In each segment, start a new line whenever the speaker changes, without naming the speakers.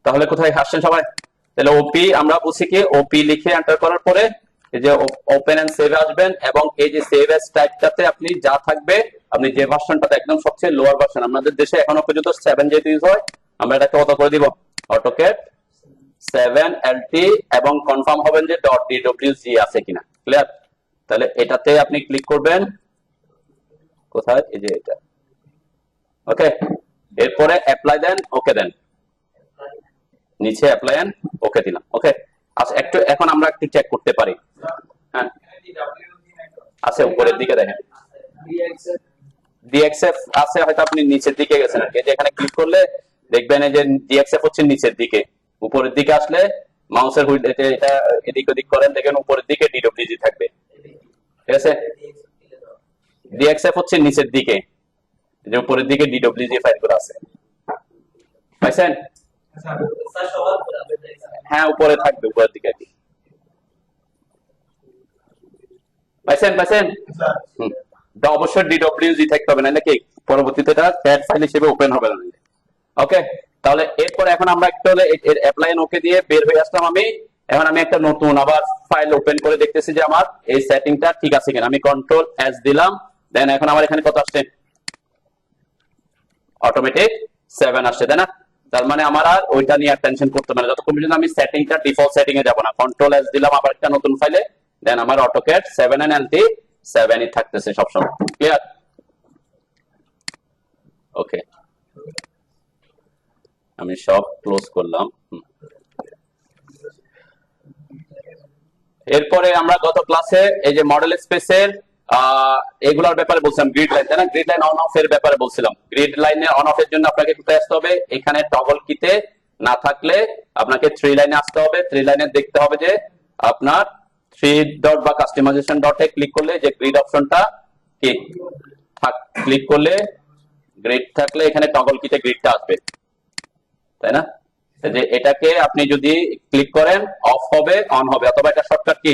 তাহলে কোথায় আসছেন সবাই? তাহলে ওপি আমরা বুঝি কি, ওপি লিখে এন্টার করার পরে এই যে ওপেন এন্ড সেভ আসবেন, এবং এই যে সেভ এস টাইপটাতে আপনি যা থাকবে, আপনি যে ভার্সনটাতে একদম সবচেয়ে লোয়ার ভার্সন, আমাদের দেশে এখনো পর্যন্ত 7 যেহেতু ইউজ হয়, আমরা এটাকে কত করে দিব, অটোক্যাড 7 LT, এবং কনফার্ম হবেন যে .dwg আছে কিনা। ক্লিয়ার? তাহলে এটাতে আপনি ক্লিক করবেন, কোথায়, এই যে এটা, ওকে। এরপরে অ্যাপ্লাই দেন, ওকে দেন, নিচে অ্যাপ্লাই এন্ড ওকে দিলাম, ওকে। আচ্ছা, একটু এখন আমরা একটু চেক করতে পারি। হ্যাঁ, আছে উপরের দিকে দেখেন, ডিএক্সএফ আছে, হয়তো আপনি নিচের দিকে গেছেন আর কি। এখানে ক্লিক করলে দেখবেন এই যে ডিএক্সএফ হচ্ছে নিচের দিকে, উপরের দিকে আসলে মাউসের হুইল এটা এদিক ওদিক করেন, দেখেন উপরের দিকে ডিডব্লিউজি থাকবে, ঠিক আছে। ডিএক্সএফ হচ্ছে নিচের দিকে, যে উপরের দিকে ডিডব্লিউজি ফাইলগুলো আছে, পাইছেন? হ্যাঁ, উপরে থাকবে, উপরের দিকে আর কি। পাইছেন পাইছেন? অবশ্যই ডিডব্লিউজি থাকতে হবে, নাহলে কি পরবর্তীতে এটা ক্যাট ফাইল হিসেবে ওপেন হবে না। ওকে, তাহলে এরপর এখন আমরা একটু অ্যাপ্লাই এন্ড ওকে দিয়ে বের হয়ে আসলাম আমি। এখন আমি একটা নতুন আবার ফাইল ওপেন করে দেখতেছি যে আমার এই সেটিংটা ঠিক আছে কিনা। আমি কন্ট্রোল এস দিলাম, দেন এখন আমার এখানে কত আসছে, অটোমেটিক 7 আসছে, তাই না? তার মানে আমার আর ওইটা নিয়ে টেনশন করতে হবে না, যতক্ষণ পর্যন্ত আমি সেটিংটা ডিফল্ট সেটিং এ যাব না। কন্ট্রোল এস দিলাম আবার একটা নতুন ফাইলে, দেন আমার অটোক্যাড 7 এন্ড LT 7ই থাকতেছে সবসময়। ক্লিয়ার? ওকে, আমি সব ক্লোজ করলাম। এরপরে আমরা গত ক্লাসে এই যে মডেল স্পেসের এগুলোর ব্যাপারে বলছিলাম, গ্রিড লাইন, তাই না? গ্রিড লাইন অন অফ এর ব্যাপারে বলছিলাম। গ্রিড লাইনে অন অফ এর জন্য আপনাকে কোথায় আসতে হবে, এখানে টগল কিতে না থাকলে আপনাকে 3 লাইনে আসতে হবে। 3 লাইনে দেখতে হবে যে আপনার 3 ডট বা কাস্টমাইজেশন ডটে ক্লিক করলে যে গ্রিড অপশনটা কি ক্লিক করলে গ্রিড থাকলে এখানে টগল কিতে গ্রিডটা আসবে, তাই না? যে এটাকে আপনি যদি ক্লিক করেন অফ হবে, অন হবে, অথবা এটা শর্টকাট কি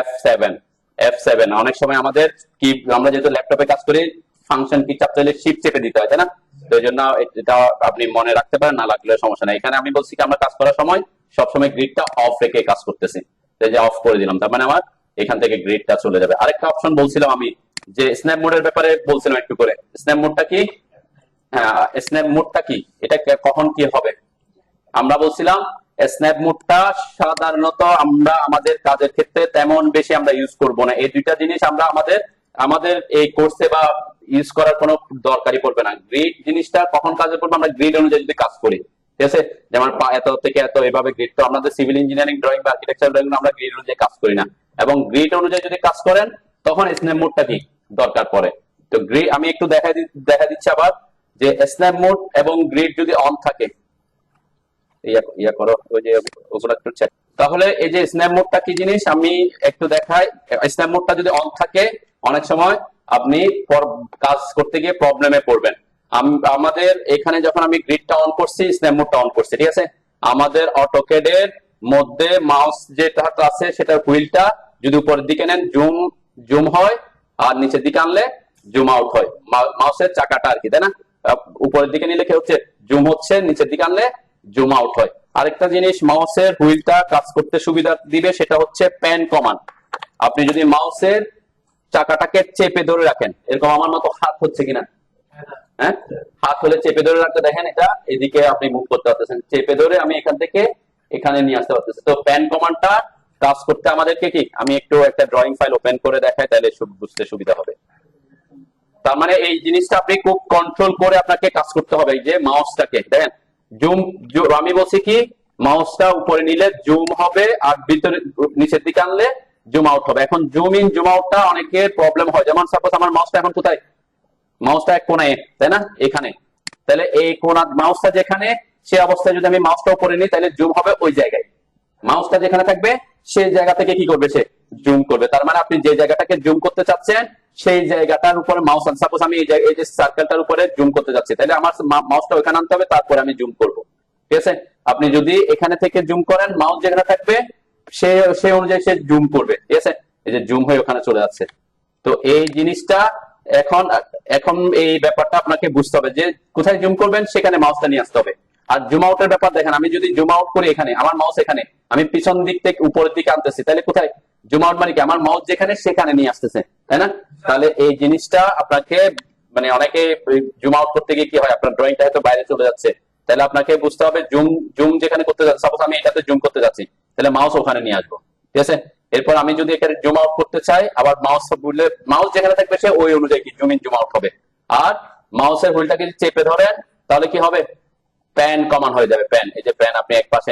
F7। অনেক সময় আমাদের কি, আমরা যেহেতু ল্যাপটপে কাজ করি, ফাংশন কি চাপতে হলে শিফট চেপে দিতে হয়, তাই না? তো এই জন্য এটা আপনি মনে রাখতে পারেন, না লাগলে সমস্যা নাই। এখানে আমি বলছি কি, আমরা কাজ করার সময় সবসময় গ্রিডটা অফ রেখে কাজ করতেছি, যে অফ করে দিলাম, তার মানে আমার এখান থেকে গ্রিডটা চলে যাবে। আরেকটা অপশন বলছিলাম আমি, যে স্ন্যাপ মোডের ব্যাপারে বলছিলাম একটু করে। স্ন্যাপ মোডটা কি? হ্যাঁ, স্ন্যাপ মোডটা কি, এটা কখন কি হবে আমরা বলছিলাম। স্ন্যাপ মোডটা সাধারণত আমরা আমাদের কাজের ক্ষেত্রে তেমন বেশি আমরা ইউজ করব না। এই দুইটা জিনিস আমরা আমাদের এই কোর্সে বা ইউজ করার কোনো দরকারই পড়বে না। গ্রিড জিনিসটা কখন কাজে পড়বে, আমরা গ্রিড অনুযায়ী যদি কাজ করি, ঠিক আছে। যেমন এত থেকে এত এভাবে গ্রিড, তো আমাদের সিভিল ইঞ্জিনিয়ারিং ড্রয়িং বা আর্কিটেকচার ড্রয়িং আমরা গ্রিড অনুযায়ী কাজ করি না, এবং গ্রিড অনুযায়ী যদি কাজ করেন তখন স্ন্যাপ মোডটা কি দরকার পড়ে। তো গ্রিড আমি একটু দেখা দিচ্ছি আবার, যে স্ন্যাপ মোড এবং গ্রিড যদি অন থাকে, ইয়া করো ওই যে ওগুলো একটু চেক। তাহলে এই যে স্ন্যাপ মোডটা কি জিনিস আমি একটু দেখাই। স্ন্যাপ মোডটা যদি অন থাকে, অনেক সময় আপনি কাজ করতে গিয়ে প্রবলেমে পড়বেন। আমাদের এখানে যখন আমি গ্রিডটা অন করছি, স্ন্যাপ মোডটা অন করছি, ঠিক আছে। আমাদের অটোক্যাডের মধ্যে মাউস যেটা আছে সেটার হুইলটা যদি উপরের দিকে নেন জুম হয়, আর নিচের দিকে আনলে জুম আউট হয়। মাউসের চাকাটা আর কি, তাই না? উপরের দিকে নিলে কি হচ্ছে, জুম হচ্ছে, নিচের দিকে আনলে জুম আউট হয়। আরেকটা জিনিস মাউসের হুইলটা কাজ করতে সুবিধা দিবে, সেটা হচ্ছে প্যান কমান্ড। আপনি যদি মাউসের চাকাটাকে চেপে ধরে রাখেন, এরকম আমার মতো হাত হচ্ছে কিনা, হ্যাঁ, হাত হলে চেপে ধরে রাখতে, দেখেন এটা এদিকে আপনি মুভ করতে পারতেছেন, চেপে ধরে আমি এখান থেকে এখানে নিয়ে আসতে পারতেছি। তো প্যান কমান্ডটা কাজ করতে আমাদেরকে কি, আমি একটু একটা ড্রয়িং ফাইল ওপেন করে দেখাই, তাহলে বুঝতে সুবিধা হবে। তার মানে এই জিনিসটা আপনি খুব কন্ট্রোল করে আপনাকে কাজ করতে হবে। এই যে মাউসটাকে দেখেন, জুম, আমি বলছি কি, মাউসটা উপরে নিলে জুম হবে, আর ভিতরে নিচের দিকে আনলে জুম আউট হবে। এখন জুম ইন জুম আউটটা অনেকের প্রবলেম হয়, যেমন সাপোজ আমার মাউসটা এখন কোথায়, মাউসটা এক কোণায়, তাই না, এখানে। তাহলে এই কোণা মাউসটা যেখানে, সে অবস্থায় যদি আমি মাউসটা উপরে নিই, তাহলে জুম হবে ওই জায়গায়। মাউসটা যেখানে থাকবে সেই জায়গা থেকে কি করবে, সে জুম করবে। তার মানে আপনি যে জায়গাটাকে জুম করতে চাচ্ছেন সেই জায়গাটার উপরে মাউস, সাপোজ আমি এই যে সার্কেলটার উপরে জুম করতে যাচ্ছি, তাহলে আমার মাউসটা ওখানে আনতে হবে, তারপরে আমি জুম করব, ঠিক আছে। আপনি যদি এখানে থেকে জুম করেন, মাউস যেখানে থাকবে সেই অনুযায়ী সে জুম করবে, ঠিক আছে। এই যে জুম হয়ে ওখানে চলে যাচ্ছে। তো এই জিনিসটা এখন এখন এই ব্যাপারটা আপনাকে বুঝতে হবে, যে কোথায় জুম করবেন সেখানে মাউসটা নিয়ে আসতে হবে। আর জুম আউটের ব্যাপার দেখেন, আমি যদি জুম আউট করি এখানে, আমার মাউস এখানে, আমি পিছন দিক থেকে উপরের দিকে আনতেছি, তাহলে কোথায় জুম আউট মানে কি আমার মাউস যেখানে সেখানে নিয়ে আসতেছে, তাই না? তাহলে এই জিনিসটা আপনাকে মানে অনেকে জুম আউট করতে গিয়ে কি হয়, আপনার ড্রয়িংটা হয়তো বাইরে চলে যাচ্ছে, তাহলে আপনাকে বুঝতে হবে জুম জুম যেখানে করতে যাচ্ছে, সাপোজ আমি এটাতে জুম করতে যাচ্ছি, তাহলে মাউস ওখানে নিয়ে আসবো, ঠিক আছে? এরপর আমি যদি এখানে জুম আউট করতে চাই, আবার মাউস বুঝলে মাউস যেখানে থাকবে সে ওই অনুযায়ী কি জুম ইন জুম আউট হবে। আর মাউসের হুইলটাকে যদি চেপে ধরেন তাহলে কি হবে, প্যান কমান হয়ে যাবে। প্যান, এই যে প্যান আপনি এক পাশে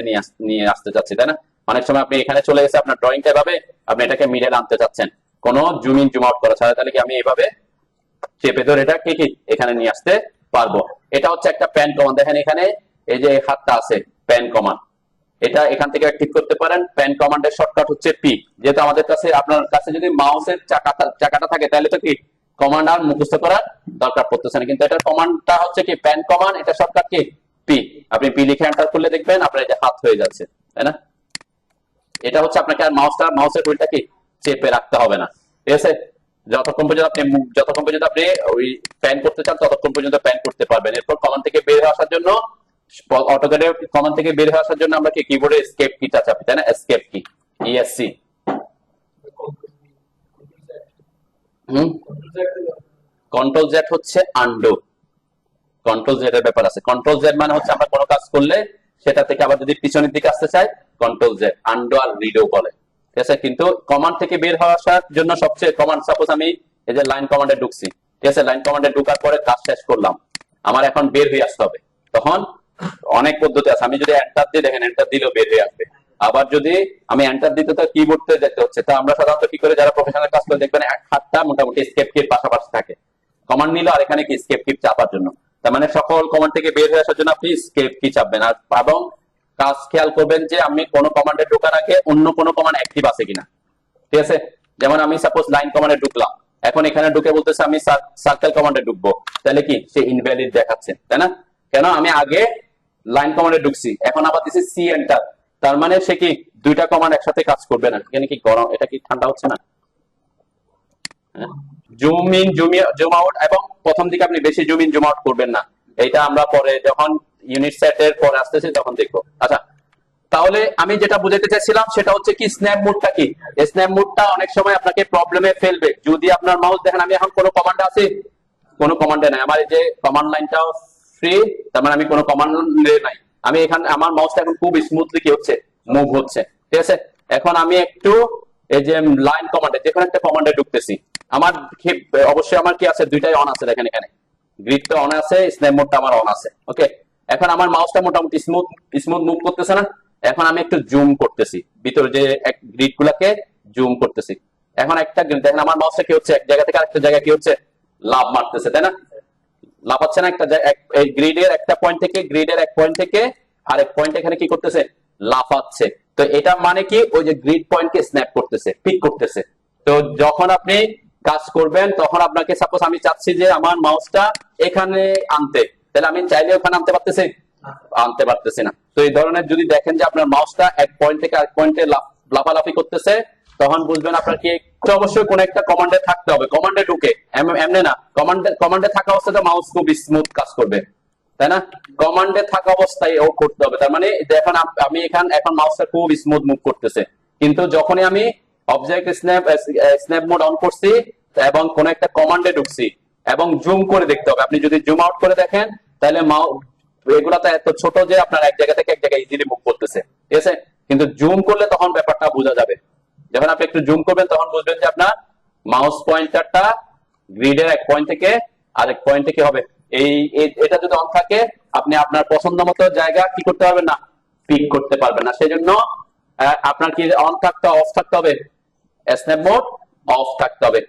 নিয়ে আসতে চাচ্ছি, তাই না? অনেক সময় আপনি এখানে চলে গেছে আপনার ড্রয়িংটা এভাবে, আপনি এটাকে মিডল আনতে চাচ্ছেন কোনো জুম ইন জুম আউট করা ছাড়া, তাহলে কি আমি এইভাবে চেপে ধরে এটা কি এখানে নিয়ে আসতে পারবো। এটা হচ্ছে একটা প্যান কমান। দেখেন এখানে এই যে হাতটা আছে প্যান কমান, এটা এখান থেকে ঠিক করতে পারেন। প্যান কমান্ডের শর্টকাট হচ্ছে পি। যেহেতু আমাদের কাছে আপনার কাছে যদি মাউসের চাকাটা থাকে তাহলে তো কি কমান্ড আর মুখস্থ করার দরকার পড়তেছে না, কিন্তু এটা কমান্ডটা হচ্ছে কি প্যান কমান্ড, এটা শর্টকাট কি পি। আপনি পি লিখে এন্টার করলে দেখবেন আপনার এই যে হাত হয়ে যাচ্ছে, তাই না? এটা হচ্ছে আপনাকে আর মাউসের হুইলটা কি চেপে রাখতে হবে না, ঠিক আছে? যতক্ষণ পর্যন্ত আপনি ওই প্যান করতে চান ততক্ষণ পর্যন্ত প্যান করতে পারবেন। এরপর কমান্ড থেকে বের হয়ে আসার জন্য, অটোক্যাডের কমান্ড থেকে বের হয়ে আসার জন্য আমরা কি কিবোর্ডে এসকেপ কিটা চাপি, তাই না? এসকেপ কি, ইএসসি। কন্ট্রোল জেড হচ্ছে আন্ডু। কন্ট্রোল জেড এর ব্যাপার আছে। কন্ট্রোল জেড মানে হচ্ছে আমরা কোনো কাজ করলে সেটা থেকে আবার যদি পিছনের দিকে আসতে চাই, কন্ট্রোল জেড। আন্ডু আর রিডো বলে, ঠিক আছে? কিন্তু কমান্ড থেকে বের হওয়া আসার জন্য সবচেয়ে কমান্ড, সাপোজ আমি এই যে লাইন কমান্ডে ঢুকছি, ঠিক আছে? লাইন কমান্ডে ঢুকার পরে কাজ শেষ করলাম, আমার এখন বের হয়ে আসতে হবে, তখন অনেক পদ্ধতি আছে। আমি যদি এন্টার দিই, দেখেন এন্টার দিলেও বের হয়ে আসবে। আবার যদি আমি এন্টার দিতে তো কিবোর্ডে যেতে হচ্ছে, তা আমরা সাধারণত কি করে, যারা প্রফেশনাল কাজ করে দেখবেন এক হাতটা মোটামুটি এসকেপ কির পাশাপাশি থাকে, কমান্ড নিল আর এখানে কি এসকেপ কি চাপার জন্য। তার মানে সকল কমান্ড থেকে বের হয়ে আসার জন্য আপনি এসকেপ কি চাপবেন। আর এবং কাজ খেয়াল করবেন যে আমি কোন কমান্ডে ঢোকার আগে অন্য কোন কমান্ড অ্যাক্টিভ আছে কিনা, ঠিক আছে? যেমন আমি সাপোজ লাইন কমান্ডে ঢুকলাম, এখন এখানে ঢুকে বলতেছে আমি সার্কেল কমান্ডে ঢুকবো, তাহলে কি সে ইনভ্যালিড দেখাচ্ছে, তাই না? কেন, আমি আগে লাইন কমান্ডে ঢুকছি, এখন আবার দিছি সি এন্টার, তার মানে সে কি দুইটা কমান্ড একসাথে কাজ করবে না। এখানে কি গরম, এটা কি ঠান্ডা হচ্ছে না? জুম ইন জুম আউট, এবং প্রথম দিকে আপনি বেশি জুম ইন জুম আউট করবেন না, এটা আমরা পরে যখন ইউনিট সেটের পরে আসতেছি তখন দেখবো। আচ্ছা, তাহলে আমি যেটা বুঝাতে চাইছিলাম সেটা হচ্ছে কি স্ন্যাপ মোডটা কি। স্ন্যাপ মোডটা অনেক সময় আপনাকে প্রবলেমে ফেলবে যদি আপনার মাউস, দেখেন আমি এখন কোনো কমান্ডে আছি, কোনো কমান্ডে নাই, আমার এই যে কমান্ড লাইনটাও ফ্রি, তার মানে আমি কোনো কমান্ডে নাই। আমি এখানে আমার মাউসটা এখন খুব স্মুথলি কি হচ্ছে, মুভ হচ্ছে, ঠিক আছে? এখন আমি একটু এই যে লাইন কমান্ডে যেখানে একটা কমান্ডে ঢুকতেছি, আমার অবশ্যই আমার কি আছে, দুইটাই অন আছে। দেখেন এখানে গ্রিডটা অন আছে, স্ন্যাপ মোডটা আমার অন আছে, ওকে? এখন আমার মাউসটা মোটামুটি স্মুথ মুভ করতেছে না? এখন আমি একটু জুম করতেছি, ভিতরে যে গ্রিড গুলাকে জুম করতেছি। এখন একটা দেখেন আমার মাউসটা কি হচ্ছে, এক জায়গা থেকে আরেকটা জায়গায় কি হচ্ছে, লাভ মারতেছে, তাই না? লাফাচ্ছে না? একটা গ্রিডের একটা পয়েন্ট থেকে, গ্রিডের এক পয়েন্ট থেকে আরেক পয়েন্ট এখানে কি করতেছে, লাফাচ্ছে। তো এটা মানে কি ওই যে গ্রিড পয়েন্টকে স্ন্যাপ করতেছে, পিক করতেছে। তো যখন আপনি কাজ করবেন তখন আপনাকে, সাপোজ আমি চাচ্ছি যে আমার মাউসটা এখানে আনতে, তাহলে আমি চাইলে ওখানে আনতে পারতেছি, আনতে পারতেছি না। তো এই ধরনের যদি দেখেন যে আপনার মাউসটা এক পয়েন্ট থেকে আরেক পয়েন্টে লাফালাফি করতেছে, তখন বুঝবেন আপনার কি একটু অবশ্যই কোন একটা কমান্ডে থাকতে হবে। কমান্ডে ঢুকে এমনি না, কমান্ডে থাকা অবস্থাতে মাউস খুব স্মুথ কাজ করবে, তাই না? কমান্ডে থাকা অবস্থায় ও করতে হবে। তার মানে দেখেন আমি এখন মাউসটা খুব স্মুথ মুভ করতেছে, কিন্তু যখনই আমি অবজেক্ট স্ন্যাপ মোড অন করছি এবং কোন একটা কমান্ডে ঢুকছি এবং জুম করে দেখতে হবে। আপনি যদি জুম আউট করে দেখেন তাহলে এগুলা তো এত ছোট যে আপনার এক জায়গা থেকে এক জায়গায় ইজিলি মুভ করতেছে, ঠিক আছে? কিন্তু জুম করলে তখন ব্যাপারটা বোঝা যাবে। যখন আপনি একটু জুম করবেন তখন বুঝবেন যে আপনার মাউস পয়েন্টারটা গ্রিডের এক পয়েন্ট থেকে আরেক পয়েন্টে কি হবে, এটা যদি অন থাকে আপনি আপনার পছন্দ মতো জায়গা কি করতে পারবেন না, পিক করতে পারবেন না। সেজন্য আপনার কি অন থাকতে অফ থাকতে হবে, স্ন্যাপ মোড অফ থাকতে হবে।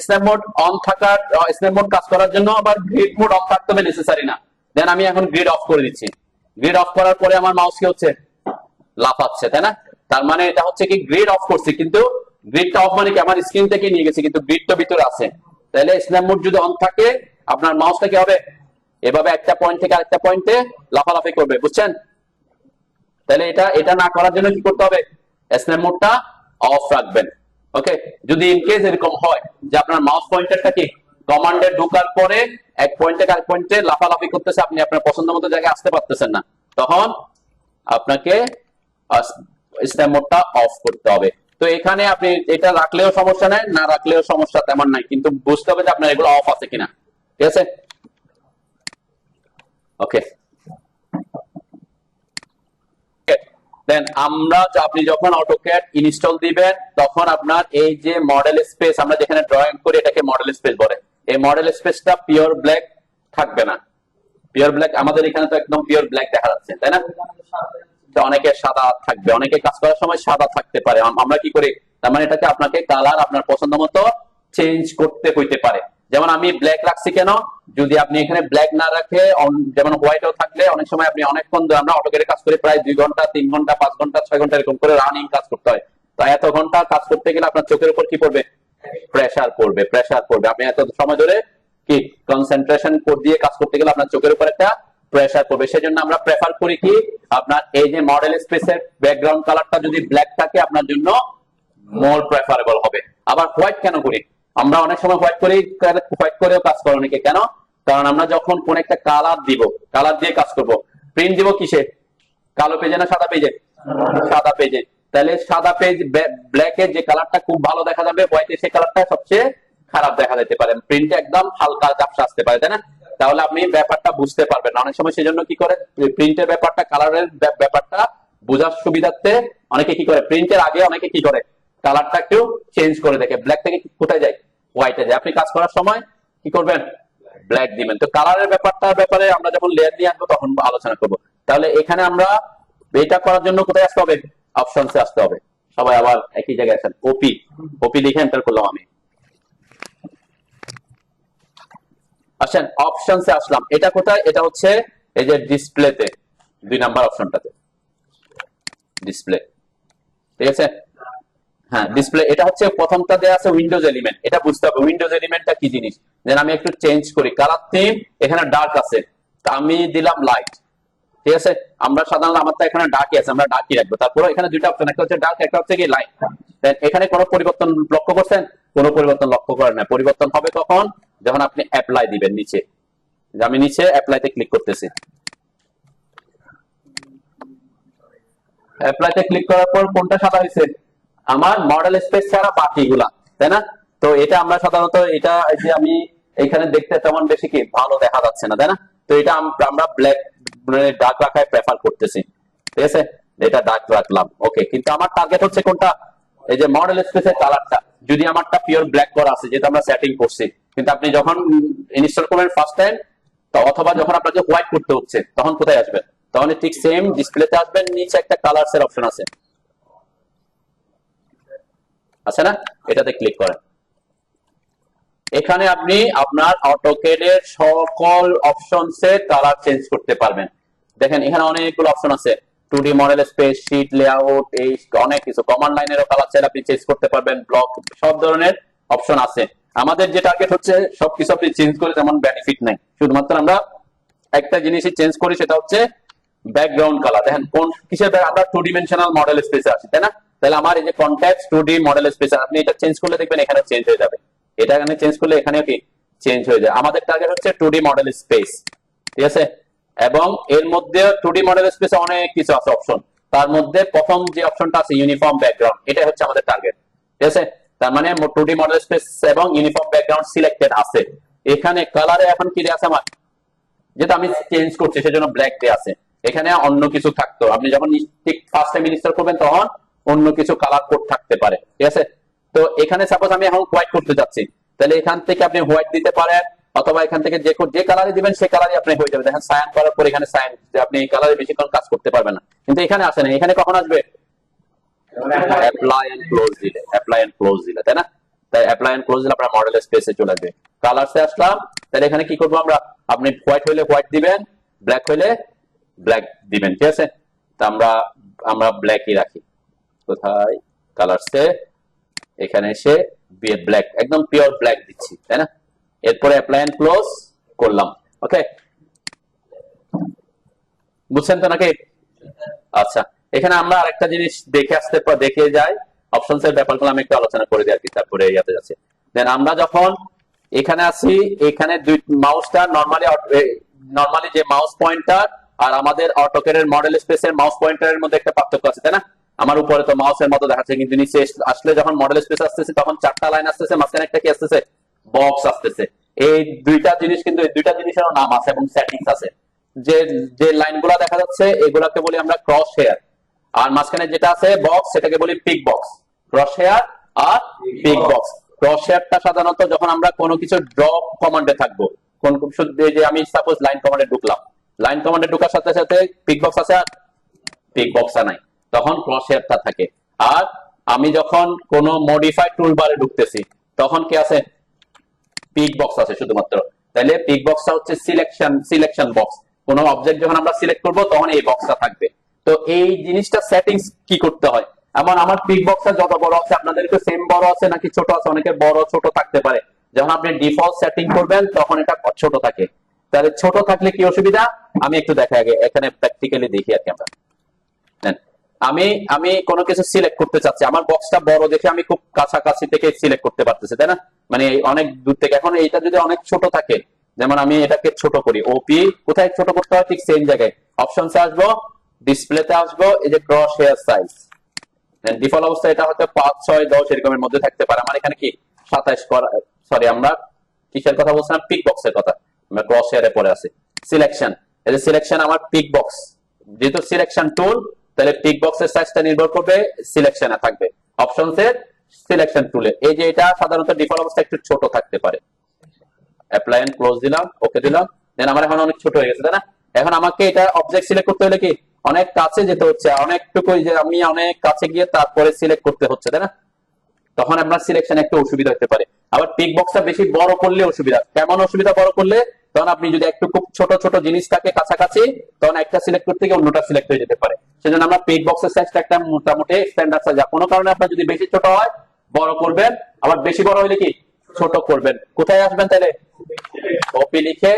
স্ন্যাপ মোড অন থাকার, স্ন্যাপ মোড কাজ করার জন্য আবার গ্রিড মোড অফ থাকতে হবে নেসেসারি না। দেন আমি এখন গ্রিড অফ করে দিচ্ছি, গ্রিড অফ করার পরে আমার মাউস কি হচ্ছে, লাফাচ্ছে, তাই না? তার মানে এটা হচ্ছে কি গ্রিড অফ করছি, কিন্তু গ্রিডটা অফ মানে কি আমার স্ক্রিন থেকে নিয়ে গেছে, কিন্তু গ্রিডটা ভিতরে আছে। তাহলে স্ন্যাপ মোড যদি অন থাকে আপনার মাউসটা কি হবে, এভাবে একটা পয়েন্ট থেকে আরেকটা পয়েন্টে লাফালাফি করবে, বুঝছেন? তাহলে এটা না করার জন্য কি করতে হবে, স্ন্যাপ মোডটা অফ রাখবেন, ওকে? যদি ইন কেস এরকম হয় যে আপনার মাউস পয়েন্টারটা কি কমান্ডে ঢোকার পরে এক পয়েন্ট থেকে আরেক পয়েন্টে লাফালাফি করতেছে, আপনি আপনার পছন্দ মতো জায়গায় আসতে পারতেছেন না, তখন আপনাকে স্ন্যাপ মোডটা অফ করতে হবে। তো এখানে আপনি এটা রাখলেও সমস্যা নাই, না রাখলেও সমস্যা তেমন নাই, কিন্তু বুঝতে হবে যে আপনার এগুলো অফ আছে কিনা। ঠিক আছে, ওকে। দেন আপনি যখন অটোক্যাড ইনস্টল দিবেন তখন আপনার এই যে মডেল স্পেস আমরা যেখানে ড্রয়িং করি এটাকে মডেল স্পেস বলে, এই মডেল স্পেসটা পিওর ব্ল্যাক থাকবে না। পিওর ব্ল্যাক আমাদের এখানে তো একদম পিওর ব্ল্যাক দেখা যাচ্ছে, তাই না? অনেকে সাদা থাকবে, অনেকে কাজ করার সময় সাদা থাকতে পারে। আমরা কি করি, তার মানে এটাকে আপনাকে কালার আপনার পছন্দ মতো চেঞ্জ করতে হইতে পারে। যেমন আমি ব্ল্যাক রাখছি কেন, যদি আপনি এখানে ব্ল্যাক না রাখে যেমন হোয়াইটও থাকলে অনেক সময় আপনি অনেকক্ষণ আমরা অটোক্যাডে কাজ করি প্রায় 2 ঘন্টা 3 ঘন্টা 5 ঘন্টা 6 ঘন্টা এরকম করে রানিং কাজ করতে হয়। তো এত ঘন্টা কাজ করতে গেলে আপনার চোখের উপর কি পড়বে, প্রেসার পড়বে, প্রেসার পড়বে। আপনি এত সময় ধরে কি কনসেন্ট্রেশন কোড দিয়ে কাজ করতে গেলে আপনার চোখের উপর একটা প্রেসার পড়বে। সেজন্য আমরা প্রেফার করি কি আপনার এই যে মডেল স্পেসের ব্যাকগ্রাউন্ড কালারটা যদি ব্ল্যাক থাকে আপনার জন্য মোর প্রেফারেবল হবে। আবার হোয়াইট কেন করি, আমরা অনেক সময় হোয়াইট করেও কাজ করে অনেকে, কেন? কারণ আমরা যখন কোন একটা কালার দিব, কালার দিয়ে কাজ করব, প্রিন্ট দিব কিসে, কালো পেজে না সাদা পেজে? সাদা পেজে। তাহলে সাদা পেজ ব্ল্যাকে যে কালারটা খুব ভালো দেখা যাবে, হোয়াইটে সেই কালারটা সবচেয়ে খারাপ দেখা যেতে পারে, প্রিন্টে একদম হালকা ঝাপসা আসতে পারে, তাই না? তাহলে আপনি ব্যাপারটা বুঝতে পারবেন না। অনেক সময় সেজন্য কি করে, প্রিন্টের ব্যাপারটা কালারের ব্যাপারটা বোঝার সুবিধার্থে অনেকে কি করে, প্রিন্টের আগে অনেকে কি করে কালারটা একটু চেঞ্জ করে দেখে, ব্ল্যাক থেকে কোথায় যায়, হোয়াইটে যায়। আপনি কাজ করার সময় কি করবেন, ব্ল্যাক দিবেন। তো কালারের ব্যাপারে আমরা যখন লেয়ার নিয়ে আসবো তখন আলোচনা করব। তাহলে এখানে আমরা এটা করার জন্য কোথায় আসতে হবে, অপশনসে আসতে হবে। সবাই আবার একই জায়গায় আছেন, ওপি লিখে এন্টার করলাম আমি। আসেন অপশনসে আসলাম, এটা কোথায়, এটা হচ্ছে এই যে ডিসপ্লেতে 2 নাম্বার অপশনটাতে ডিসপ্লে। ঠিক আছে, হ্যাঁ ডিসপ্লে। এটা হচ্ছে প্রথমটা দেয়া আছে উইন্ডোজ এলিমেন্ট, এটা বুঝতে হবে উইন্ডোজ এলিমেন্টটা কি জিনিস। দেন আমি একটু চেঞ্জ করি, কালার থিম এখানে ডার্ক আছে, তা আমি দিলাম লাইট। ঠিক আছে, আমরা সাধারণত আমার তো এখানে ডার্কই আছে, আমরা ডার্কই রাখবো। তারপরে এখানে দুইটা অপশন, একটা হচ্ছে ডার্ক, একটা হচ্ছে কি লাইট। দেন এখানে কোনো পরিবর্তন লক্ষ্য করছেন? কোনো পরিবর্তন লক্ষ্য করেন না। পরিবর্তন হবে কখন, যখন আপনি অ্যাপ্লাই দিবেন নিচে। আমি নিচে অ্যাপ্লাইতে ক্লিক করতেছি, অ্যাপ্লাইতে ক্লিক করার পর কোনটা সাদা হয়েছে, আমার মডেল স্পেস ছাড়া বাকিগুলা, তাই না? তো এটা আমরা সাধারণত এটা যে আমি এখানে দেখতে তেমন বেশি কি ভালো দেখা যাচ্ছে না, তাই না? তো এটা আমরা ব্ল্যাক মানে ডার্ক রাখায় প্রেফার করতেছি। ঠিক আছে, এটা ডার্ক রাখলাম, ওকে। কিন্তু আমার টার্গেট হচ্ছে কোনটা, এই যে মডেল স্পেসের কালারটা। যদি আমারটা পিওর ব্ল্যাক করা আছে, যেটা আমরা সেটিং করছি, কিন্তু আপনি যখন ইনস্টল করবেন ফার্স্ট টাইম অথবা যখন আপনাকে হোয়াইট করতে হচ্ছে, তখন কোথায় আসবেন, তখন ঠিক সেম ডিসপ্লেতে আসবেন, নিচে একটা কালারস এর অপশন আছে, আছে না? এটাতে ক্লিক করেন। এখানে আপনি আপনার অটোক্যাডের সকল অপশনসে কালার চেঞ্জ করতে পারবেন। দেখেন এখানে অনেকগুলো অপশন আছে, 2D model space, sheet layout, এই অনেক কিছু। কমান্ড লাইনেরও কালার চাইলে আপনি চেঞ্জ করতে পারবেন, ব্লক, সব ধরনের অপশন আছে। আমাদের যে টার্গেট হচ্ছে সবকিছু আপনি চেঞ্জ করে তেমন বেনিফিট নাই, শুধুমাত্র আমরা একটা জিনিসই চেঞ্জ করি, সেটা হচ্ছে ব্যাকগ্রাউন্ড কালার। দেখেন কোন কিসের, আমরা 2 ডিমেনশনাল মডেল স্পেসে আছি, তাই না? তাহলে আমার এই যে কনটেক্সট 2D মডেল স্পেস, আপনি এটা চেঞ্জ করলে দেখবেন এখানে চেঞ্জ হয়ে যাবে, এটা এখানে চেঞ্জ করলে এখানেও কি চেঞ্জ হয়ে যায়। আমাদের টার্গেট হচ্ছে 2D মডেল স্পেস, ঠিক আছে? এবং এর মধ্যে 2D মডেল স্পেসে অনেক কিছু আছে অপশন, তার মধ্যে প্রথম যে অপশনটা আছে ইউনিফর্ম ব্যাকগ্রাউন্ড, এটা হচ্ছে আমাদের টার্গেট। ঠিক আছে, তার মানে 2D মডেল স্পেস এবং ইউনিফর্ম ব্যাকগ্রাউন্ড সিলেক্টেড আছে। এখানে কালারে এখন কি আছে আমার, যেটা আমি চেঞ্জ করছি সেজন্য ব্ল্যাক দিয়ে আছে। এখানে অন্য কিছু থাকতো, আপনি যখন ঠিক ফার্স্ট টাইম ইনস্টল করবেন তখন অন্য কিছু কালার কোড থাকতে পারে। ঠিক আছে, তো এখানে সাপোজ আমি এখন হোয়াইট করতে যাচ্ছি, তাহলে এখান থেকে আপনি হোয়াইট দিতে পারেন, অথবা এখান থেকে যে কালারে দিবেন সেই কালারই আপনি হয়ে যাবে। দেখেন সায়ান করার পর এখানে সায়ান, যে আপনি এই কালারে বেশিক্ষণ কাজ করতে পারবেন না, কিন্তু এখানে আসে না। এখানে কখন আসবে, অ্যাপ্লাই এন্ড ক্লোজ দিলে, অ্যাপ্লাই এন্ড ক্লোজ দিলে, তাই না? তাই অ্যাপ্লাই এন্ড ক্লোজ দিলে আপনার মডেল স্পেসে চলে আসবে। কালারসে আসলাম, তাহলে এখানে কি করবো আমরা, আপনি হোয়াইট হইলে হোয়াইট দিবেন, ব্ল্যাক হইলে ব্ল্যাক দিবেন। ঠিক আছে, তা আমরা ব্ল্যাকই রাখি। কোথায়, কালারসে, এখানে এসে ব্ল্যাক, একদম পিওর ব্ল্যাক দিচ্ছি, তাই না? এরপরে অ্যাপ্লাই এন্ড ক্লোজ করলাম, ওকে। বুঝছেন তো নাকি? আচ্ছা, এখানে আমরা আরেকটা জিনিস দেখে যাই, অপশনস এর ব্যাপারগুলো আমি একটু আলোচনা করে দিই আর কি, তারপরে ইয়াতে যাচ্ছে। দেন আমরা যখন এখানে আছি, এখানে দুই মাউসটা নরমালি যে মাউস পয়েন্টার আর আমাদের অটোক্যাডের মডেল স্পেসের মাউস পয়েন্টারের মধ্যে একটা পার্থক্য আছে, তাই না? আমার উপরে তো মাউসের মতো দেখাচ্ছে, কিন্তু নিচে আসলে যখন মডেল স্পেস আসতেছে তখন চারটা লাইন আসতেছে, মাঝখানে একটা কি আসতেছে, বক্স আসতেছে। এই দুইটা জিনিস, কিন্তু এই দুইটা জিনিসেরও নাম আছে এবং সেটিংস আছে। যে যে লাইনগুলো দেখা যাচ্ছে এগুলাকে বলি আমরা ক্রস হেয়ার, আর মাঝখানে যেটা আছে বক্স সেটাকে বলি পিক বক্স। ক্রস হেয়ার আর পিক বক্স। ক্রস হেয়ারটা সাধারণত যখন আমরা কোনো কিছু ড্র কমান্ডে থাকবো, কোন যে আমি সাপোজ লাইন কমান্ডে ঢুকলাম, লাইন কমান্ডে ঢোকার সাথে সাথে পিক বক্স আছে আর পিক বক্সটা নাই, তখন ক্রস হেয়ারটা থাকে। আর আমি যখন কোন মডিফাই টুলবারে ঢুকতেছি তখন কি আছে, পিক বক্স আছে শুধুমাত্র। তাহলে পিক বক্সটা হচ্ছে সিলেকশন বক্স। কোন অবজেক্ট যখন আমরা সিলেক্ট করব তখন এই বক্সটা থাকবে। তো এই জিনিসটা সেটিংস কি করতে হয়, এমন আমার পিক বক্সটা যত বড় আছে আপনাদেরকে সেম বড় আছে নাকি ছোট আছে, অনেকে বড় ছোট থাকতে পারে। যখন আপনি ডিফল্ট সেটিং করবেন তখন এটা ছোট থাকে। তাহলে ছোট থাকলে কি অসুবিধা, আমি একটু দেখাই আগে, এখানে প্র্যাকটিক্যালি দেখি আর কি আমরা। আমি আমি কোনো কিছু সিলেক্ট করতে চাচ্ছি, আমার বক্সটা বড় দেখে আমি খুব কাছাকাছি থেকে সিলেক্ট করতে পারতেছি, তাই না? মানে অনেক দূর থেকে। এখন এইটা যদি অনেক ছোট থাকে, যেমন আমি এটাকে ছোট করি, ওপি কোথায় ছোট করতে হয়, ঠিক সেম জায়গায় অপশনসে আসবো, ডিসপ্লেতে আসবো, এই যে ক্রস হেয়ার সাইজ, ডিফল্ট অবস্থা এটা হয়তো 5, 6, 10 এরকমের মধ্যে থাকতে পারে। আমার এখানে কি 27 করা, সরি আমরা কিসের কথা বলছিলাম, পিক বক্সের কথা, আমরা ক্রস হেয়ারে পরে আছে। সিলেকশন, এই যে সিলেকশন আমার পিক বক্স, যেহেতু সিলেকশন টুল তাহলে পিক বক্সের সাইজটা নির্ভর করবে সিলেকশনে থাকবে, অপশনসের সিলেকশন টুলে। এই যে এটা সাধারণত ডিফল্ট অবস্থা একটু ছোট থাকতে পারে। অ্যাপ্লাই এন্ড ক্লোজ দিলাম, ওকে দিলাম, দেন আমার এখন অনেক ছোট হয়ে গেছে, তাই না? এখন আমাকে এটা অবজেক্ট সিলেক্ট করতে হলে কি অনেক কাছে যেতে হচ্ছে, অনেকটুকু, যে আমি অনেক কাছে গিয়ে তারপরে সিলেক্ট করতে হচ্ছে, তাই না? তখন আপনার সিলেকশনে একটু অসুবিধা হতে পারে। আবার পিক বক্সটা বেশি বড় করলে অসুবিধা, কেমন অসুবিধা বড় করলে, তখন আপনি যদি একটু খুব ছোট ছোট জিনিস থাকে কাছাকাছি, তখন একটা সিলেক্ট করতে গিয়ে অন্যটা সিলেক্ট হয়ে যেতে পারে। সেজন্য আমরা পিক বক্সের সাইজটা একটা মোটামুটি স্ট্যান্ডার্ড সাইজ, কোনো কারণে আপনার যদি বেশি ছোট হয় বড় করবেন, আবার বেশি বড় হলে কি ছোট করবেন। কোথায় আসবেন তাহলে, কপি লিখে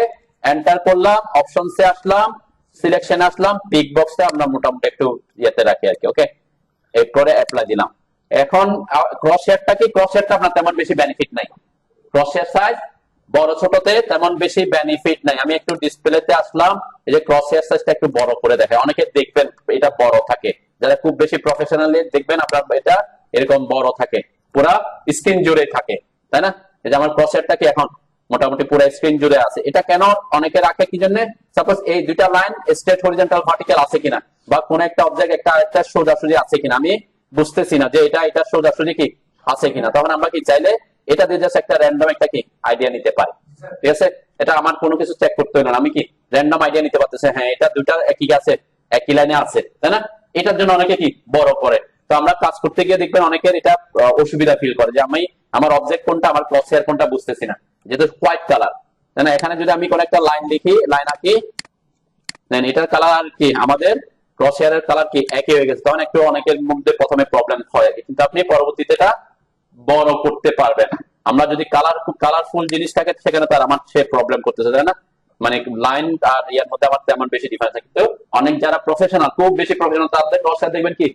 এন্টার করলাম, অপশনসে আসলাম, সিলেকশনে আসলাম, পিক বক্সটা আমরা মোটামুটি একটু ইয়েতে রাখি আর কি, ওকে। এরপরে অ্যাপ্লাই দিলাম। এখন ক্রস হেয়ারটা কি, ক্রস হেয়ারটা আপনার তেমন বেশি বেনিফিট নাই, ক্রস হেয়ার সাইজ বড় ছোটতে তেমন বেশি বেনিফিট নাই। আমি একটু ডিসপ্লেতে আসলাম, এই যে ক্রস হেয়ার সাইজটা একটু বড় করে দেখায়, অনেকে দেখবেন এটা বড় থাকে, যারা খুব বেশি প্রফেশনালি দেখবেন আপনার এটা এরকম বড় থাকে, পুরা স্ক্রিন জুড়ে থাকে, তাই না? এই যে আমার ক্রস হেয়ারটা কি এখন মোটামুটি পুরো স্ক্রিন জুড়ে আছে। এটা কেন অনেকে রাখে, কি জন্য, সাপোজ এই দুইটা লাইন স্ট্রেট হরিজন্টাল ভার্টিক্যাল আছে কিনা, বা কোন একটা অবজেক্ট একটা সোজাসুজি আছে কিনা, আমি বুঝতেছি না যে এটা সোজাসুজি কি আছে কিনা, তখন আমরা কি চাইলে এটা দিয়ে জাস্ট একটা র্যান্ডম একটা কি আইডিয়া নিতে পারি, ঠিক আছে? এটা আমার কোনো কিছু চেক করতে হলো না, আমি কি র্যান্ডম আইডিয়া নিতে পারতেছি, হ্যাঁ এটা দুইটা একই আছে, একই লাইনে আছে, তাই না? এটার জন্য অনেকে কি বড় করে। তো আমরা কাজ করতে গিয়ে দেখবেন অনেকের এটা অসুবিধা ফিল করে, যে আমি আমার অবজেক্ট কোনটা, আমার ক্রস হেয়ার কোনটা বুঝতেছি না, যেহেতু হোয়াইট কালার, তাই না? এখানে যদি আমি কোন একটা লাইন লিখি, লাইন আঁকি, দেন এটার কালার কি আমাদের ক্রস হেয়ারের কালার কি একই হয়ে গেছে, তখন একটু অনেকের মধ্যে প্রথমে প্রবলেম হয়, কিন্তু আপনি পরবর্তীতে এটা বড় করতে পারবেন। আমরা যদি কালারফুল জিনিস থাকে সেখানে তার আমার সে প্রবলেম করতেছে, তাই না? মানে লাইন আর ইয়ার মধ্যে আমার তেমন বেশি ডিফারেন্স থাকে। কিন্তু অনেক যারা প্রফেশনাল, খুব বেশি প্রফেশনাল, তাদের ক্রস হেয়ার দেখবেন কি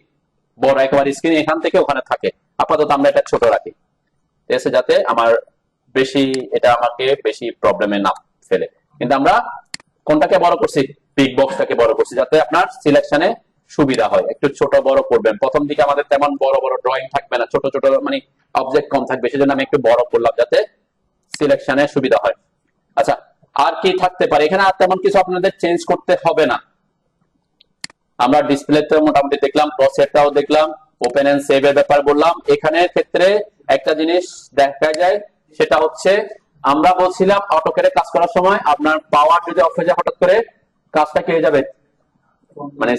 বড়, একেবারে স্ক্রিন এখান থেকে ওখানে থাকে। আপাতত আমরা এটা ছোট রাখি, ঠিক আছে, যাতে আমার বেশি এটা আমাকে বেশি প্রবলেমে না ফেলে। কিন্তু আমরা কোনটাকে বড় করছি, পিক বক্সটাকে বড় করছি, যাতে আপনার সিলেকশনে সুবিধা হয়। একটু ছোট বড় করবেন, প্রথম দিকে আমাদের তেমন বড় বড় ড্রয়িং থাকবে না, ছোট ছোট মানে অবজেক্ট কম থাকবে, সেজন্য আমি একটু বড় করলাম যাতে সিলেকশনে সুবিধা হয়। আচ্ছা, আর কি থাকতে পারে এখানে, আর তেমন কিছু আপনাদের চেঞ্জ করতে হবে না। আমরা ডিসপ্লেতে মোটামুটি দেখলাম, ক্রসহেয়ারটাও দেখলাম, ওপেন এন্ড সেভ এর ব্যাপার বললাম। এখানে ক্ষেত্রে একটা জিনিস দেখা যায়, সেটা হচ্ছে আমরা বলছিলাম অটোক্যাডে কাজ করার সময় আপনার পাওয়ার যদি অফ হয়ে যায় হঠাৎ করে, কাজটা কি হয়ে যাবে, মানে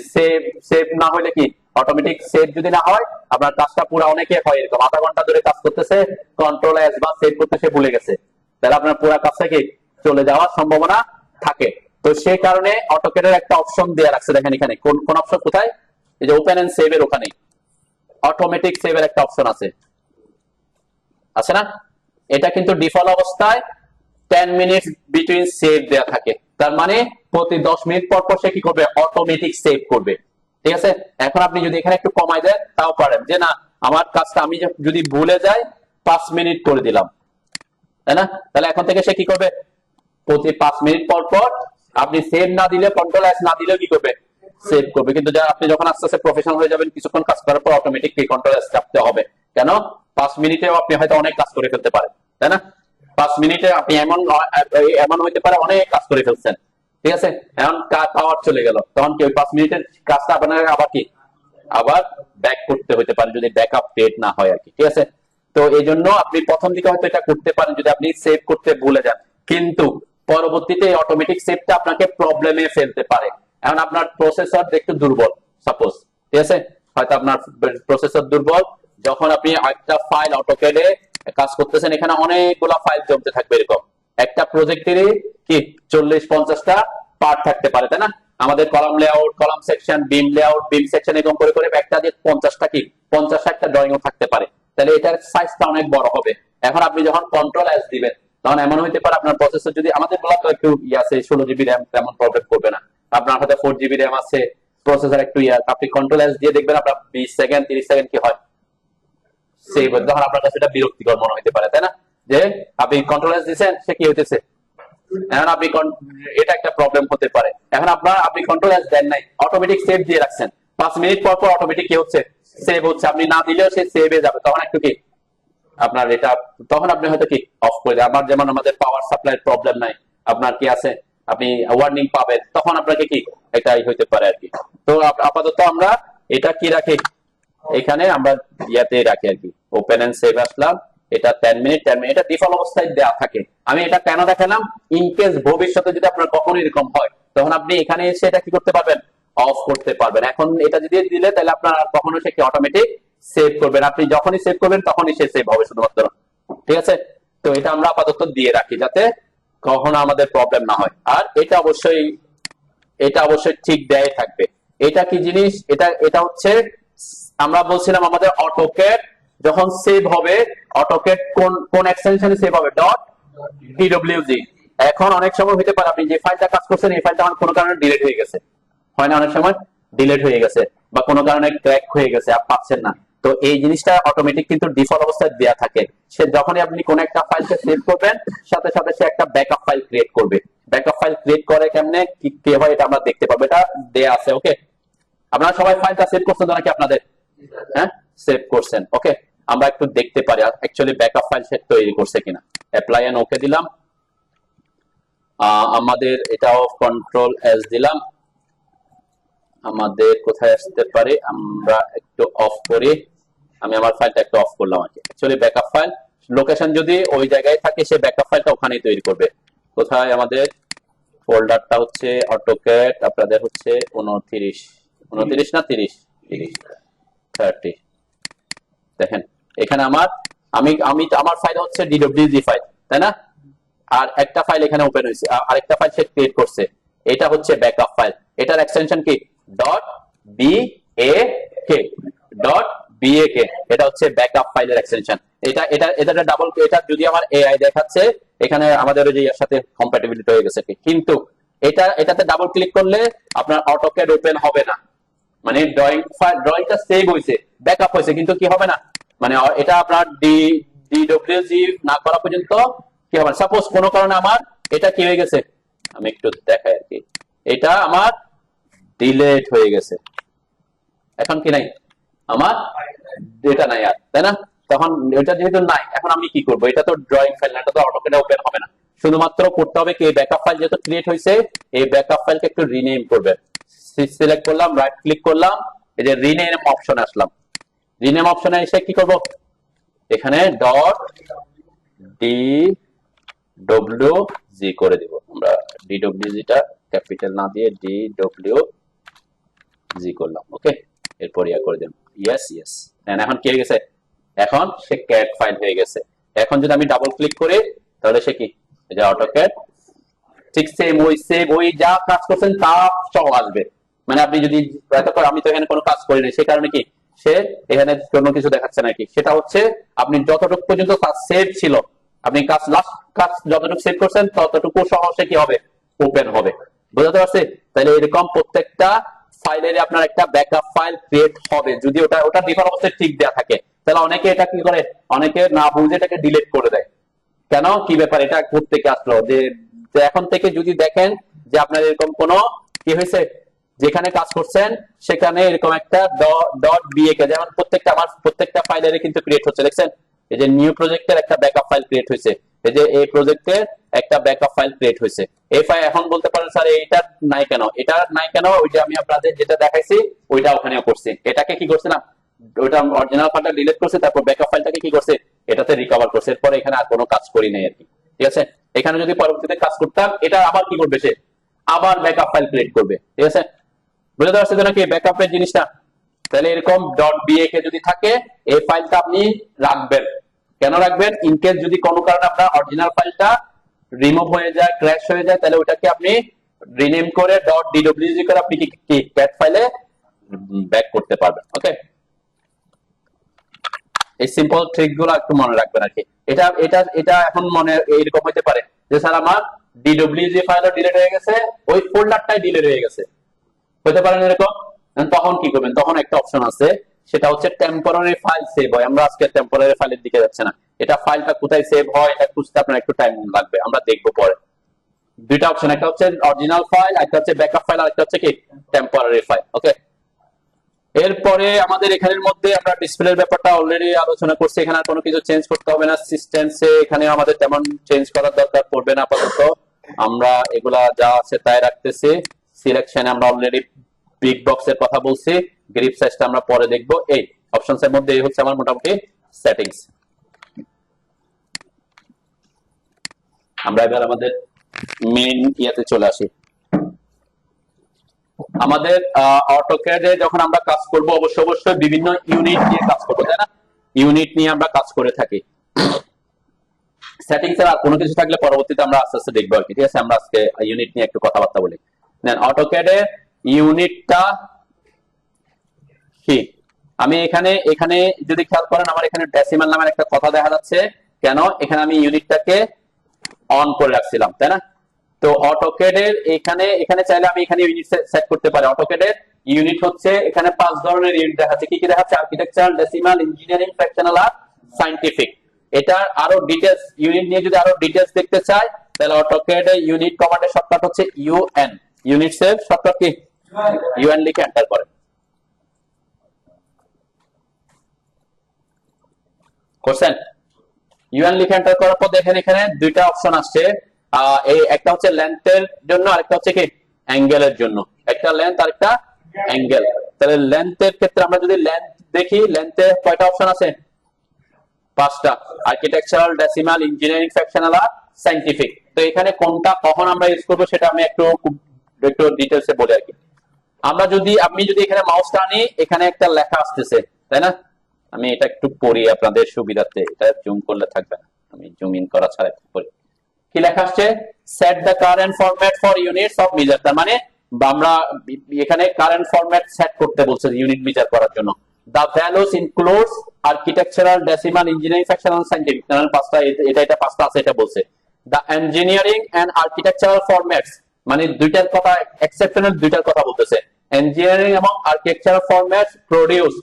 সেভ না হলে কি অটোমেটিক সেভ যদি না হয় আপনার কাজটা পুরো, অনেকে হয় এরকম আধা ঘন্টা ধরে কাজ করতেছে, কন্ট্রোল এস বা সেভ করতে সে ভুলে গেছে, তাহলে আপনার পুরো কাজটা কি চলে যাওয়ার সম্ভাবনা থাকে। তো সেই কারণে অটোক্যাডের একটা অপশন দেয়া রাখছে, দেখেন এখানে কোন অপশন, কোথায়, এই যে ওপেন এন্ড সেভ এর ওখানে অটোমেটিক সেভ এর একটা অপশন আছে, আছে না? এটা কিন্তু ডিফল্ট অবস্থায় 10 মিনিট বিটুইন সেভ দেয়া থাকে, তার মানে প্রতি 10 মিনিট পর পর সে কি করবে, অটোমেটিক সেভ করবে, ঠিক আছে? এখন আপনি যদি এখানে একটু কমাই দেন তাও পারেন, যে না আমার কাজটা আমি যদি ভুলে যাই 5 মিনিট করে দিলাম, তাই না? তাহলে এখন থেকে সে কি করবে, প্রতি 5 মিনিট পর পর আপনি সেভ না দিলে, কন্ট্রোল এস না দিলে কি করবে, সেভ করবে। কিন্তু আপনি যখন আস্তে আস্তে প্রফেশনাল হয়ে যাবেন, কিছুক্ষণ কাজ করার পর অটোমেটিক কন্ট্রোল এস চাপতে হবে। কেন? 5 মিনিটেও আপনি হয়তো অনেক কাজ করে ফেলতে পারেন, তাই না? 5 মিনিটে আপনি এমন এমন হইতে পারে অনেক কাজ করে ফেলছেন, ঠিক আছে, এখন পাওয়ার চলে গেল, তখন কি ওই 5 মিনিটের কাজটা আপনার আবার কি আবার ব্যাক করতে হতে পারে, যদি ব্যাকআপ ডেট না হয় আর কি, ঠিক আছে। তো এই জন্য আপনি প্রথম দিকে হয়তো এটা করতে পারেন যদি আপনি সেভ করতে ভুলে যান, কিন্তু পরবর্তীতে অটোমেটিক সেভটা আপনাকে প্রবলেমে ফেলতে পারে। এখন আপনার প্রসেসর একটু দুর্বল, সাপোজ, ঠিক আছে, হয়তো আপনার প্রসেসর দুর্বল, যখন আপনি একটা ফাইল অটোক্যাডে কাজ করতেছেন, এখানে অনেকগুলা ফাইল জমতে থাকবে, এরকম একটা প্রজেক্টেরই কি 40-50টা পার্ট থাকতে পারে, তাই না? আমাদের column layout, column section, beam layout, beam section, এরকম করে করে একটা দিয়ে 50টা কি 50-60টা ড্রয়িংও থাকতে পারে, তাহলে এটার সাইজটা অনেক বড় হবে। এখন আপনি যখন কন্ট্রোল এস দিবেন, তখন এমন হইতে পারে আপনার প্রসেসর, যদি আমাদের গুলা তো একটু আছে 16 জিবি র্যাম, তেমন প্রবলেম করবে না। আপনার হাতে 4 জিবি র্যাম আছে, প্রসেসর একটু আপনি কন্ট্রোল এস দিয়ে দেখবেন আপনার 20 সেকেন্ড 30 সেকেন্ড কি হয়, সেভ। তখন আপনার কাছে এটা বিরক্তিকর মনে হইতে পারে, তাই না, যে আপনি কন্ট্রোল এস দিচ্ছেন, সে কি হইতেছে, এখন আপনি এটা একটা প্রবলেম হতে পারে। এখন আপনি কন্ট্রোল এস দেন নাই, অটোমেটিক সেভ দিয়ে রাখছেন, 5 মিনিট পর পর অটোমেটিক কি হচ্ছে, সেভ হচ্ছে, আপনি না দিলেও সে সেভে যাবে, তখন একটু কি আপনার এটা, তখন আপনি হয়তো কি অফ করে দেন। আবার যেমন আমাদের পাওয়ার সাপ্লাইয়ের প্রবলেম নাই, আপনার কি আছে, আপনি ওয়ার্নিং পাবেন, তখন আপনাকে কি এটাই হইতে পারে আর কি। তো আপাতত আমরা এটা কি রাখি, এখানে আমরা ইয়াতে রাখি আর কি, ওপেন এন্ড সেভ আসলাম, এটা 10 মিনিট 10 মিনিট, এটা ডিফল্ট অবস্থায় দেওয়া থাকে। আমি এটা কেন দেখালাম, ইন কেস ভবিষ্যতে যদি আপনার কখনো এরকম হয়, তখন আপনি এখানে এসে এটা কি করতে পারবেন, অফ করতে পারবেন। এখন এটা যদি দিলে, তাহলে আপনার কখনো সে কি অটোমেটিক সেভ করবেন, আপনি যখনই সেভ করবেন তখনই সে সেভ হবে শুধুমাত্র, ঠিক আছে। তো এটা আমরা আপাতত দিয়ে রাখি, যাতে কখনো আমাদের প্রবলেম না হয়। আর এটা অবশ্যই ঠিক দেয় থাকবে। এটা কি জিনিস, এটা এটা হচ্ছে, আমরা বলছিলাম আমাদের অটোক্যাড যখন সেভ হবে, অটোক্যাড কোন কোন এক্সটেনশনে সেভ হবে, ডট ডিডব্লিউজি। এখন অনেক সময় হতে পারে আপনি যে ফাইলটা কাজ করছেন, এই ফাইলটা কোনো কারণে ডিলিট হয়ে গেছে, হয় না, অনেক সময় ডিলিট হয়ে গেছে, বা কোনো কারণে ক্র্যাক হয়ে গেছে, আর পাচ্ছেন না। তো এই জিনিসটা অটোমেটিক কিন্তু ডিফল্ট অবস্থায় দেওয়া থাকে। সে যখনই আপনি কোন একটা ফাইলকে সেভ করবেন, সাথে সাথে সে একটা ব্যাকআপ ফাইল ক্রিয়েট করবে। ব্যাকআপ ফাইল ক্রিয়েট করে কেমনে, কি হয়, এটা আমরা দেখতে পাবো, এটা দেয়া আছে। ওকে, আপনারা সবাই ফাইলটা সেভ করছেন তো নাকি আপনাদের, হ্যাঁ সেভ করছেন, ওকে। আমরা একটু দেখতে পারি অ্যাকচুয়ালি ব্যাকআপ ফাইল সে তৈরি করছে কিনা। অ্যাপ্লাই এন্ড ওকে দিলাম, আমাদের এটাও কন্ট্রোল এস দিলাম, আমাদের কোথায় আসতে পারে, আমরা একটু অফ করি, আমি আমার ফাইলটা একটু অফ করলাম আর কি। অ্যাকচুয়ালি ব্যাকআপ ফাইল লোকেশন যদি ওই জায়গায় থাকে, সে ব্যাকআপ ফাইলটা ওখানেই তৈরি করবে। কোথায় আমাদের ফোল্ডারটা হচ্ছে অটোক্যাড, আপনাদের হচ্ছে 29 না 30 30, দেখেন এখানে আমার ফাইল হচ্ছে ডিডব্লিউজি ফাইল, তাই না, আর একটা ফাইল এখানে ওপেন হয়েছে, আরেকটা ফাইল সে ক্রিয়েট করছে, এটা হচ্ছে ব্যাকআপ ফাইল। এটার এক্সটেনশন কি dot B A K, dot B A কে, এটা হচ্ছে ব্যাকআপ ফাইলের এক্সটেনশন। এটা ডাবল, এটা যদি আমার এআই দেখাচ্ছে, এখানে আমাদের ওই যে এর সাথে কম্প্যাটিবিলিটি হয়ে গেছে, কিন্তু এটাতে ডাবল ক্লিক করলে আপনার অটোক্যাড ওপেন হবে না, মানে ড্রয়িংটা সেভ হয়েছে, ব্যাকআপ হয়েছে, কিন্তু কি হবে না, মানে এটা আপনার ডিডব্লিউজি না করা পর্যন্ত কি হবে। সাপোজ কোনো কারণে আমার এটা কি হয়ে গেছে, আমি একটু দেখাই আর কি, এটা আমার ডিলেট হয়ে গেছে, এখন কি নাই, আমার ডেটা নাই আর, তাই না। তখন এটা যেহেতু নাই, এখন আমি কি করবো, এটা তো ড্রয়িং ফাইল না, এটা তো অটোক্যাডে ওপেন হবে না। শুধুমাত্র করতে হবে কি, ব্যাকআপ ফাইল যেহেতু ক্রিয়েট হয়েছে, এই ব্যাকআপ ফাইলকে একটু রিনেম করবেন। সিলেক্ট করলাম, রাইট ক্লিক করলাম, এই যে রিনেম অপশনে আসলাম, রিনেম অপশনে এসে কি করব, এখানে ডট ডি ডব্লিউ জি করে দিব। আমরা ডিডব্লিউজি টা ক্যাপিটাল না দিয়ে ডিডব্লিউ জি করলাম, ওকে। এরপর ইয়া করে দেব, ইয়েস ইয়েস। এখন কি হয়ে গেছে, এখন সে ক্যাট ফাইল হয়ে গেছে। এখন যদি আমি ডাবল ক্লিক করি, তাহলে সে কি, এটা অটোক্যাড ঠিক সেম ওই যা কাজ করছেন তা সহ আসবে। মানে আপনি যদি আমি তো এখানে কোনো কাজ করি না, সে কারণে কি সে এখানে কোনো কিছু দেখাচ্ছে নাকি, সেটা হচ্ছে আপনি যতটুকু পর্যন্ত কাজ সেভ ছিল, আপনি লাস্ট কাজ যতটুকু সেভ করছেন ততটুকু সহ সে কি হবে, ওপেন হবে। বুঝতে পারছি? তাহলে এরকম প্রত্যেকটা ফাইলের আপনার একটা ব্যাকআপ ফাইল ক্রিয়েট হবে, যদি ওটা ডিফল্ট অবস্থায় ঠিক দেওয়া থাকে। তাহলে অনেকে এটা কি করে, অনেকে না বুঝে এটাকে ডিলিট করে দেয়, কেন, কি ব্যাপার, এটা থেকে আসলো যে যে এখন থেকে যদি দেখেন যে আপনার এরকম কোন কি হয়েছে, যেখানে কাজ করছেন সেখানে এরকম একটা ডট বিএকে, যেমন প্রত্যেকটা আমার প্রত্যেকটা ফাইলের কিন্তু ক্রিয়েট হচ্ছে, দেখছেন এই যে নিউ প্রজেক্টের একটা ব্যাকআপ ফাইল ক্রিয়েট হয়েছে, এই যে এই প্রজেক্টের একটা ব্যাকআপ ফাইল ক্রিয়েট হয়েছে। এই ফাইল এখন বলতে পারেন স্যার এইটা নাই কেন, এটা নাই কেন, ওই যে আমি আপনাদের যেটা দেখাইছি ওইটা ওখানেও করছি, এটাকে কি করছিলাম, ওইটা অরিজিনাল ফাইলটা ডিলিট করছে, তারপর ব্যাকআপ ফাইলটাকে কি করছে, এটাতে রিকভার করছে, এরপরে এখানে আর কোনো কাজ করি নাই আর কি। ঠিক আছে, এখানে যদি পরবর্তীতে কাজ করতাম, এটা আবার কি করবে, সে আবার ব্যাকআপ ফাইল ক্রিয়েট করবে। ঠিক আছে, বুঝতে পারছেন তো নাকি ব্যাকআপের জিনিসটা? তাহলে এরকম ডট বিএকে যদি থাকে, এই ফাইলটা আপনি রাখবেন। কেন রাখবেন, ইনকেস যদি কোনো কারণে আপনার অরিজিনাল ফাইলটা রিমুভ হয়ে যায়, ক্র্যাশ হয়ে যায়, তাহলে ওটাকে আপনি রিনেম করে ডট ডিডব্লিউজি করে আপনি কি ক্যাট ফাইলে ব্যাক করতে পারবেন। ওকে, এই সিম্পল ট্রিক গুলো একটু মনে রাখবেন আর কি। এটা এটা এটা এখন মনে এরকম হতে পারে যে স্যার আমার ডিডব্লিউজি ফাইলও ডিলিট হয়ে গেছে, ওই ফোল্ডারটাই ডিলিট হয়ে গেছে, হতে পারেন এরকম। তখন কি করবেন, তখন একটা অপশন আছে, সেটা হচ্ছে টেম্পোরারি ফাইল সেভ হয়। আমরা আজকে টেম্পোরারি ফাইলের দিকে যাচ্ছে না, এটা ফাইলটা কোথায় সেভ হয় এটা খুঁজতে আপনার একটু টাইম লাগবে, আমরা দেখবো পরে। দুইটা অপশন, একটা হচ্ছে অরিজিনাল ফাইল, একটা হচ্ছে ব্যাকআপ ফাইল, আর একটা হচ্ছে কি টেম্পোরারি ফাইল। ওকে, এরপরে আমাদের এখানের মধ্যে আমরা ডিসপ্লের ব্যাপারটা অলরেডি আলোচনা করছি, এখানে আর কোনো কিছু চেঞ্জ করতে হবে না। সিস্টেমসে এখানে আমাদের তেমন চেঞ্জ করার দরকার পড়বে না আপাতত, আমরা এগুলা যা আছে তাই রাখতেছি। সিলেকশনে আমরা অলরেডি বিগ বক্সের কথা বলছি, গ্রিপ সাইজটা আমরা পরে দেখবো। এই অপশনস এর মধ্যে এই হচ্ছে আমার মোটামুটি সেটিংস। আমরা এবার আমাদের মেইন ইয়াতে চলে আসি। আমাদের অটোক্যাডে যখন আমরা কাজ করব অবশ্যই বিভিন্ন ইউনিট নিয়ে কাজ করবো, তাই না? ইউনিট নিয়ে আমরা কাজ করে থাকি। সেটিংস এর আর কোনো কিছু থাকলে পরবর্তীতে আমরা আস্তে আস্তে দেখবো আর কি। ঠিক আছে, আমরা আজকে ইউনিট নিয়ে একটু কথাবার্তা বলি। দেন অটোক্যাডের ইউনিটটা কি, আমি এখানে এখানে যদি খেয়াল করেন আমার এখানে ডেসিমাল নামের একটা কথা দেখা যাচ্ছে, কেন, এখানে আমি ইউনিটটাকে অন করে রাখছিলাম, তাই না? তো অটোক্যাডের এখানে এখানে চাইলে আমি এখানে ইউনিট সেট করতে পারি। অটোক্যাডের ইউনিট হচ্ছে এখানে 5 ধরনের ইউনিট দেখাচ্ছে। কি কি দেখাচ্ছে? আর্কিটেকচারাল, ডেসিমাল, ইঞ্জিনিয়ারিং, ফ্র্যাকশনাল আর সায়েন্টিফিক। এটা আরো ডিটেইলস, ইউনিট নিয়ে যদি আরো ডিটেইলস দেখতে চাই তাহলে অটোক্যাডের ইউনিট কমান্ডের শর্টকাট হচ্ছে UN. Unit save shortcut key UN লিখে এন্টার করেন। করছেন? ইউএন লিখে এন্টার করার পর দেখেন এখানে দুইটা অপশন আসছে, এই একটা হচ্ছে লেন্থের জন্য আর একটা হচ্ছে কি অ্যাঙ্গেলের জন্য। একটা লেন্থ আর একটা অ্যাঙ্গেল। তাহলে লেন্থের ক্ষেত্রে আমরা যদি লেন্থ দেখি, লেন্থে কয়টা অপশন আছে? 5টা, আর্কিটেকচারাল, ডেসিমাল, ইঞ্জিনিয়ারিং, ফ্র্যাকশনাল আর সায়েন্টিফিক। তো এখানে কোনটা কখন আমরা ইউজ করব সেটা আমি একটু ডিটেইলসে বলি আর কি। আমি যদি এখানে মাউসটা আনি, এখানে একটা লেখা আসতেছে, তাই না? আমি এটা একটু পড়ি আপনাদের সুবিধার্থে, এটা জুম করলে থাকবে না, আমি জুম ইন করা ছাড়া একটু পড়ি। কি লেখা আসছে? Set the current format for units of measure. তার মানে আমরা এখানে কারেন্ট ফরম্যাট সেট করতে বলছে ইউনিট মেজার করার জন্য। The values includes architectural, decimal, engineering, fractional, scientific. কারণ 5টা, এটা 5টা আছে এটা বলছে। The engineering and architectural formats, মানে দুইটার কথা, এক্সেপশনাল দুইটার কথা বলতেছে। ইঞ্জিনিয়ারিং এবং architectural formats produce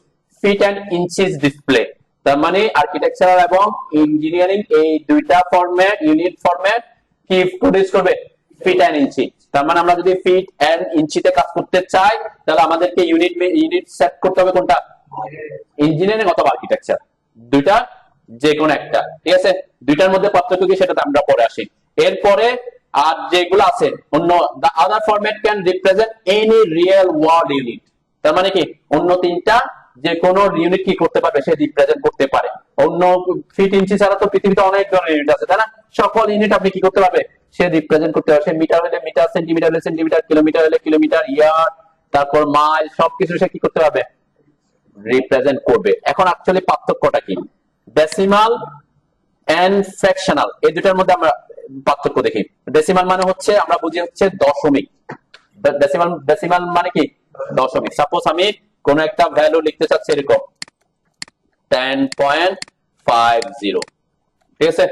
feet and inches display. তার মানে আর্কিটেকচারাল এবং ইঞ্জিনিয়ারিং এই দুইটা ফরম্যাট, ইউনিট ফরম্যাট কি প্রডিউস করবে? Feet and inch. তার মানে আমরা যদি ফিট এন্ড ইঞ্চিতে কাজ করতে চাই তাহলে আমাদেরকে ইউনিট সেট করতে হবে কোনটা? ইঞ্জিনিয়ারিং অথবা আর্কিটেকচার, দুইটা যে কোনো একটা। ঠিক আছে, দুইটার মধ্যে পার্থক্য কি সেটা আমরা পরে আসি। এরপরে আর যেগুলো আছে অন্য, the other format can represent any real world unit। তার মানে কি অন্য তিনটা যে কোনো ইউনিট কি করতে পারবে, সে রিপ্রেজেন্ট করতে পারে। অন্য ফিট ইঞ্চি ছাড়া তো পৃথিবীতে অনেক ধরনের ইউনিট আছে, তাই না? সকল ইউনিট আপনি কি করতে পারবে, সে রিপ্রেজেন্ট করতে পারবে। সে মিটার হলে মিটার, সেন্টিমিটার হলে সেন্টিমিটার, কিলোমিটার হলে কিলোমিটার, ইয়ার্ড, তারপর মাইল, সবকিছু সে কি করতে পারবে, রিপ্রেজেন্ট করবে। এখন অ্যাকচুয়ালি পার্থক্যটা কি? ডেসিমাল এন্ড ফ্র্যাকশনাল, এই দুটার মধ্যে আমরা পার্থক্য দেখি। ডেসিমাল মানে হচ্ছে আমরা বুঝি হচ্ছে দশমিক। ডেসিমাল মানে কি দশমিক। সাপোজ আমি কোন একটা ভ্যালু লিখতে চাচ্ছি এরকম 10.50, ঠিক আছে?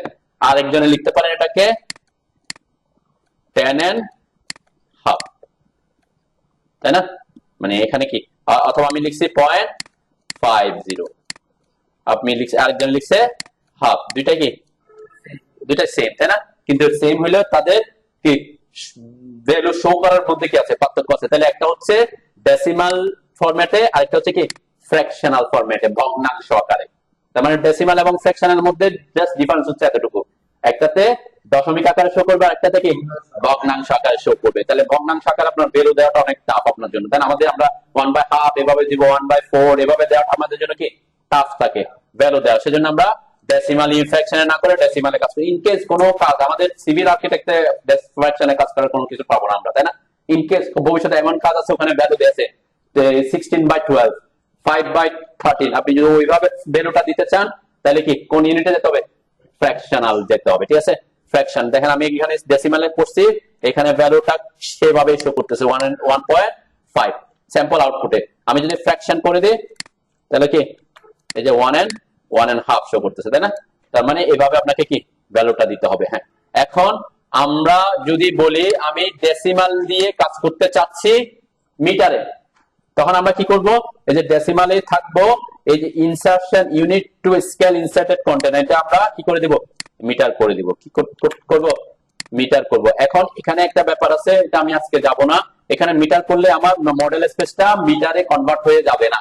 আরেকজনে লিখতে পারেন এটাকে 10.5, তাই না? মানে এখানে কি, অথবা আমি লিখছি 0.50, আপনি লিখছে, আরেকজন লিখছে হাফ, দুইটা কি দুইটা সেম, তাই না? কিন্তু সেম হইলে তাদের কি ভ্যালু শো করার মধ্যে কি আছে, পার্থক্য আছে। তাহলে একটা হচ্ছে ডেসিমাল ফরম্যাটে, আরেকটা হচ্ছে কি ফ্র্যাকশনাল ফরম্যাটে, ভগ্নাংশ আকারে। তার মানে ডেসিমাল এবং ফ্র্যাকশনাল মধ্যে জাস্ট ডিফারেন্স হচ্ছে এতটুকু, একটাতে দশমিক আকারে শো করবে, আরেকটাতে কি ভগ্নাংশ আকারে শো করবে। তাহলে ভগ্নাংশ আকারে আপনার ভ্যালু দেওয়াটা অনেক টাফ আপনার জন্য, তাই না? আমাদের আমরা 1/2 এভাবে দিব, 1/4 এভাবে দেওয়াটা আমাদের জন্য কি টাফ থাকে ভ্যালু দেওয়া। সেজন্য আমরা ডেসিমাল ফ্র্যাকশনে না করে ডেসিমালে কাজ করি। ইনকেস কোনো কাজ আমাদের সিভিল আর্কিটেক্টে ফ্র্যাকশনে কাজ করার কোনো কিছু পাবো না আমরা, তাই না? ইনকেস ভবিষ্যতে এমন কাজ আছে ওখানে ভ্যালু দিয়েছে 16/12, 5/13, আপনি যদি ওইভাবে ভ্যালুটা দিতে চান তাহলে কি কোন ইউনিটে যেতে হবে, ফ্র্যাকশনাল যেতে হবে, ঠিক আছে? ফ্র্যাকশন দেখেন আমি এখানে ডেসিমালে করছি, এখানে ভ্যালুটা সেভাবেই শো করতেছে 1.5 স্যাম্পল আউটপুটে। আমি যদি ফ্র্যাকশন করে দিই তাহলে কি এই যে 1.5 শো করতেছে, তাই না? তার মানে এভাবে আপনাকে কি ভ্যালুটা দিতে হবে। হ্যাঁ, এখন আমরা যদি বলি আমি ডেসিমাল দিয়ে কাজ করতে চাচ্ছি মিটারে, তখন আমরা কি করব, এই যে ডেসিমালে থাকবো এই যে insertion unit to scale inserted content, এটা আমরা কি করে দিব, মিটার করে দিব। কি করব, মিটার করব। এখন এখানে একটা ব্যাপার আছে, এটা আমি আজকে যাব না। এখানে মিটার করলে আমার মডেল স্পেসটা মিটারে কনভার্ট হয়ে যাবে না,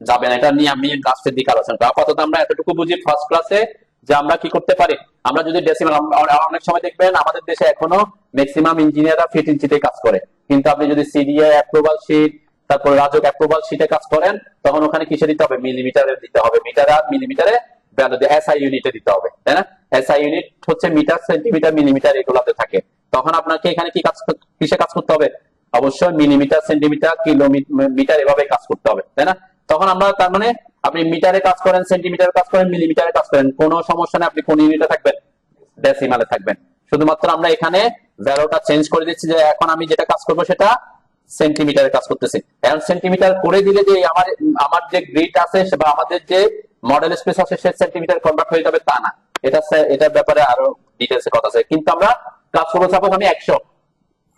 যাবে না। এটা নিয়ে আমি লাস্টের দিকে আলোচনা করব। আপাতত আমরা এতটুকু বুঝি ফার্স্ট ক্লাসে যে আমরা কি করতে পারি। আমরা যদি ডেসিমাল, অনেক সময় দেখবেন আমাদের দেশে এখনো ম্যাক্সিমাম ইঞ্জিনিয়াররা ফিট ইঞ্চিতে কাজ করে, কিন্তু আপনি যদি সিডিএ অ্যাপ্রুভাল শিট, তারপর রাজক অ্যাপ্রুভাল শিটে কাজ করেন, তখন ওখানে কিসে দিতে হবে, মিলিমিটারে দিতে হবে। মিটার আর মিলিমিটারে ভ্যালু দিয়ে এসআই ইউনিটে দিতে হবে, তাই না? এসআই ইউনিট হচ্ছে মিটার, সেন্টিমিটার, মিলিমিটার এগুলোতে থাকে। তখন আপনাকে এখানে কি কাজ, কিসে কাজ করতে হবে, অবশ্যই মিলিমিটার, সেন্টিমিটার, কিলোমিটার এভাবে কাজ করতে হবে, তাই না? তখন আমরা তার মানে আপনি মিটারে কাজ করেন, সেন্টিমিটারে কাজ করেন, মিলিমিটারে কাজ করেন, কোনো সমস্যা নেই। আপনি কোন ইউনিটে থাকবেন, ডেসিমালে থাকবেন। শুধুমাত্র আমরা এখানে ভ্যালুটা চেঞ্জ করে দিচ্ছি যে এখন আমি যেটা কাজ করব সেটা সেন্টিমিটারে কাজ করতেছি। এখন সেন্টিমিটার করে দিলে যে আমার যে গ্রিড আছে বা আমাদের যে মডেল স্পেস আছে সে সেন্টিমিটার কনভার্ট হয়ে যাবে তা না। এটার ব্যাপারে আরো ডিটেইলসে কথা আছে। কিন্তু আমরা কাজ করবো সাপোজ আমি 100,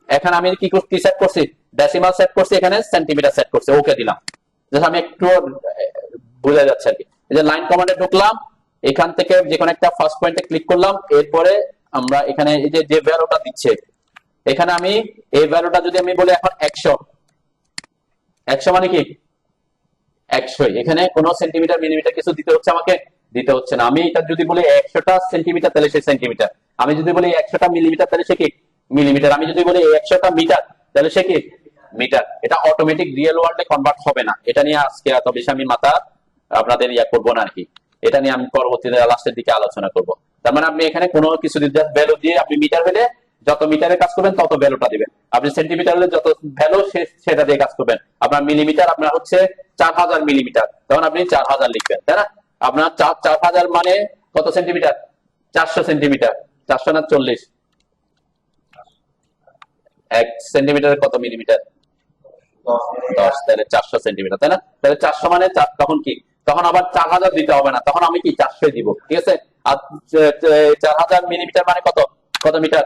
এখানে আমি কি সেট করছি, ডেসিমাল সেট করছি, এখানে সেন্টিমিটার সেট করছি, ওকে দিলাম। জাস্ট আমি একটু বুঝা যাচ্ছে আর কি। এই যে লাইন কমান্ডে ঢুকলাম, এখান থেকে যে কোনো একটা ফার্স্ট পয়েন্টে ক্লিক করলাম, এরপরে আমরা এখানে এই যে ভ্যালুটা দিচ্ছে, এখানে আমি এই ভ্যালুটা যদি আমি বলি এখন 100, 100 মানে কি 100, এখানে কোনো সেন্টিমিটার মিলিমিটার কিছু দিতে হচ্ছে আমাকে, দিতে হচ্ছে না। আমি এটা যদি বলি 100টা সেন্টিমিটার তাহলে সে সেন্টিমিটার, আমি যদি বলি 100টা মিলিমিটার তাহলে সে কি মিলিমিটার, আমি যদি বলি 100টা মিটার তাহলে সে কি মিটার। এটা অটোমেটিক রিয়েল ওয়ার্ল্ডে কনভার্ট হবে না। এটা নিয়ে আজকে এত বেশি আমি মাথা আপনাদের করবো না আর কি। এটা নিয়ে আমি পরবর্তীতে লাস্টের দিকে আলোচনা করব। তার মানে আপনি এখানে কোনো কিছু ভ্যালু দিয়ে, আপনি মিটার হলে যত মিটারে কাজ করবেন তত ভ্যালুটা দিবেন, আপনি সেন্টিমিটার হলে যত ভ্যালু সেটা দিয়ে কাজ করবেন। আপনার মিলিমিটার আপনার হচ্ছে 4000 মিলিমিটার, তখন আপনি 4000 লিখবেন, তাই না? আপনার 4000 মানে কত সেন্টিমিটার, 400 সেন্টিমিটার, 400 না 40, 1 সেন্টিমিটার কত মিলিমিটার, 10, তাহলে 400 সেন্টিমিটার, তাই না? তাহলে 400 মানে তখন কি, তখন আবার 4000 দিতে হবে না, তখন আমি কি 400 দিব, ঠিক আছে? আর 4000 মিলিমিটার মানে কত, কত মিটার,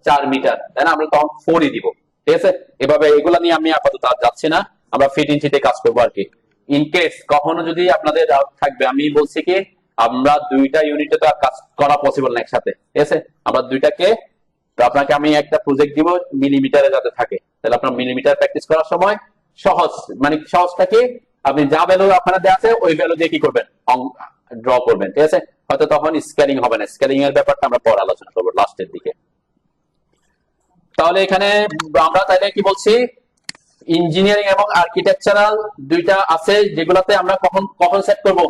4 মিটার, তাই না? আমরা তখন 4ই দিব, ঠিক আছে? এভাবে এগুলা নিয়ে আমি আপাতত আর যাচ্ছি না, আমরা ফিট ইঞ্চিতে কাজ করবো আর কি। ইনকেস কখনো যদি আপনাদের ডাউট থাকবে, আমি বলছি কি আমরা দুইটা ইউনিটে তো আর কাজ করা পসিবল না একসাথে, ঠিক আছে? আমরা দুইটাকে, তো আপনাকে আমি একটা প্রজেক্ট দিব মিলিমিটারে যাতে থাকে, তাহলে আপনার মিলিমিটার প্র্যাকটিস করার সময় সহজ, মানে সহজটা কি, আপনি যা ভ্যালু আপনার দেওয়া আছে ওই ভ্যালু দিয়ে কি করবেন, ড্র করবেন, ঠিক আছে? হয়তো তখন স্কেলিং হবে না, স্কেলিং এর ব্যাপারটা আমরা পরে আলোচনা করবো লাস্টের দিকে। তাহলে এখানে আমরা তাইলে কি বলছি, ইঞ্জিনিয়ারিং এবং আর্কিটেকচারাল দুইটা আছে যেগুলোতে আমরা কখন কখন সেট করব,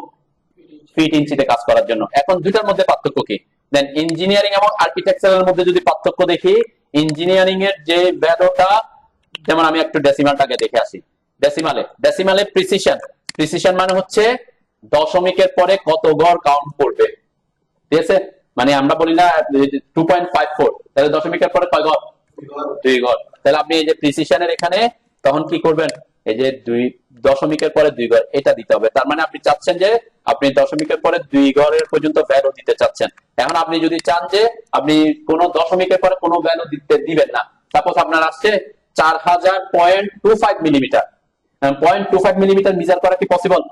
ফিট ইঞ্চিতে কাজ করার জন্য। এখন দুইটার মধ্যে পার্থক্য কি, দেন ইঞ্জিনিয়ারিং এবং আর্কিটেকচারের মধ্যে যদি পার্থক্য দেখি, ইঞ্জিনিয়ারিং এর যে ভ্যালুটা, যেমন আমি একটু ডেসিমালটাকে দেখে আসি। ডেসিমালে প্রিসিশন মানে হচ্ছে দশমিকের পরে কত ঘর কাউন্ট করবে, ঠিক আছে? মানে আমরা বলি না 2.54, তাহলে দশমিকের পরে কয় ঘর, 2 ঘর। তাহলে আপনি এই যে প্রিসিশনের এখানে তখন কি করবেন, এই যে 2 দশমিকের পরে 2 ঘর এটা দিতে হবে। তার মানে আপনি চাচ্ছেন যে আপনি দশমিকের পরে 2 ঘরের পর্যন্ত ভ্যালু দিতে চাচ্ছেন। এখন আপনি যদি চান যে আপনি কোন দশমিকের পরে কোনো ভ্যালু দিবেন না, সাপোজ আপনার আসছে 4000.25 মিলিমিটার, 0.25 মিলিমিটার মেজার করা কি পসিবল?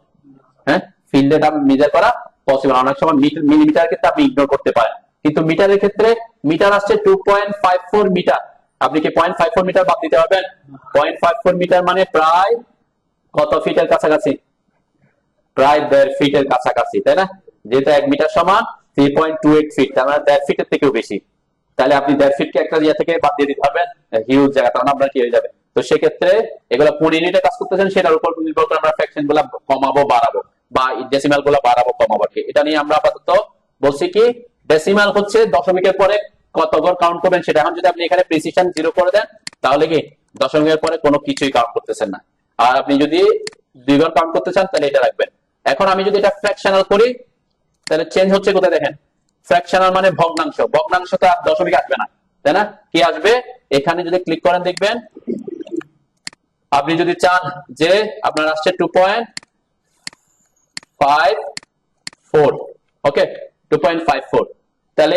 হ্যাঁ, ফিল্ডে মেজার করা পসিবল। অনেক সময় মিলিমিটার ক্ষেত্রে আপনি ইগনোর করতে পারেন, কিন্তু মিটারের ক্ষেত্রে মিটার আসছে 2.54 মিটার। আপনি কি 0.54 মিটার বাদ দিতে পারবেন? 0.54 মিটার মানে প্রায় কত ফিটের কাছাকাছি? প্রায় 1.5 ফিটের কাছাকাছি, তাই না? যেটা 1 মিটার সমান 3.28 ফিট, তার মানে 1.5 ফিটের থেকেও বেশি। তাহলে আপনি 1.5 ফিটকে একটা ইয়ে থেকে বাদ দিয়ে দিতে পারবেন, হিউজ জায়গা, তখন আপনার কি হয়ে যাবে। তো সেক্ষেত্রে এগুলো কোন ইউনিটে কাজ করতেছেন সেটার উপর নির্ভর করে আমরা ফ্র্যাকশন গুলা কমাবো বাড়াবো, বা ডেসিমাল গুলা বাড়াবো কমাবো, এটা নিয়ে আমরা আপাতত বলছি কি ডেসিমাল হচ্ছে দশমিকের পরে কত ঘর কাউন্ট করবেন সেটা। এখন যদি আপনি এখানে প্রিসিশন 0 করে দেন তাহলে কি দশমিকের পরে কোনো কিছুই কাউন্ট করতেছেন না। আর আপনি যদি 2 ঘর কাউন্ট করতে চান তাহলে এটা রাখবেন। এখন আমি যদি এটা ফ্র্যাকশনাল করি তাহলে চেঞ্জ হচ্ছে কোথায় দেখেন, ফ্র্যাকশনাল মানে ভগ্নাংশ, ভগ্নাংশ তো আর দশমিক আসবে না, তাই না? কি আসবে? এখানে যদি ক্লিক করেন দেখবেন, আপনি যদি চান যে আপনার আসছে 2.54, ওকে 2.54, তাহলে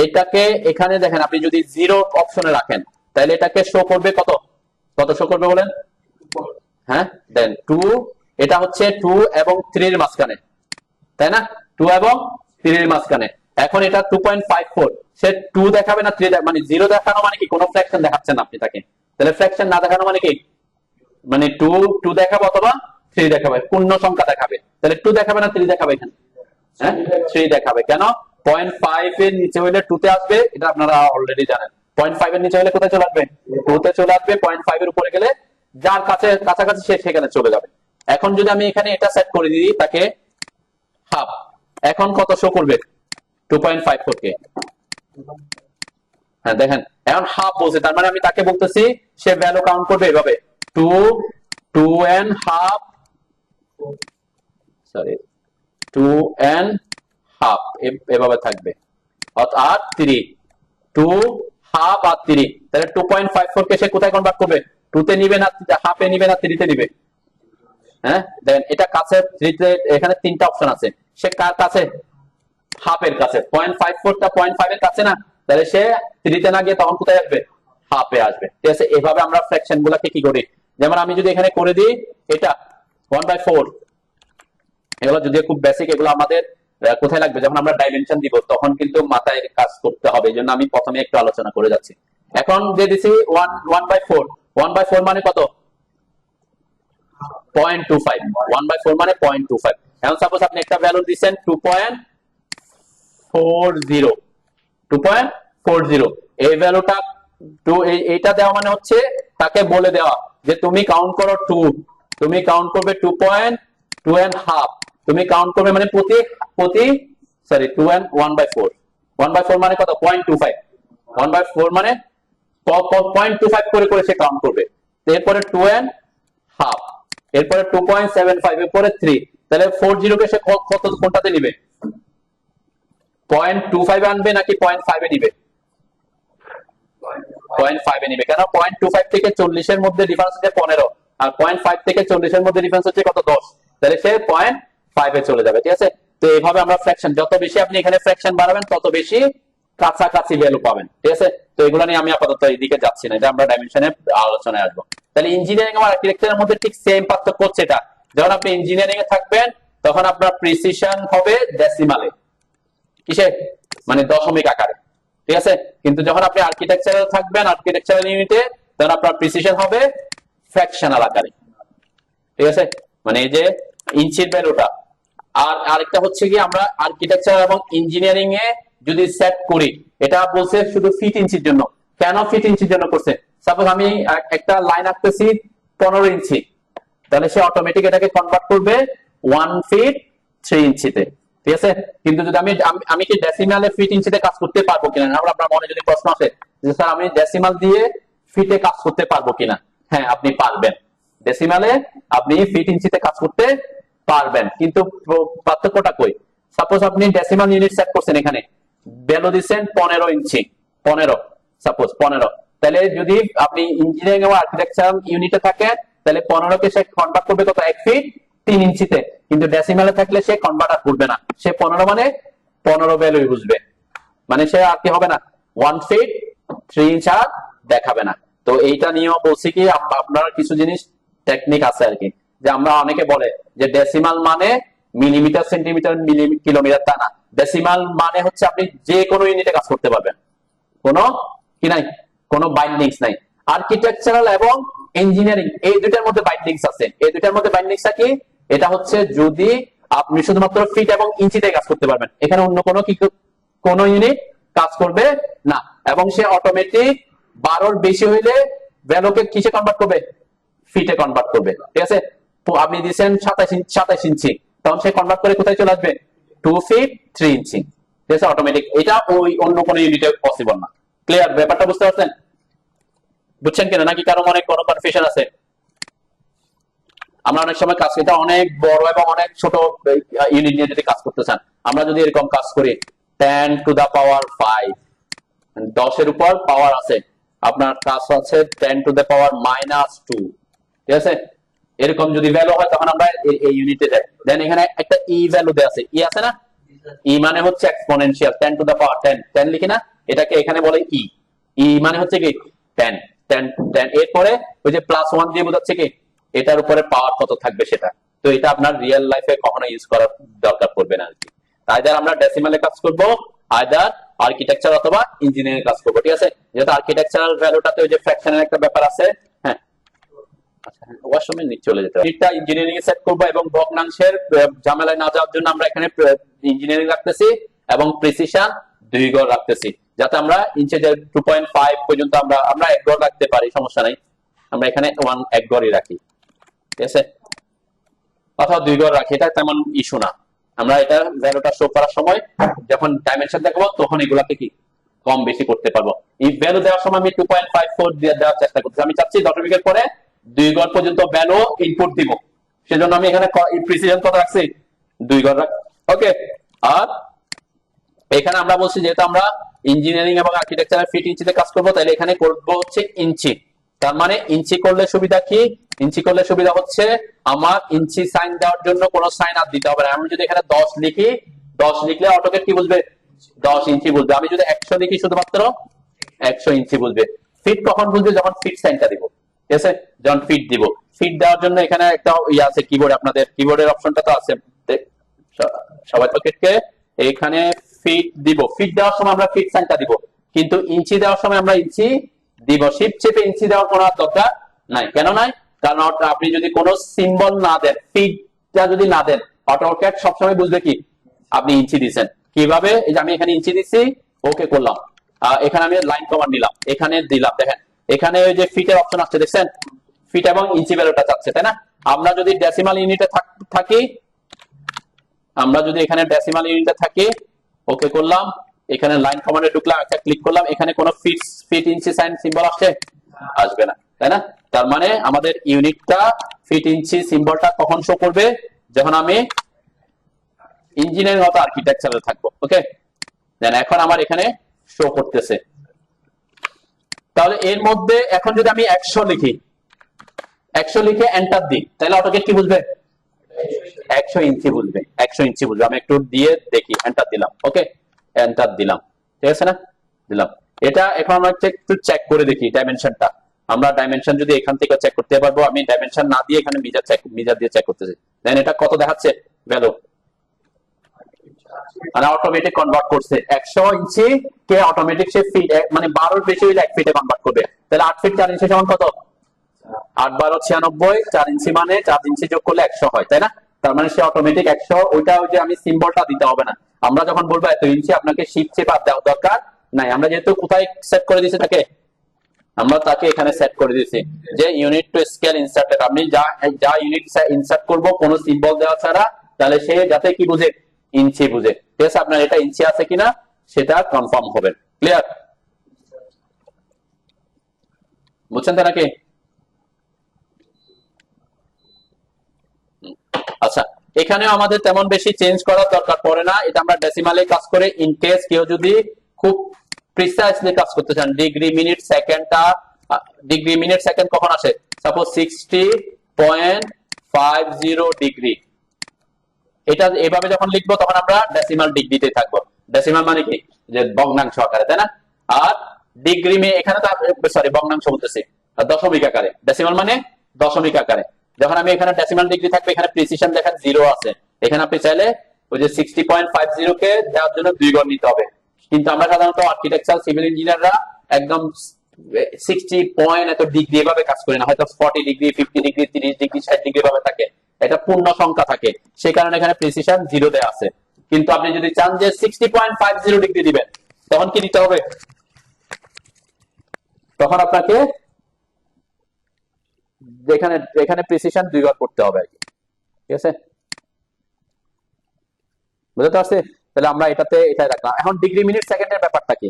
এটাকে এখানে দেখেন আপনি যদি 0 অপশনে রাখেন তাহলে এটাকে শো করবে কত, কত শো করবে বলেন? হ্যাঁ দেন 2, এটা হচ্ছে 2 এবং 3 এর মাঝখানে, তাই না? 2 এবং 3 এর মাঝখানে। এখন এটা 2.54, সে 2 দেখাবে না 3 মানে 0 দেখানো মানে কি কোনো ফ্র্যাকশন দেখাচ্ছেন আপনি তাকে। তাহলে ফ্র্যাকশন না দেখানো মানে কি, মানে 2 দেখাবে অথবা 3 দেখাবে, পূর্ণ সংখ্যা দেখাবে। তাহলে 2 দেখাবে না 3 দেখাবে এখানে? হ্যাঁ 3 দেখাবে। কেন? 0.5 এর নিচে হইলে 2 তে আসবে, এটা আপনারা অলরেডি জানেন। 0.5 এর নিচে হলে কোথায় চলে আসবে? 2 তে চলে আসবে। 0.5 এর উপরে গেলে যার কাছে কাছাকাছি সে সেখানে চলে যাবে। এখন যদি আমি এখানে এটা সেট করে দিই তাকে হাফ, এখন কত শো করবে? 2.54 কে। হ্যাঁ দেখেন এখন হাফ বলছে, তার মানে আমি তাকে বলতেছি সে ভ্যালু কাউন্ট করবে এভাবে 2 and half, sorry 2 and half এভাবে থাকবে, আর 3, 2 হাফ আর 3, তাহলে 2.54 কে সে কোথায় কনভার্ট করবে? 2 তে নিবে না হাফে নিবে না 3 তে নিবে? হ্যাঁ দেন এটা কাছে 3 তে, এখানে 3টা অপশন আছে, সে কার কাছে? হাফের কাছে। 0.54 টা 0.5 এর কাছে না, তাহলে সে 3 তে না গিয়ে তখন কোথায় আসবে? হাফে আসবে। ঠিক আছে, এভাবে আমরা ফ্র্যাকশন গুলাকে কি করি, যেমন আমি যদি এখানে করে দিই এটা 1/4, এগুলো যদি খুব বেসিক, এগুলো আমাদের কোথায় লাগবে যখন আমরা ডাইমেনশন দিব তখন কিন্তু মাথায় কাজ করতে হবে, এই জন্য আমি প্রথমে একটু আলোচনা করে যাচ্ছি। এখন দিয়ে দিছি 1/4 মানে কত? 0.25, 1/4 মানে 0.25। এখন সাপোজ আপনি একটা ভ্যালু দিচ্ছেন 2.40, এই ভ্যালুটা এইটা দেওয়া মানে হচ্ছে তাকে বলে দেওয়া যে তুমি কাউন্ট করো 2, তুমি কাউন্ট করবে 2.2 and half, তুমি কাউন্ট করবে মানে প্রতি সরি 2 and 1/4, 1/4 মানে কত? 0.25, 1/4 মানে 0.25 করে করে সে কাউন্ট করবে। এরপরে 2 and half, এরপরে 2.75, এরপরে 3, তাহলে 40 কে সে কত কোনটাতে নিবে? 0.25 আনবে নাকি 0.5 এ নিবে? 0.5 এ নিবে। কেন? 0.25 থেকে 40 এর মধ্যে ডিফারেন্স হচ্ছে 15, আর 0.5 থেকে 40 এর মধ্যে ডিফারেন্স হচ্ছে কত? 10, তাহলে সে 0.5 এ চলে যাবে। ঠিক আছে, তো এইভাবে আমরা ফ্র্যাকশন, যত বেশি আপনি এখানে ফ্র্যাকশন বাড়াবেন তত বেশি কাছাকাছি ভ্যালু পাবেন। ঠিক আছে, তো এগুলো নিয়ে আমি আপাতত এইদিকে যাচ্ছি না, এটা আমরা ডাইমেনশনে আলোচনায় আসবো। তাহলে ইঞ্জিনিয়ারিং আর আর্কিটেকচারের মধ্যে ঠিক সেম পার্থক্য হচ্ছে এটা, যখন আপনি ইঞ্জিনিয়ারিং এ থাকবেন তখন আপনার প্রিসিশন হবে ডেসিমালে, কিসে? মানে দশমিক আকারে। ঠিক আছে, কিন্তু যখন আপনি আর্কিটেকচারে থাকবেন, আর্কিটেকচারাল ইউনিটে, তখন আপনার প্রিসিশন হবে ফ্র্যাকশনাল আকারে। ঠিক আছে, মানে এই যে ইঞ্চির ভ্যালুটা। আর আরেকটা হচ্ছে কি, আমরা আর্কিটেকচার এবং ইঞ্জিনিয়ারিং এ যদি সেট করি, এটা বলছে শুধু ফিট ইঞ্চির জন্য। কেন ফিট ইঞ্চির জন্য করছে? সাপোজ আমি একটা লাইন আঁকতেছি 15 ইঞ্চি, তাহলে সে অটোমেটিক এটাকে কনভার্ট করবে 1 ফিট 3 ইঞ্চিতে। ঠিক আছে, কিন্তু যদি আমি কি ডেসিমালে ফিট ইঞ্চিতে কাজ করতে পারবো কিনা, আপনার মনে যদি প্রশ্ন আসে যে স্যার আমি ডেসিমাল দিয়ে ফিটে কাজ করতে পারবো কিনা, হ্যাঁ আপনি পারবেন। ডেসিমালে আপনি ফিট ইঞ্চিতে কাজ করতে পারবেন, কিন্তু পার্থক্যটা কই? সাপোজ আপনি ডেসিমাল ইউনিট সেট করছেন, এখানে ভ্যালু দিচ্ছেন 15 ইঞ্চি, 15 সাপোজ 15, তাহলে যদি আপনি ইঞ্জিনিয়ারিং এবং আর্কিটেকচারাল ইউনিটে থাকেন তাহলে 15 কে সে কনভার্ট করবে কত? 1 ফিট 3 ইঞ্চিতে। কিন্তু ডেসিমালে থাকলে সে কনভার্টার করবে না, সে 15 মানে 15 ভ্যালুই বুঝবে, মানে সে আর কি হবে না 1 ফিট 3 ইঞ্চ আর দেখাবে না। তো এইটা নিয়েও বলছি কি আপনার কিছু জিনিস টেকনিক আছে আর কি, যে আমরা অনেকে বলে যে ডেসিমাল মানে মিলিমিটার সেন্টিমিটার কিলোমিটার, তা না, ডেসিমাল মানে হচ্ছে আপনি যে কোনো ইউনিটে কাজ করতে পারবেন, কোনো কি নাই, কোনো বাইন্ডিংস নাই। আর্কিটেকচারাল এবং ইঞ্জিনিয়ারিং এই দুইটার মধ্যে বাইন্ডিংস আছে। এই দুইটার মধ্যে বাইন্ডিংসটা কি? এটা হচ্ছে যদি আপনি শুধুমাত্র ফিট এবং ইঞ্চিতে কাজ করতে পারবেন, এখানে অন্য কোনো কি কোন ইউনিট কাজ করবে না। এবং সে অটোমেটিক 12 বেশি হইলে ভ্যালুকে কিসে কনভার্ট করবে? ফিটে কনভার্ট করবে, ঠিক আছে। তো আপনি দিয়েছেন 27 ইঞ্চি, তখন সে কনভার্ট করে কোথায় চলে আসবে? 2 ফিট 3 ইঞ্চি, ঠিক আছে, অটোমেটিক। এটা ওই অন্য কোনো ইউনিটে পসিবল না। ক্লিয়ার? ব্যাপারটা বুঝতে পারছেন? বুঝছেন কিনা, নাকি কারো মনে কোনো কনফিউশন আছে? আমরা অনেক সময় কাজ, এটা অনেক বড় এবং অনেক ছোট ইউনিট নিয়ে যদি কাজ করতে চান, আমরা যদি এরকম কাজ করি 10 টু দা পাওয়ার 5, 10 এর উপর পাওয়ার আছে, আপনার কাজ আছে 10 টু দা পাওয়ার -2, ঠিক আছে। এরকম যদি ভ্যালু হয় তখন আমরা এই ইউনিটে যাই। দেন এখানে একটা ই ভ্যালু দেয়া আছে, ই আছে না? ই মানে হচ্ছে এক্সপোনেনশিয়াল, 10 টু দা পাওয়ার 10 লিখি না, এটাকে এখানে বলে ই। ই মানে হচ্ছে কি 10 10 10। এরপরে ওই যে +1 দিয়ে বোঝাচ্ছে কি এটার উপরে পাওয়ার কত থাকবে সেটা। তো এটা আপনার রিয়েল লাইফে কখনো ইউজ করার দরকার পড়বে না আর কি। আইদার আমরা ডেসিমালে কাজ করব, আইদার আর্কিটেকচার অথবা ইঞ্জিনিয়ারিং কাজ করব, ঠিক আছে। যেহেতু আর্কিটেকচারাল ভ্যালুটাতে ওই যে ফ্র্যাকশনের একটা ব্যাপার আছে, হ্যাঁ, ওয়াশরুমের নিচে চলে যেতে হবে। এটা ইঞ্জিনিয়ারিং এ সেট করব এবং ভগ্নাংশের ঝামেলায় না যাওয়ার জন্য আমরা এখানে ইঞ্জিনিয়ারিং রাখতেছি এবং প্রিসিশন 2 গড় রাখতেছি, যাতে আমরা ইঞ্চে 2.5 পর্যন্ত আমরা 1 গড় রাখতে পারি, সমস্যা নাই। আমরা এখানে 1 গড়ই রাখি, ঠিক আছে, অথবা 2 গড় রাখি, এটা তেমন ইস্যু না। আমরা এটা ভ্যালুটা শো করার সময় যখন ডাইমেনশন দেখাবো তখন এগুলাকে কি কম বেশি করতে পারবো। এই ভ্যালু দেওয়ার সময় আমি 2.54 দিয়ে দেওয়ার চেষ্টা করছি। আমি চাচ্ছি দশমিকের পরে 2 গড় পর্যন্ত ভ্যালু ইনপুট দিব, সেজন্য আমি এখানে প্রিসিশন কত রাখছি? 2 গড় রাখ, ওকে। আর এখানে আমরা বলছি যেহেতু আমরা ইঞ্জিনিয়ারিং এবং আর্কিটেকচারের ফিট ইঞ্চিতে কাজ করবো, তাহলে এখানে করব হচ্ছে ইঞ্চি। তার মানে ইঞ্চি করলে সুবিধা কি? ইঞ্চি করলে সুবিধা হচ্ছে আমার ইঞ্চি সাইন দেওয়ার জন্য কোনো সাইন আর দিতে হবে না। আমি যদি এখানে 10 লিখি, 10 লিখলে অটোকেট কি বুঝবে? 10 ইঞ্চি বুঝবে। আমি যদি 100 লিখি শুধুমাত্র 100 ইঞ্চি বুঝবে। ফিট কখন বুঝবে? যখন ফিট সাইনটা দিব, ঠিক আছে, যখন ফিট দিব। ফিট দেওয়ার জন্য এখানে একটা ইয়ে আছে কিবোর্ডে, আপনাদের কিবোর্ডের অপশনটা তো আছে সবাই পকেটকে, এখানে ফিট দিব। ফিট দেওয়ার সময় আমরা ফিট সাইনটা দিব, কিন্তু ইঞ্চি দেওয়ার সময় আমরা ইঞ্চি দিব। শিফট চেপে ইঞ্চি দেওয়ার কোনো দরকার নাই। কেন নাই? কারণ আপনি যদি কোনো সিম্বল না দেন, ফিটটা যদি না দেন, অটোক্যাড সবসময় বুঝবে কি আপনি ইঞ্চি দিচ্ছেন। কিভাবে? এই যে আমি এখানে ইঞ্চি দিচ্ছি, ওকে করলাম, এখানে আমি লাইন কমান্ড নিলাম, এখানে দিলাম, দেখেন এখানে ওই যে ফিটের অপশন আসছে, দেখছেন? ফিট এবং ইঞ্চি ভ্যালুটা চাচ্ছে, তাই না? আমরা যদি ডেসিমাল ইউনিটে থাকি, আমরা যদি এখানে ডেসিমাল ইউনিটে থাকি, ওকে করলাম, এখানে লাইন কমান্ডে ঢুকলাম, একটা ক্লিক করলাম, এখানে কোনো ফিট ইঞ্চি সাইন সিম্বল আসছে? আসবে না, তাই না? তার মানে আমাদের ইউনিটটা ফিট ইঞ্চি সিম্বলটা কখন শো করবে? যখন আমি ইঞ্জিনিয়ারিং অথবা আর্কিটেকচারে থাকবো, ওকে। দেন এখন আমার এখানে শো করতেছে। তাহলে এর মধ্যে এখন যদি আমি 100 লিখি, 100 লিখে এন্টার দিই, তাহলে অটোকেট কি বুঝবে? 100 ইঞ্চি বুঝবে, 100 ইঞ্চি বুঝবে। আমি একটু দিয়ে দেখি, এন্টার দিলাম, ওকে, এন্টার দিলাম, ঠিক আছে না? দিলাম। এটা এখন আমরা একটু চেক করে দেখি ডাইমেনশনটা। আমরা ডাইমেনশন যদি এখান থেকে চেক করতে পারবো, আমি ডাইমেনশন না দিয়ে এখানে মিজার দিয়ে চেক করতেছি। দেন এটা কত দেখাচ্ছে ভ্যালু? মানে অটোমেটিক কনভার্ট করছে 100 ইঞ্চি কে অটোমেটিক সে ফিট, মানে 12 বেশি হইলে 1 ফিটে কনভার্ট করবে। তাহলে 8 ফিট 4 ইঞ্চি সমান কত? 8 12 96, 4 ইঞ্চি মানে 4 ইঞ্চি যোগ করলে 100 হয়, তাই না? তার মানে সে অটোমেটিক 100, ওইটা ওই যে আমি সিম্বলটা দিতে হবে না। আমরা যখন বলবো এত ইঞ্চি, আপনাকে শিফট চেপ আর দেওয়ার দরকার নাই। আমরা যেহেতু কোথায় সেট করে দিয়েছি তাকে, আমরা তাকে এখানে সেট করে দিয়েছি যে ইউনিট টু স্কেল ইনসার্টেড। আপনি যা ইউনিট ইনসার্ট করব কোনো সিম্বল দেওয়া ছাড়া, তাহলে সে যাতে কি বুঝে? ইঞ্চি বুঝে, ঠিক আছে। আপনার এটা ইঞ্চি আছে কিনা সেটা কনফার্ম হবে। ক্লিয়ার? বুঝছেন তো নাকি? আচ্ছা, এখানেও আমাদের তেমন বেশি চেঞ্জ করার দরকার পড়ে না। এটা আমরা ডেসিমালে কাজ করে, ইন কেস কেউ যদি খুব প্রিসাইজলি কাজ করতে চান, ডিগ্রি মিনিট সেকেন্ডটা, ডিগ্রি মিনিট সেকেন্ড কখন আসে? সাপোজ 60.50 ডিগ্রি, এটা এভাবে যখন লিখবো তখন আমরা ডেসিমাল ডিগ্রিতে থাকবো। ডেসিমাল মানে কি? যে ভগ্নাংশ আকারে, তাই না? আর ডিগ্রি এখানে তো সরি ভগ্নাংশ বলতেছি, দশমিক আকারে। ডেসিমাল মানে দশমিক আকারে। যখন আমি এখানে ডেসিমাল ডিগ্রি থাকবে, এখানে প্রিসিশন দেখেন 0 আছে, এখানে আপনি চাইলে ওই যে 60.50 কে দেওয়ার জন্য 2 ঘর নিতে হবে। কিন্তু আমরা সাধারণত আর্কিটেকচার সিভিল ইঞ্জিনিয়াররা একদম 60 পয়েন্ট এত ডিগ্রি এভাবে কাজ করি না, হয়তো 40 ডিগ্রি, 50 ডিগ্রি, 30 ডিগ্রি, 60 ডিগ্রি ভাবে থাকে। এটা পূর্ণ সংখ্যা থাকে, সেই কারণে এখানে প্রিসিশন 0 দেয়া আছে। কিন্তু আপনি যদি চান যে 60.50 ডিগ্রি দিবেন, তখন কি দিতে হবে? তখন আপনাকে এখানে এখানে প্রিসিশন 2 ঘর করতে হবে আর কি। ঠিক আছে, বুঝতে পারছি? তাহলে আমরা এটাই রাখলাম। এখন ডিগ্রি মিনিট সেকেন্ডের ব্যাপারটা কি?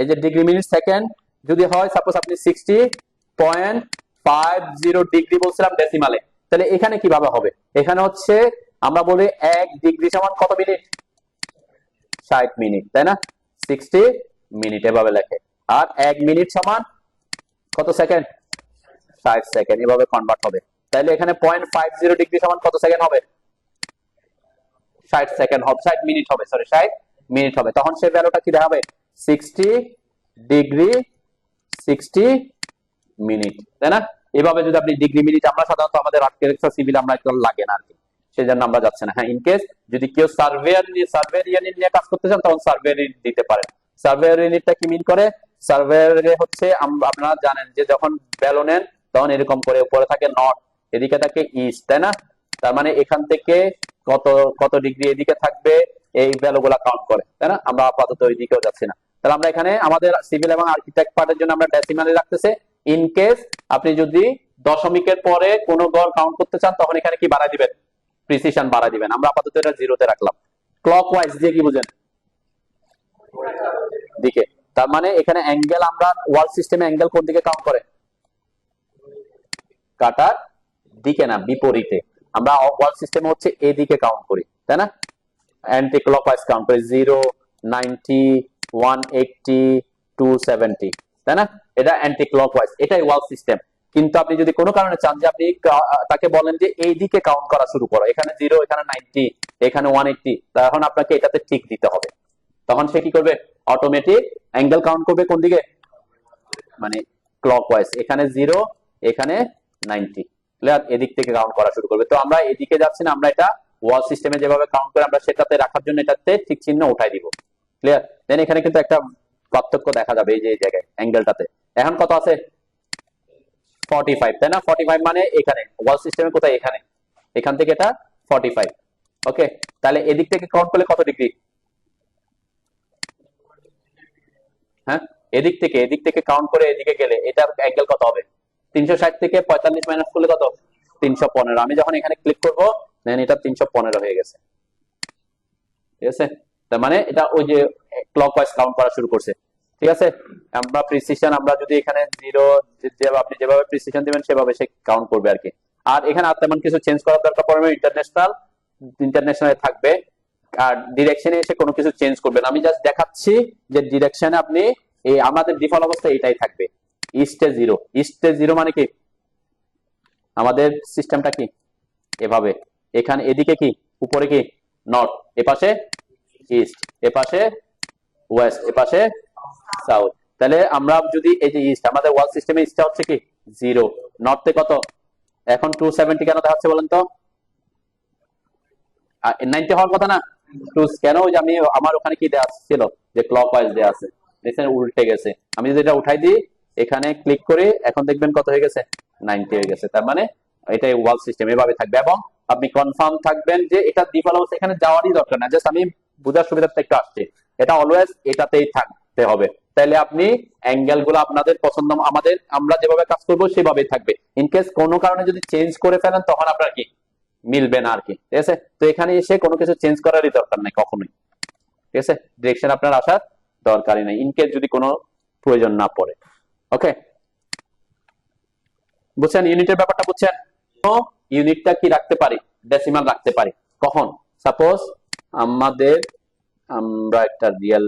এই যে ডিগ্রি মিনিট সেকেন্ড যদি হয়, সাপোজ আপনি 60.50 ডিগ্রি বলছিলাম ডেসিমালে, তাহলে এখানে কিভাবে হবে? এখানে হচ্ছে আমরা বলি 1 ডিগ্রি সমান কত মিনিট? 60 মিনিট, তাই না? 60 মিনিট এভাবে লেখে। আর 1 মিনিট সমান কত সেকেন্ড? 60 সেকেন্ড, এভাবে কনভার্ট হবে। তাহলে এখানে 0.50 ডিগ্রি সমান কত সেকেন্ড হবে? 60 সেকেন্ড হবে, 60 মিনিট হবে, সরি 60 মিনিট হবে। তখন সেই ভ্যালুটা কি দেখাবে? 60 ডিগ্রি 60 মিনিট, তাই না? এভাবে যদি আপনি ডিগ্রি মিনিট, আমরা সাধারণত আমাদের আর্কিটেকচার সিভিল আমরা একটু লাগে না আর কি, সেজন্য আমরা যাচ্ছে না। হ্যাঁ, ইন কেস যদি কেউ সার্ভেয়ার ইউনিট নিয়ে কাজ করতে চান, তখন সার্ভেয়ার ইউনিট দিতে পারেন। সার্ভেয়ার ইউনিটটা কি মিন করে? সার্ভেয়ারে হচ্ছে আপনারা জানেন যে যখন ভ্যালু নেন তখন এরকম করে উপরে থাকে নর্থ, এদিকে থাকে ইস্ট, তাই না? তার মানে এখান থেকে কত কত ডিগ্রি এদিকে থাকবে, এই ভ্যালুগুলা কাউন্ট করে, তাই না? আমরা আপাতত ওই দিকেও যাচ্ছি না। তাহলে আমরা এখানে আমাদের সিভিল এবং আর্কিটেক্ট পার্টের জন্য আমরা ডেসিমালে রাখতেছে। ইন কেস আপনি যদি দশমিকের পরে কোন গড় কাউন্ট করতে চান, তখন এখানে কি বাড়াই দিবেন? প্রিসিশন বাড়াই দিবেন। আমরা আপাতত এটা 0 তে রাখলাম। ক্লকওয়াইজ দিয়ে কি বুঝেন? দিকে। তার মানে এখানে অ্যাঙ্গেল, আমরা ওয়াল সিস্টেমে অ্যাঙ্গেল কোন দিকে কাউন্ট করে? কাটার দিকে না, বিপরীতে। আমরা ওয়াল সিস্টেমে হচ্ছে এদিকে কাউন্ট করি, তাই না? অ্যান্টি ক্লকওয়াইজ কাউন্ট করি 0, 90, 180, 270, তাই না? এটা অ্যান্টি ক্লকওয়াইজ, এটাই ওয়াল সিস্টেম। কিন্তু আপনি যদি কোনো কারণে চান যে আপনি তাকে বলেন যে এই দিকে কাউন্ট করা শুরু করো, এখানে 0, এখানে 90, এখানে 180, তখন আপনাকে এটাতে ঠিক দিতে হবে। তখন সে কি করবে? অটোমেটিক অ্যাঙ্গেল কাউন্ট করবে কোন দিকে? মানে ক্লকওয়াইজ। এখানে 0, এখানে 90, ক্লিয়ার? এদিক থেকে কাউন্ট করা শুরু করবে। তো আমরা এদিকে যাচ্ছি না, আমরা এটা ওয়াল সিস্টেমে যেভাবে কাউন্ট করে আমরা সেটাতে রাখার জন্য এটাতে ঠিক চিহ্ন উঠাই দিব, ক্লিয়ার? দেন এখানে কিন্তু একটা পার্থক্য দেখা যাবে এই যে এই জায়গায় অ্যাঙ্গেলটাতে। এখন কত আছে? 45, তাই না? 45 মানে এখানে ওয়াল সিস্টেমে কোথায়? এখানে, এখান থেকে এটা 45। ওকে, তাহলে এদিক থেকে কাউন্ট করলে কত ডিগ্রি? হ্যাঁ, এদিক থেকে কাউন্ট করে এদিকে গেলে এটার অ্যাঙ্গেল কত হবে? 360 থেকে 45 মাইনাস করলে কত? 315। আমি যখন এখানে ক্লিক করব, দেন এটা 315 হয়ে গেছে, ঠিক আছে? তার মানে এটা ওই যে ক্লকওয়াইজ কাউন্ট করা শুরু করছে, ঠিক আছে? আমরা প্রিসিশন, আমরা যদি এখানে 0, আপনি যেভাবে প্রিসিশন দিবেন সেভাবে সে কাউন্ট করবে আর কি। আর এখানে আর তেমন কিছু চেঞ্জ করার দরকার পড়বে, ইন্টারন্যাশনাল থাকবে। আর ডিরেকশনে এসে কোনো কিছু চেঞ্জ করবেন, আমি জাস্ট দেখাচ্ছি যে ডিরেকশনে আপনি এই আমাদের ডিফল্ট অবস্থা এটাই থাকবে। ইস্টে 0, ইস্টে 0 মানে কি? আমাদের সিস্টেমটা কি? এভাবে। এখানে এদিকে কি? উপরে কি? নর্থ, এপাশে ইস্ট, এপাশে ওয়েস্ট, এপাশে সাউথ। তাহলে আমরা যদি এই যে ইস্ট, আমাদের ওয়াল সিস্টেমে ইস্টটা হচ্ছে কি? 0, নর্থে কত? এখন 270 কেন দেখাচ্ছে বলেন তো? 90 হওয়ার কথা না? কেন? ওই যে আমি আমার ওখানে কি দেওয়া ছিল যে ক্লকওয়াইজ দেওয়া আছে, দেখছেন উল্টে গেছে। আমি যদি এটা উঠাই দিই, এখানে ক্লিক করি, এখন দেখবেন কত হয়ে গেছে? 90 হয়ে গেছে। তার মানে এটাই ওয়াল সিস্টেম, এভাবে থাকবে। এবং আপনি কনফার্ম থাকবেন যে এটা ডিফল্ট অবস্থা, এখানে যাওয়ারই দরকার না, জাস্ট আমি বোঝার সুবিধার্থে একটু আসছে, এটা অলওয়েজ এটাতেই থাকতে হবে। তাহলে আপনি অ্যাঙ্গেল গুলো আপনাদের পছন্দ, আমরা যেভাবে কাজ করবো সেভাবেই থাকবে। ইনকেস কোনো কারণে যদি চেঞ্জ করে ফেলেন, তখন আপনার কি মিলবে না আর কি, ঠিক আছে? তো এখানে এসে কোনো কিছু চেঞ্জ করারই দরকার নাই কখনোই, ঠিক আছে? ডিরেকশন আপনার আসার দরকারই নাই, ইনকেস যদি কোনো প্রয়োজন না পড়ে। ওকে, বুঝছেন ইউনিটের ব্যাপারটা? বুঝছেন? ইউনিটটা কি রাখতে পারি? ডেসিমাল রাখতে পারি। কখন? সাপোজ আমরা একটা রিয়েল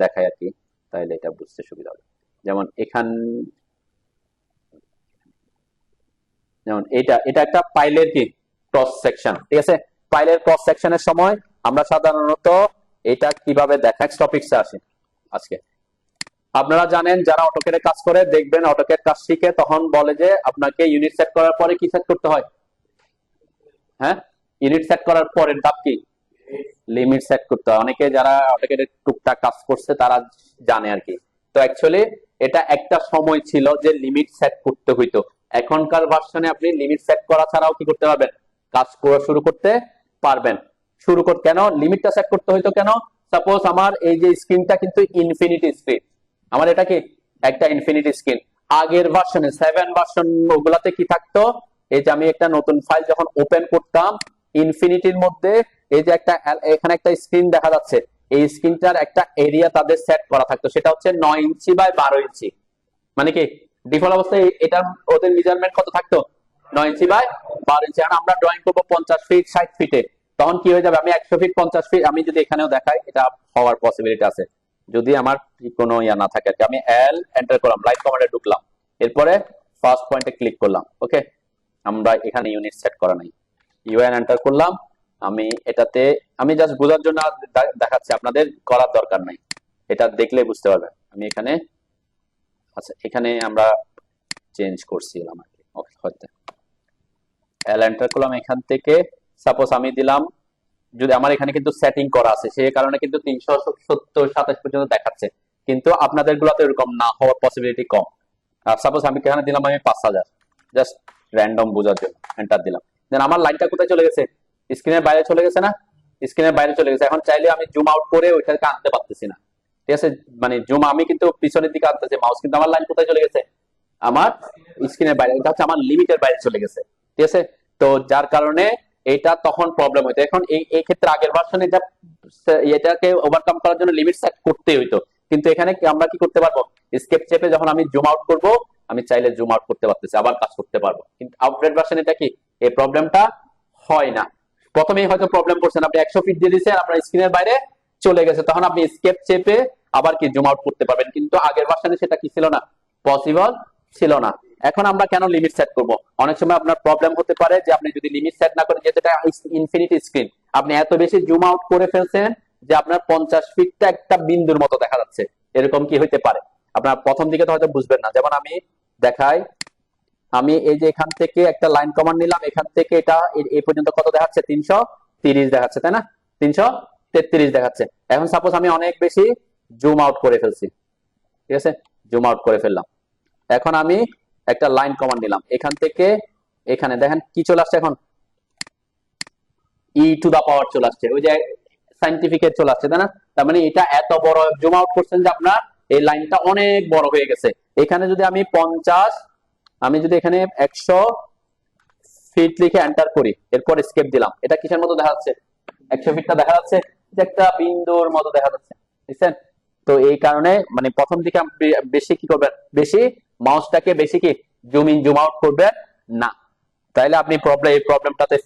দেখাই আর কি, তাইলে এটা বুঝতে সুবিধা হবে। যেমন এটা একটা পাইলের কি ক্রস সেকশন, ঠিক আছে? পাইলের ক্রস সেকশনের সময় আমরা সাধারণত এটা কিভাবে দেখা টপিকসে আসি আজকে। আপনারা জানেন, যারা অটোক্যাডে কাজ করে দেখবেন, অটোক্যাড কাজ শিখে তখন বলে যে আপনাকে ইউনিট সেট করার পরে কি সেট করতে হয়? হ্যাঁ, ইউনিট সেট করার পরের ধাপ কি? লিমিট সেট করতে হয়। অনেকে যারা অটোক্যাডে টুকটাক কাজ করছে তারা জানে আর কি। তো অ্যাকচুয়ালি এটা একটা সময় ছিল যে লিমিট সেট করতে হইতো। এখনকার ভার্সনে আপনি লিমিট সেট করা ছাড়াও কি করতে পারবেন? কাজ করা শুরু করতে পারবেন। কেন লিমিটটা সেট করতে হইতো কেন? সাপোজ আমার এই যে স্ক্রিনটা কিন্তু ইনফিনিটি স্ক্রিন, আমার এটা কি একটা ইনফিনিটি স্ক্রিন। আগের ভার্সনে 7 ভার্সন ওগুলাতে কি থাকতো? এই যে আমি একটা নতুন ফাইল যখন ওপেন করতাম ইনফিনিটির মধ্যে, এই যে একটা এখানে একটা স্ক্রিন দেখা যাচ্ছে, এই স্ক্রিনটার একটা এরিয়া তাদের সেট করা থাকতো, সেটা হচ্ছে 9 ইঞ্চি বাই 12 ইঞ্চি। মানে কি ডিফল্ট অবস্থায় এটার ওদের মেজারমেন্ট কত থাকতো? 9 ইঞ্চি বাই 12 ইঞ্চি। আর আমরা ড্রয়িং করবো 50 ফিট 60 ফিটে, তখন কি হয়ে যাবে? আমি 100 ফিট 50 ফিট, আমি যদি এখানেও দেখাই এটা হওয়ার পসিবিলিটি আছে যদি আমার কোনো ইয়া না থাকে। আমি এল এন্টার করলাম, লাইট কমান্ডে ঢুকলাম, এরপরে ফার্স্ট পয়েন্টে ক্লিক করলাম। ওকে, আমরা এখানে ইউনিট সেট করা নাই, ইউএন এন্টার করলাম। আমি এটাতে আমি জাস্ট বোঝার জন্য দেখাচ্ছি, আপনাদের করার দরকার নাই, এটা দেখলে বুঝতে পারবেন। আমি এখানে আচ্ছা এখানে আমরা চেঞ্জ করছিলাম আর কি। ওকে, হয়তো এল এন্টার করলাম, এখান থেকে সাপোজ আমি দিলাম, যদি আমার এখানে কিন্তু সেটিং করা আছে সেই কারণে কিন্তু 370-27 পর্যন্ত দেখাচ্ছে, কিন্তু আপনাদের গুলাতে এরকম না হওয়ার পসিবিলিটি কম। সাপোজ আমি এখানে দিলাম আমি 5000, জাস্ট র্যান্ডম বোঝার জন্য এন্টার দিলাম। দেন আমার লাইনটা কোথায় চলে গেছে? স্ক্রিনের বাইরে চলে গেছে না? স্ক্রিনের বাইরে চলে গেছে। এখন চাইলে আমি জুম আউট করে ওইটাকে আনতে পারতেছি না, ঠিক আছে? মানে জুম আমি কিন্তু পিছনের দিকে আনতেছি মাউস, কিন্তু আমার লাইন কোথায় চলে গেছে? আমার স্ক্রিনের বাইরে, এটা হচ্ছে আমার লিমিটের বাইরে চলে গেছে, ঠিক আছে? তো যার কারণে এটা তখন প্রবলেম হইতো। এখন এই ক্ষেত্রে আগের ভার্সনে এটাকে ওভারকাম করার জন্য লিমিট সেট করতে হইতো, কিন্তু এখানে আমরা কি করতে পারবো? স্কেপ চেপে যখন আমি জুম আউট করব, আমি চাইলে জুম আউট করতে পারতেছি, আবার কাজ করতে পারবো। কিন্তু আপগ্রেড ভার্সন এটা কি এই প্রবলেমটা হয় না। প্রথমেই হয়তো প্রবলেম করছেন, আপনি 100 ফিট দিয়ে দিয়েছেন, আপনার স্ক্রিনের বাইরে চলে গেছে, তখন আপনি স্কেপ চেপে আবার কি জুম আউট করতে পারবেন, কিন্তু আগের ভার্সনে সেটা কি ছিল না? পসিবল ছিল না। এখন আমরা কেন লিমিট সেট করব? অনেক সময় আপনার প্রবলেম হতে পারে যে আপনি যদি লিমিট সেট না করেন, যেহেতু এটা ইনফিনিটি স্ক্রিন, আপনি এত বেশি জুম আউট করে ফেলছেন যে আপনার 50 ফিটটা একটা বিন্দুর মতো দেখা যাচ্ছে, এরকম কি হইতে পারে? আপনার প্রথম দিকে তো হয়তো বুঝবেন না। যেমন আমি দেখাই, আমি এই যে এখান থেকে একটা লাইন কমান্ড নিলাম, এখান থেকে এটা এই পর্যন্ত কত দেখাচ্ছে? 330 দেখাচ্ছে, তাই না? 333 দেখাচ্ছে। এখন সাপোজ আমি অনেক বেশি জুম আউট করে ফেলছি, ঠিক আছে? জুম আউট করে ফেললাম। এখন আমি একটা লাইন কমান্ড নিলাম, এখান থেকে এখানে দেখেন কি চলে আসছে, এখন ই টু দা পাওয়ার চলে আসছে, ওই যে সাইন্টিফিকের চলে আসছে, তাই না? তার মানে এটা এত বড় জুম আউট করছেন যে আপনার এই লাইনটা অনেক বড় হয়ে গেছে। এখানে যদি আমি 50, আমি যদি এখানে 100 ফিট লিখে এন্টার করি, এরপর স্কেপ দিলাম, এটা কিসের মতো দেখা যাচ্ছে? 100 ফিটটা দেখা যাচ্ছে যে একটা বিন্দুর মতো দেখা যাচ্ছে, বুঝছেন? তো এই কারণে মানে প্রথম দিকে বেশি কি করবেন? বেশি মাউসটাকে বেশি কি জুম ইন জুম আউট করবেন না, তাইলে আপনি এই প্রবলেমটাতে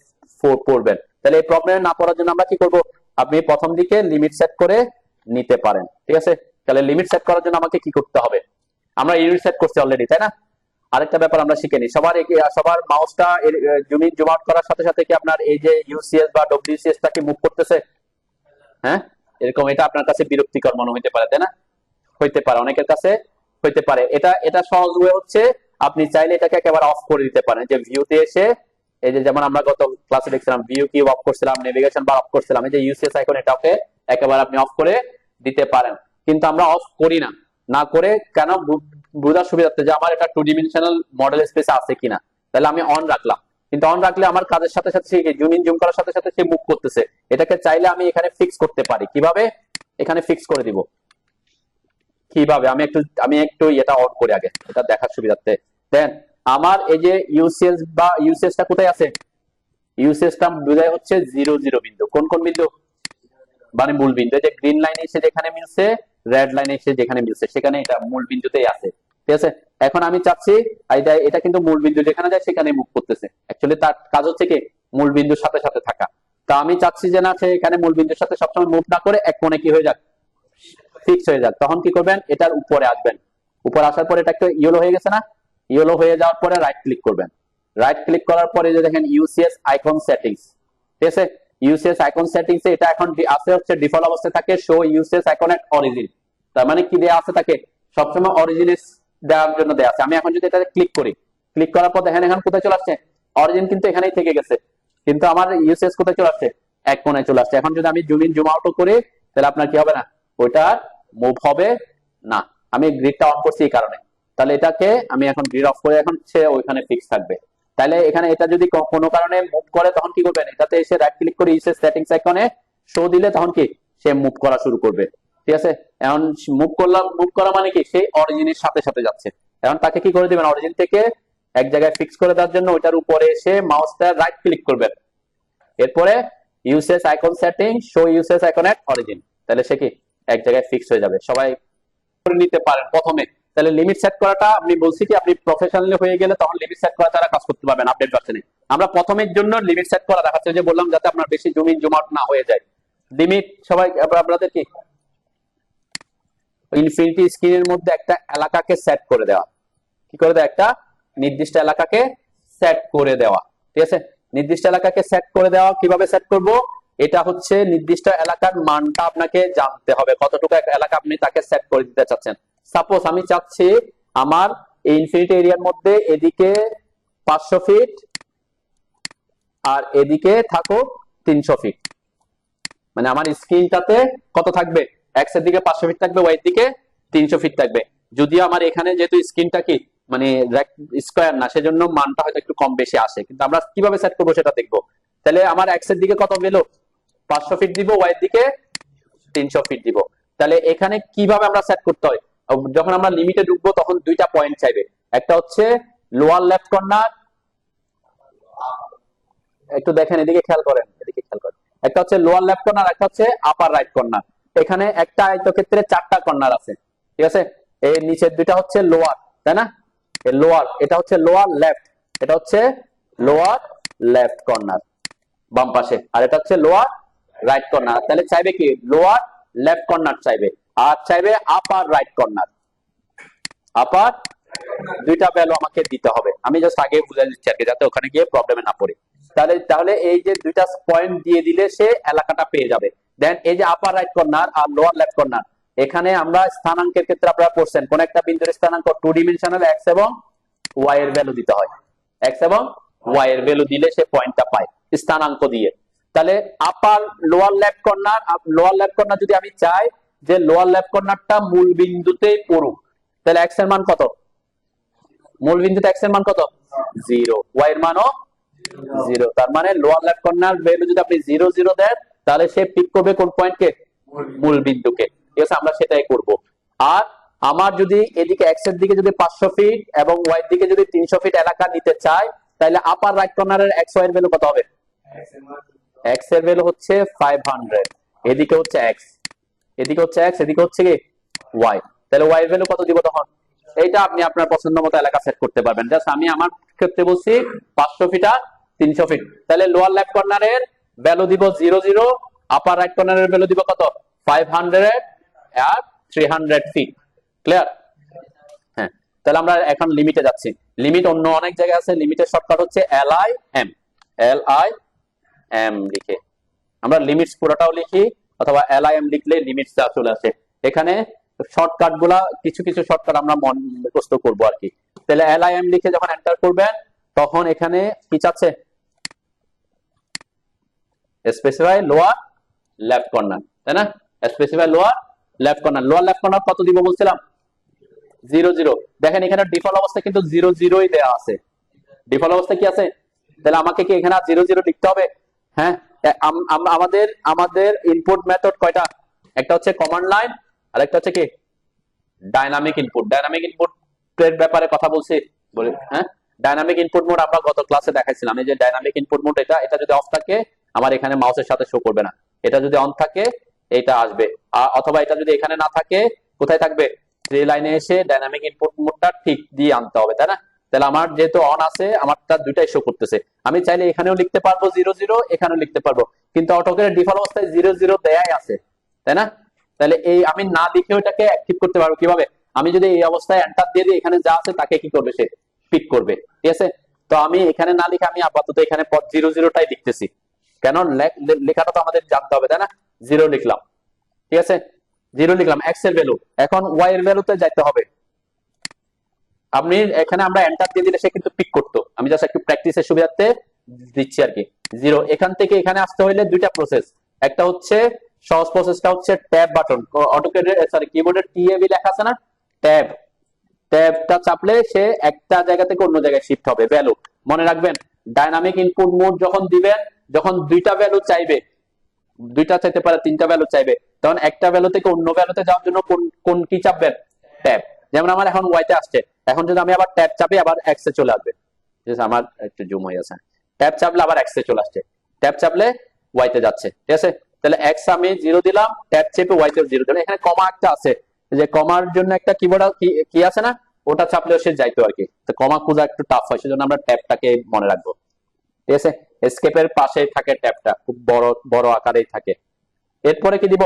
পড়বেন। তাহলে এই প্রবলেমে না পড়ার জন্য আমরা কি করব? আপনি প্রথম দিকে লিমিট সেট করে নিতে পারেন, ঠিক আছে? তাহলে লিমিট সেট করার জন্য আমাকে কি করতে হবে? আমরা ইউনিট সেট করছি অলরেডি, তাই না? আরেকটা ব্যাপার আমরা শিখে নিই, সবার মাউসটা জুম ইন জুম আউট করার সাথে সাথে কি আপনার এই যে ইউসিএস বা ডব্লিউসিএস টা কি মুভ করতেছে? হ্যাঁ, এরকম এটা আপনার কাছে বিরক্তিকর মনে হইতে পারে, তাই না? হইতে পারে, অনেকের কাছে হইতে পারে। এটা সহজ ওয়ে হচ্ছে, আপনি চাইলে এটাকে একেবারে অফ করে দিতে পারেন, যে ভিউতে এসে এই যে যেমন আমরা গত ক্লাসে দেখছিলাম ভিউ কি অফ করছিলাম, নেভিগেশন বার অফ করছিলাম, এই যে ইউসিএস আইকন এটাকে একেবারে আপনি অফ করে দিতে পারেন। কিন্তু আমরা অফ করি না, না করে কেন? বোঝার সুবিধার্থে যে আমার এটা 2 ডিমেনশনাল মডেল স্পেস আছে কিনা, তাহলে আমি অন রাখলাম। কিন্তু অন রাখলে আমার কাজের সাথে সাথে সে জুম ইন জুম করার সাথে সাথে সে মুভ করতেছে। এটাকে চাইলে আমি এখানে ফিক্স করতে পারি। কিভাবে? এখানে ফিক্স করে দিব। কিভাবে? আমি একটু এটা অন করে আগে এটা দেখার সুবিধার্থে দেন। আমার এই যে ইউসিএস বা ইউসিএসটা কোথায় আছে? ইউসিএসটা বোঝায় হচ্ছে 0 0 বিন্দু। কোন কোন বিন্দু? মানে মূল বিন্দু। এই যে গ্রিন লাইনে এসে যেখানে মিলছে, রেড লাইনে এসে যেখানে মিলছে, সেখানে এটা মূল বিন্দুতেই আছে, ঠিক আছে? এখন আমি চাচ্ছি এটা কিন্তু মূল বিন্দু যেখানে যায় সেখানে মুভ করতেছে। অ্যাকচুয়ালি তার কাজ হচ্ছে কি মূল বিন্দুর সাথে সাথে থাকা। তা আমি চাচ্ছি যে না, সে এখানে মূল বিন্দুর সাথে সবসময় মুভ না করে এক কোণে কি হয়ে যাক, ফিক্স হয়ে যাক। তখন কি করবেন? এটার উপরে আসবেন। উপরে আসার পরে এটা একটা ইয়েলো হয়ে গেছে না? ইয়েলো হয়ে যাওয়ার পরে রাইট ক্লিক করবেন। রাইট ক্লিক করার পরে যে দেখেন ইউসিএস আইকন সেটিংস, ঠিক আছে? ইউসিএস আইকন সেটিংস এ এটা এখন আছে হচ্ছে ডিফল্ট অবস্থায় থাকে show UCS icon at origin. তার মানে কি দেয়া আছে থাকে? সবসময় অরিজিন দেওয়ার জন্য দেয়া আছে। আমি এখন যদি এটা ক্লিক করি, ক্লিক করার পর দেখেন এখন কোথায় চলে আসছে? অরিজিন কিন্তু এখানেই থেকে গেছে, কিন্তু আমার ইউসেজ কোথায় চলে আসছে, এক কোণায় চলে আসছে। এখন যদি আমি জুম ইন জুম আউট করি তাহলে আপনার কি হবে না, ওইটা মুভ হবে না। আমি গ্রিডটা অন করছি এই কারণে। তাহলে এটাকে আমি এখন গ্রিড অফ করে, এখন সে ওইখানে ফিক্স থাকবে। তাহলে এখানে এটা যদি কোনো কারণে মুভ করে তখন কি করবেন, এটাতে এসে রাইট ক্লিক করে ইউসেজ সেটিংস আইকনে শো দিলে তখন কি সে মুভ করা শুরু করবে। ঠিক আছে, এখন মুভ করা মানে কি, সেই অরিজিনের সাথে সাথে যাচ্ছে। এখন তাকে কি করে দিবেন, অরিজিন থেকে এক জায়গায় ফিক্স করে দেওয়ার জন্য ওইটার উপরে এসে মাউসটা রাইট ক্লিক করবেন, এরপরে usage icon setting, show usage icon at origin, তাহলে সে কি এক জায়গায় ফিক্স হয়ে যাবে। সবাই করে নিতে পারেন প্রথমে। তাহলে লিমিট সেট করাটা আমি বলছি কি, আপনি প্রফেশনালি হয়ে গেলে তখন লিমিট সেট করা ছাড়া কাজ করতে পারবেন আপডেট ভার্সনে। আমরা প্রথমের জন্য লিমিট সেট করা দেখাচ্ছে, যে বললাম যাতে আপনার বেশি জুম ইন জুম আউট না হয়ে যায়। লিমিট সবাই আপনাদের কি ইনফিনিটি স্ক্রিনের মধ্যে একটা এলাকাকে সেট করে দেওয়া, কি করে দেওয়া, একটা নির্দিষ্ট এলাকাকে সেট করে দেওয়া। ঠিক আছে, নির্দিষ্ট এলাকাকে সেট করে দেওয়া, কিভাবে সেট করব, এটা হচ্ছে নির্দিষ্ট এলাকার মানটা আপনাকে জানতে হবে, কতটুকু এলাকা আপনি তাকে সেট করে দিতে চাচ্ছেন। সাপোজ আমি চাচ্ছি আমার এই ইনফিনিটি এরিয়ার মধ্যে এদিকে 500 ফিট আর এদিকে থাকো 300 ফিট, মানে আমার স্ক্রিনটাতে কত থাকবে, এক্স এর দিকে 500 ফিট থাকবে, ওয়াই এর দিকে 300 ফিট থাকবে। যদিও আমার এখানে যেহেতু স্ক্রিনটা কি মানে স্কোয়ার না, সেজন্য মানটা হয়তো একটু কম বেশি আসে, কিন্তু আমরা কিভাবে সেট করবো সেটা দেখবো। তাহলে আমার এক্স এর দিকে কত গেল, 500 ফিট দিব, ওয়াই এর দিকে 300 ফিট দিব। তাহলে এখানে কিভাবে আমরা সেট করতে হয়, যখন আমরা লিমিটে ঢুকবো তখন দুইটা পয়েন্ট চাইবে, একটা হচ্ছে লোয়ার লেফট কর্নার, একটু দেখেন এদিকে খেয়াল করেন, এদিকে খেয়াল করেন, একটা হচ্ছে লোয়ার লেফট কর্নার, একটা হচ্ছে আপার রাইট কর্নার। এখানে একটা আয়তক্ষেত্রে 4টা কর্নার আছে, ঠিক আছে, এই নিচের দুইটা হচ্ছে লোয়ার, তাই না, এই লোয়ার, এটা হচ্ছে লোয়ার লেফট, এটা হচ্ছে লোয়ার লেফট কর্নার বাম পাশে, আর এটা হচ্ছে লোয়ার রাইট কর্নার। তাহলে চাইবে কি লোয়ার লেফট কর্নার চাইবে, আর চাইবে আপার রাইট কর্নার। আপার দুইটা ভ্যালু আমাকে দিতে হবে, আমি জাস্ট আগে বুঝাই দিচ্ছি আর কি, যাতে ওখানে গিয়ে প্রবলেমে না পড়ে। তাহলে এই যে দুইটা পয়েন্ট দিয়ে দিলে সে এলাকাটা পেয়ে যাবে। দেন এই যে আপার রাইট কর্নার আর লোয়ার লেফট কর্নার, এখানে আমরা স্থানাঙ্কের ক্ষেত্রে আপনারা পড়ছেন কোন একটা বিন্দুর স্থানাঙ্ক 2 ডিমেনশনাল এক্স এবং ওয়াই এর ভ্যালু দিতে হয়, এক্স এবং ওয়াই এর ভ্যালু দিলে সে পয়েন্টটা পায় স্থানাঙ্ক দিয়ে। তাহলে আপার লোয়ার লেফট কর্নার যদি আমি চাই যে লোয়ার লেফট কর্নারটা মূল বিন্দুতেই পড়ুক, তাহলে এক্স এর মান কত, মূল বিন্দুতে এক্স এর মান কত 0, ওয়াই এর মানও 0। তার মানে লোয়ার লেফট কর্নার ভ্যালু যদি আপনি 0 0 দেন, তাহলে সে পিক করবে কোন পয়েন্টকে, মূল বিন্দুকে। ঠিক আছে, আমরা সেটাই করব। আর আমার যদি এদিকে এক্স এর দিকে যদি 500 ফিট এবং ওয়াই এর দিকে যদি 300 ফিট এলাকা নিতে চাই, তাহলে আপার রাইট কর্নারের এক্স ওয়াই এর ভ্যালু কত হবে, এক্স এর ভ্যালু হচ্ছে 500, এদিকে হচ্ছে এক্স, এদিকে হচ্ছে এক্স, এদিকে হচ্ছে কি ওয়াই। তাহলে ওয়াই এর ভ্যালু কত দিব তখন, এইটা আপনি আপনার পছন্দ মতো এলাকা সেট করতে পারবেন। জাস্ট আমি আমার ক্ষেত্রে বলছি 500 ফিট আর 300 ফিট। তাহলে লোয়ার লেফট কর্নারের ভ্যালু দিব 0 0, আপার রাইট কর্নারের ভ্যালু দিব কত 500 আর 300 ফিট। ক্লিয়ার? হ্যাঁ, তাহলে আমরা এখন লিমিটে যাচ্ছি। লিমিট অন্য অনেক জায়গায় আছে, লিমিটের শর্টকাট হচ্ছে LIM, LIM লিখে আমরা লিমিটস পুরোটাও লিখি, অথবা LIM লিখলে লিমিটস চলে আসে। এখানে শর্টকাট গুলা কিছু কিছু শর্টকাট আমরা মুখস্থ করবো আর কি। তাহলে LIM লিখে যখন এন্টার করবেন তখন এখানে কি চাচ্ছে, স্পেসিফাই লোয়ার লেফট কর্নার, তাই না, specify lower left corner. Lower left corner কত দিব বলছিলাম 0 0। দেখেন এখানে ডিফল্ট অবস্থায় কিন্তু 0 0ই দেয়া আছে, ডিফল্ট অবস্থায় কি আছে, তাহলে আমাকে কি এখানে 0 0 লিখতে হবে? হ্যাঁ, আমাদের ইনপুট মেথড কয়টা, একটা হচ্ছে কমান্ড লাইন আর একটা হচ্ছে কি ডাইনামিক ইনপুট। ডাইনামিক ইনপুট এর ব্যাপারে কথা বলছি বলে, হ্যাঁ, ডাইনামিক ইনপুট মোড আমরা গত ক্লাসে দেখাইছিলাম। এই যে ডাইনামিক ইনপুট মোড, এটা যদি অফ থাকে আমার এখানে মাউসের সাথে শো করবে না, এটা যদি অন থাকে এটা আসবে, অথবা এটা যদি এখানে না থাকে কোথায় থাকবে, থ্রি লাইনে এসে ডাইনামিক ইনপুট মোডটা ঠিক দিয়ে আনতে হবে, তাই না। তাহলে আমার যেহেতু অন আছে, আমারটা দুইটাই শো করতেছে। আমি চাইলে এখানেও লিখতে পারবো 0 0, এখানেও লিখতে পারবো, কিন্তু অটোকের ডিফল্ট অবস্থায় 0 0 দেয়াই আছে, তাই না। তাহলে এই আমি না লিখে ওটাকে অ্যাক্টিভ করতে পারবো কিভাবে, আমি যদি এই অবস্থায় এন্টার দিয়ে দিই, এখানে যা আছে তাকে কি করবে, সে পিক করবে। ঠিক আছে, তো আমি এখানে না লিখে আমি আপাতত এখানে 0 0টাই লিখতেছি, কেন লেখাটা তো আমাদের জানতে হবে, তাই না। 0 লিখলাম, ঠিক আছে, 0 লিখলাম এক্স এর ভ্যালু। এখন ওয়াই এর ভ্যালুতে যাইতে হবে, আপনি এখানে আমরা এন্টার দিয়ে দিলে সে কিন্তু পিক করতো, আমি জাস্ট একটু প্র্যাকটিসের সুবিধার্থে দিচ্ছি আর কি। 0 এখান থেকে এখানে আসতে হইলে দুইটা প্রসেস, একটা হচ্ছে সহজ প্রসেসটা হচ্ছে ট্যাব বাটন, অটোক্যাডের সরি কিবোর্ডের TAB লেখা আছে না, ট্যাব, ট্যাবটা চাপলে সে একটা জায়গা থেকে অন্য জায়গায় শিফট হবে। ভ্যালু মনে রাখবেন, ডাইনামিক ইনপুট মোড যখন দিবেন, যখন দুইটা ভ্যালু চাইবে, দুইটা চাইতে পারে, তিনটা ভ্যালু চাইবে, তখন একটা ভ্যালু থেকে অন্য ভ্যালুতে যাওয়ার জন্য কোন কোন কি চাপবেন, ট্যাব। যেমন আমার এখন ওয়াই তে আসছে, এখন যদি আমি আবার ট্যাব চাপি আবার এক্স এ চলে আসবে, আমার একটু জুম হয়ে আছে, ট্যাব চাপলে আবার এক্স এ চলে আসছে, ট্যাব চাপলে ওয়াই তে যাচ্ছে, ঠিক আছে। তাহলে এক্স আমি 0 দিলাম, ট্যাব চেপে ওয়াই তে 0 দিলাম, এখানে কমা একটা আছে, যে কমার জন্য একটা কিবোর্ড কি আছে না, ওটা চাপলেও সে যাইতো আর কি। তো কমা খোঁজা একটু টাফ হয়, সেজন্য আমরা ট্যাবটাকে মনে রাখবো, ঠিক আছে। এসকেপের পাশেই থাকে ট্যাবটা, খুব বড় বড় আকারেই থাকে। এরপরে কি দিব,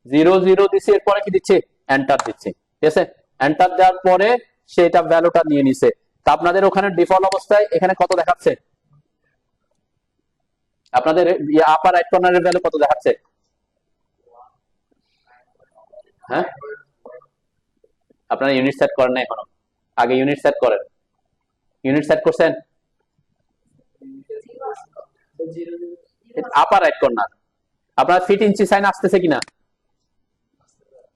0 0 দিচ্ছি, এরপরে কি দিচ্ছি, এন্টার দিচ্ছি, ঠিক আছে। এন্টার দেওয়ার পরে সেটা ভ্যালুটা নিয়ে নিছে। তা আপনাদের ওখানে ডিফল্ট অবস্থায় এখানে কত দেখাচ্ছে, আপনাদের আপার রাইট কর্নারের ভ্যালু কত দেখাচ্ছে, হ্যাঁ আপনারা ইউনিট সেট করেন না এখনো, আগে ইউনিট সেট করেন, ইউনিট সেট করছেন, আপার রাইট কর্নার আপনার ফিট ইঞ্চি সাইন আসতেছে কিনা,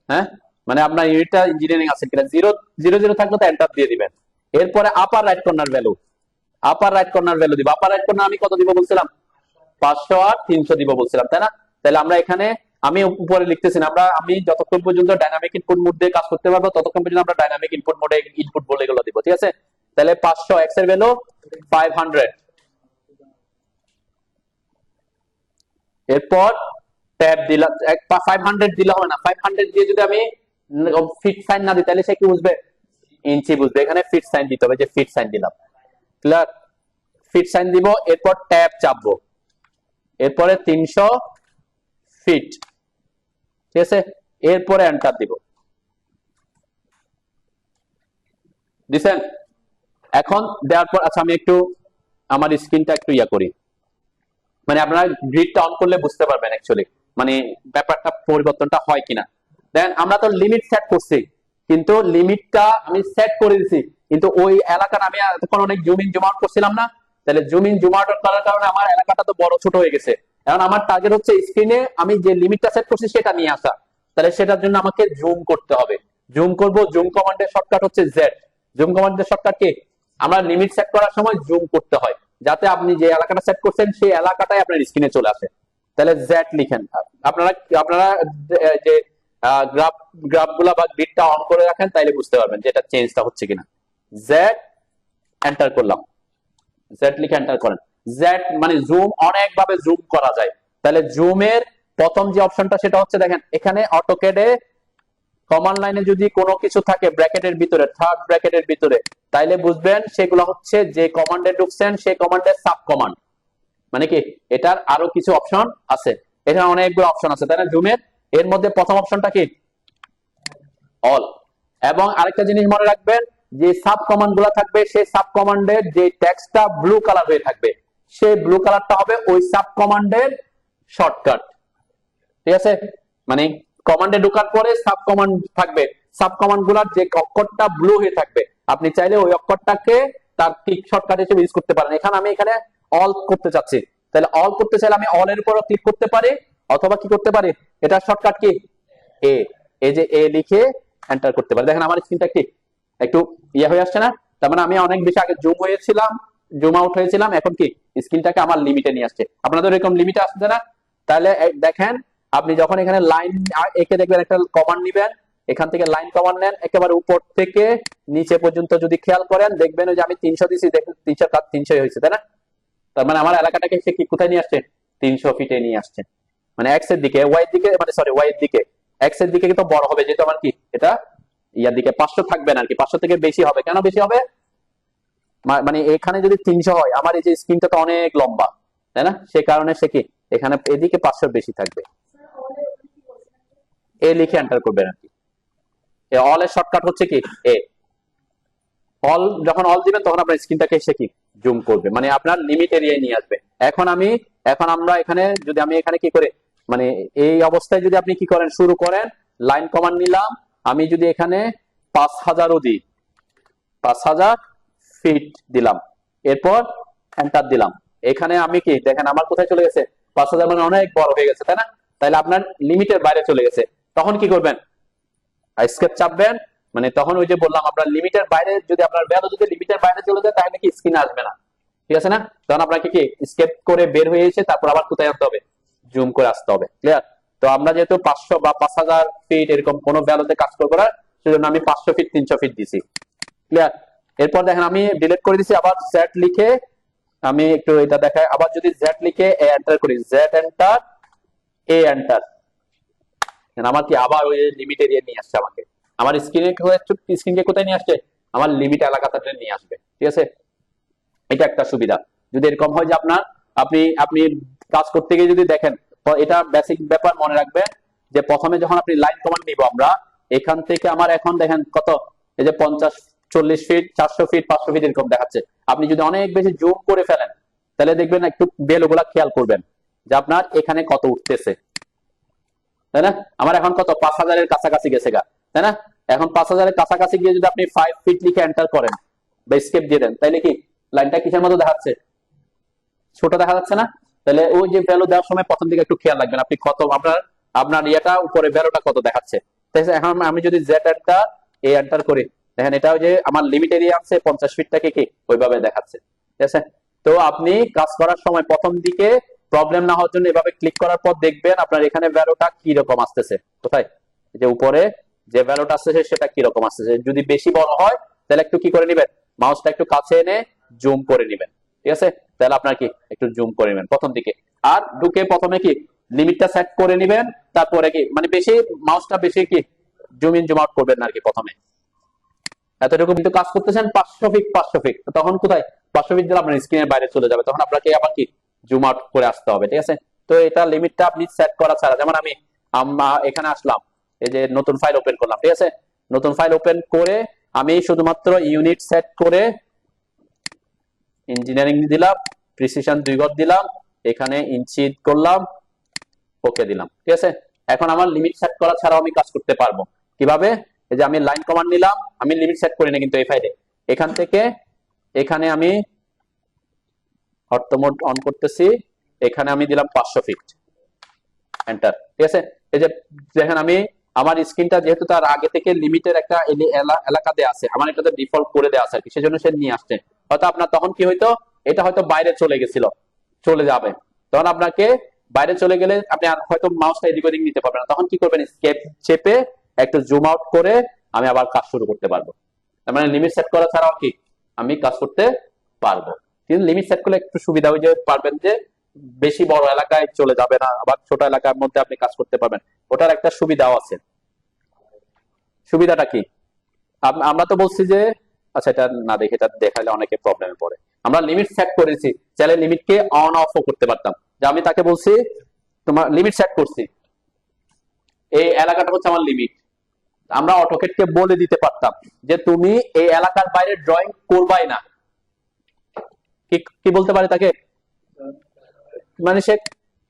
হ্যাঁ মানে আপনার ইউনিটটা ইঞ্জিনিয়ারিং আছে কিনা, 0 0 0 থাকলে তো এন্টার দিয়ে দিবেন। এরপরে আপার রাইট কর্নার ভ্যালু, আপার রাইট কর্নার ভ্যালু দিব, আপার রাইট কর্নার আমি কত দিব বলছিলাম, 500 আর 300 দিব বলছিলাম, তাই না। তাহলে আমরা এখানে আমি উপরে লিখতেছি না, আমি যতক্ষণ পর্যন্ত ডাইনামিক ইনপুট মোড দিয়ে কাজ করতে পারবো ততক্ষণ পর্যন্ত আমরা ডাইনামিক ইনপুট মোডে ইনপুট বলে এগুলো দিব, ঠিক আছে। তাহলে 500 এক্স এর ভ্যালু 500, এরপর ট্যাব দিলাম, 500 দিলে হবে না, 500 দিয়ে যদি আমি ফিট সাইন না দিই তাহলে সে কি বুঝবে, ইঞ্চি বুঝবে, এখানে ফিট সাইন দিতে হবে, যে ফিট সাইন দিলাম, ক্লিয়ার, ফিট সাইন দিব, এরপর ট্যাব চাপবো, এরপরে 300 ফিট, ঠিক আছে, এরপরে এন্টার দিব, দিছেন। এখন দেওয়ার পর আচ্ছা আমি একটু আমার স্ক্রিনটা একটু ইয়া করি, মানে আপনারা গ্রিডটা অন করলে বুঝতে পারবেন অ্যাকচুয়ালি মানে ব্যাপারটা পরিবর্তনটা হয় কিনা। দেন আমরা তো লিমিট সেট করছি, কিন্তু লিমিটটা আমি সেট করে দিছি, কিন্তু ওই এলাকাটা আমি তখন অনেক জুম ইন জুম আউট করছিলাম না, তাহলে জুম ইন জুম আউট করার কারণে আমার এলাকাটা তো বড় ছোট হয়ে গেছে। এখন আমার টার্গেট হচ্ছে স্ক্রিনে আমি যে লিমিটটা সেট করছি সেটা নিয়ে আসা, তাহলে সেটার জন্য আমাকে জুম করতে হবে। জুম করব, জুম কমান্ডের শর্টকাট হচ্ছে জেড। জুম কমান্ডের শর্টকাট কি, আমরা লিমিট সেট করার সময় জুম করতে হয়, যাতে আপনি যে এলাকাটা সেট করছেন সেই এলাকাটাই আপনার স্ক্রিনে চলে আসে। তাহলে জেড লিখেন, আপনারা আপনারা যে গ্রাফ গ্রাফ গুলা বা গ্রিডটা অন করে রাখেন, তাইলে বুঝতে পারবেন যে এটা চেঞ্জটা হচ্ছে কিনা। জেড এন্টার করলাম, জেড লিখে এন্টার করেন। জেড মানে জুম, অনেক ভাবে জুম করা যায়। তাহলে জুমের প্রথম যে অপশনটা সেটা হচ্ছে, দেখেন এখানে অটোক্যাডে কমান্ড লাইনে যদি কোনো কিছু থাকে ব্র্যাকেটের ভিতরে, থার্ড ব্র্যাকেটের ভিতরে, তাইলে বুঝবেন সেগুলো হচ্ছে যে কমান্ডে ঢুকছেন সেই কমান্ডের সাব কমান্ড, মানে কি এটার আরো কিছু অপশন আছে, এখানে অনেকগুলো অপশন আছে, তাই না জুমের। এর মধ্যে প্রথম অপশনটা কি, অল। এবং আরেকটা জিনিস মনে রাখবেন, যে সাব কমান্ড গুলা থাকবে সেই সাব কমান্ডের যে টেক্সটটা ব্লু কালার হয়ে থাকবে, সেই ব্লু কালারটা হবে ওই সাব কমান্ডের শর্টকাট, ঠিক আছে। মানে কমান্ডে ঢোকার পরে সাব কমান্ড থাকবে, সাব কমান্ড গুলার যে অক্ষরটা ব্লু হয়ে থাকবে, আপনি চাইলে ওই অক্ষরটাকে তার ক্লিক শর্টকাট হিসেবে ইউজ করতে পারেন। এখানে আমি এখানে অল করতে চাচ্ছি, তাহলে অল করতে চাইলে আমি অল এর উপরও ক্লিক করতে পারি, অথবা কি করতে পারি, এটা শর্টকাট কি এ, এই যে এ লিখে এন্টার করতে পারি। দেখেন আমার স্ক্রিনটা কি একটু ইয়ে হয়ে আসছে না, তার মানে আমি অনেক বেশি আগে জুম হয়েছিলাম, জুম আউট হয়েছিলাম, এখন কি স্ক্রিনটাকে আমার লিমিটে নিয়ে আসছে। আপনাদের এরকম লিমিটে আসছে না, তাহলে দেখেন আপনি যখন এখানে লাইন এঁকে দেখবেন, একটা কমান্ড নিবেন, এখান থেকে লাইন কমান্ড নেন, একেবারে উপর থেকে নিচে পর্যন্ত যদি খেয়াল করেন দেখবেন যে আমি 300 দিছি, দেখুন 300 হয়েছে, তাই না। তার মানে আমার এলাকাটাকে সে কি কোথায় নিয়ে আসছে, 300 ফিটে নিয়ে আসছে, মানে এক্স এর দিকে, ওয়াই এর দিকে, মানে সরি ওয়াই এর দিকে, এক্স এর দিকে কিন্তু বড় হবে, যেহেতু আমার কি এটা ইয়ার দিকে 500 থাকবে না আর কি, 500 থেকে বেশি হবে। কেন বেশি হবে, মানে এখানে যদি 300 হয়, আমার এই যে স্ক্রিনটা তো অনেক লম্বা, তাই না, সে কারণে সে কি এখানে এদিকে 500 বেশি থাকবে, এ লিখে এন্টার করবেন আর কি। অল এর শর্টকাট হচ্ছে কি এ, অল যখন অল দিবেন তখন আপনার স্ক্রিনটাকে সে কি জুম করবে, মানে আপনার লিমিট এরিয়ায় নিয়ে আসবে। এখন আমরা এখানে যদি আমি এখানে কি করে, মানে এই অবস্থায় যদি আপনি কি করেন, শুরু করেন, লাইন কমান্ড নিলাম, আমি যদি এখানে 5000ও দিই, 5000 ফিট দিলাম, এরপর এন্টার দিলাম, এখানে আমি কি দেখেন আমার কোথায় চলে গেছে, 5,000 মানে অনেক বড় হয়ে গেছে, তাই না? তাহলে আপনার লিমিটের বাইরে চলে গেছে, তখন কি করবেন? এস্কেপ চাপবেন, মানে তখন ওই যে বললাম আপনার লিমিটের বাইরে যদি আপনার ভ্যালু যদি লিমিটের বাইরে চলে যায় তাহলে কি স্ক্রিনে আসবে না, ঠিক আছে না? তখন আপনাকে কি স্কেপ করে বের হয়ে এসে তারপর আবার কোথায় আসতে হবে, জুম করে আসতে হবে। ক্লিয়ার? তো আমরা যেহেতু 500 বা 5,000 ফিট এরকম কোন ভ্যালুতে কাজ করবো না, সেজন্য আমি 500 ফিট 300 ফিট দিছি। ক্লিয়ার? এরপর দেখেন আমি ডিলিট করে দিছি, আবার জেড লিখে আমি একটু এটা দেখাই, আবার যদি জেড লিখে এ এন্টার করি, জেড এন্টার এ এন্টার, আমার কি আবার ওই লিমিট এরিয়া নিয়ে আসছে আমাকে, আমার স্ক্রিনকে কোথায় নিয়ে আসছে, আমার লিমিট এলাকাতে নিয়ে আসবে। ঠিক আছে, এটা একটা সুবিধা। যদি এরকম হয় যে আপনার আপনি আপনি কাজ করতে গিয়ে যদি দেখেন, তো এটা বেসিক ব্যাপার মনে রাখবেন যে প্রথমে যখন আপনি লাইন কমান্ড নিব আমরা, এখান থেকে আমার এখন দেখেন কত, এই যে 50 40 ফিট 400 ফিট 500 ফিট এরকম দেখাচ্ছে। আপনি যদি অনেক বেশি জুম করে ফেলেন তাহলে দেখবেন একটু বেলগুলা খেয়াল করবেন যে আপনার এখানে কত উঠতেছে, তাই না? আমার এখন কত 5,000 এর কাছাকাছি গেছে গা, তাই না? এখন 5,000 এর কাছাকাছি গিয়ে যদি আপনি 5 ফিট লিখে এন্টার করেন বা স্কেপ দিয়ে দেন, তাইলে কি লাইনটা কিসের মতো দেখাচ্ছে, ছোট দেখা যাচ্ছে না? তাহলে ওই যে ভ্যালু দেওয়ার সময় প্রথম দিকে একটু খেয়াল রাখবেন আপনি কত আপনার আপনার ইয়েটা উপরে ভ্যালুটা কত দেখাচ্ছে। তাই এখন আমি যদি জেড এন্টার এ এন্টার করি, দেখেন এটা যে আমার লিমিট এরিয়া আছে 50 ফিটটাকে কি ওইভাবে দেখাচ্ছে। ঠিক আছে, তো আপনি কাজ করার সময় প্রথম দিকে প্রবলেম না হওয়ার জন্য এভাবে ক্লিক করার পর দেখবেন আপনার এখানে ভ্যালুটা কি রকম আসতেছে, কোথায় যে উপরে যে ভ্যালুটা আসতেছে সেটা কি রকম আসতেছে। যদি বেশি বড় হয় তাহলে একটু কি করে নেবেন, মাউসটা একটু কাছে এনে জুম করে নেবেন। ঠিক আছে, তাহলে আপনার কি একটু জুম করে নেবেন প্রথম দিকে, আর ঢুকে প্রথমে কি লিমিটটা সেট করে নেবেন, তারপরে কি মানে বেশি মাউসটা বেশি কি জুম ইন জুম আউট করবেন না আর কি প্রথমে। এতটুকু কিন্তু কাজ করতেছেন 500 ফিট 500 ফিট, তখন কোথায় 500 ফিট দিলে আপনার স্ক্রিনের বাইরে চলে যাবে, তখন আপনাকে আবার কি জুম আউট করে আসতে হবে। ঠিক আছে, তো এটা লিমিটটা আপনি সেট করা ছাড়া, যেমন আমি এখানে আসলাম, এই যে নতুন ফাইল ওপেন করলাম, ঠিক আছে, নতুন ফাইল ওপেন করে আমি শুধুমাত্র ইউনিট সেট করে ইঞ্জিনিয়ারিং দিলাম, প্রিসিশন 2 গজ দিলাম, এখানে ইঞ্চি করলাম, ওকে দিলাম। ঠিক আছে, এখন আমার লিমিট সেট করা ছাড়াও আমি কাজ করতে পারবো কিভাবে, এই যে আমি লাইন কমান্ড নিলাম, আমি লিমিট সেট করি না কিন্তু এই ফাইলে, এখান থেকে এখানে আমি অটো মোড অন করতেছি, এখানে আমি দিলাম 500 ফিট এন্টার। ঠিক আছে, এই যে দেখেন আমি আমার স্ক্রিনটা যেহেতু তার আগে থেকে লিমিটের একটা এলাকা দেয়া আছে, আমার এটাতে ডিফল্ট করে দেয়া আছে আর কি, সেজন্য সে নিয়ে আসছে। হয়তো আপনার তখন কি হইতো, এটা হয়তো বাইরে চলে গেছিল, চলে যাবে, তখন আপনাকে বাইরে চলে গেলে আপনি আর হয়তো মাউসটা এদিক ওদিক নিতে পারবেন না, তখন কি করবেন, স্কেপ চেপে একটু জুম আউট করে আমি আবার কাজ শুরু করতে পারবো। তার মানে লিমিট সেট করা ছাড়াও কি আমি কাজ করতে পারবো। কিন্তু লিমিট সেট করলে একটু সুবিধা হয়ে যে পারবেন যে বেশি বড় এলাকায় চলে যাবে না, আবার ছোট এলাকার মধ্যে আপনি কাজ করতে পারবেন, ওটার একটা সুবিধাও আছে। সুবিধাটা কি, আমরা তো বলছি যে আচ্ছা এটা না দেখে এটা দেখালে অনেকে প্রবলেমে পড়ে, আমরা লিমিট সেট করেছি, চাইলে লিমিটকে অন অফও করতে পারতাম, যে আমি তাকে বলছি তোমার লিমিট সেট করছি, এই এলাকাটা হচ্ছে আমার লিমিট, আমরা অটোকেটকে বলে দিতে পারতাম যে তুমি এই এলাকার বাইরে ড্রয়িং করবাই না, কি বলতে পারে তাকে, মানে সে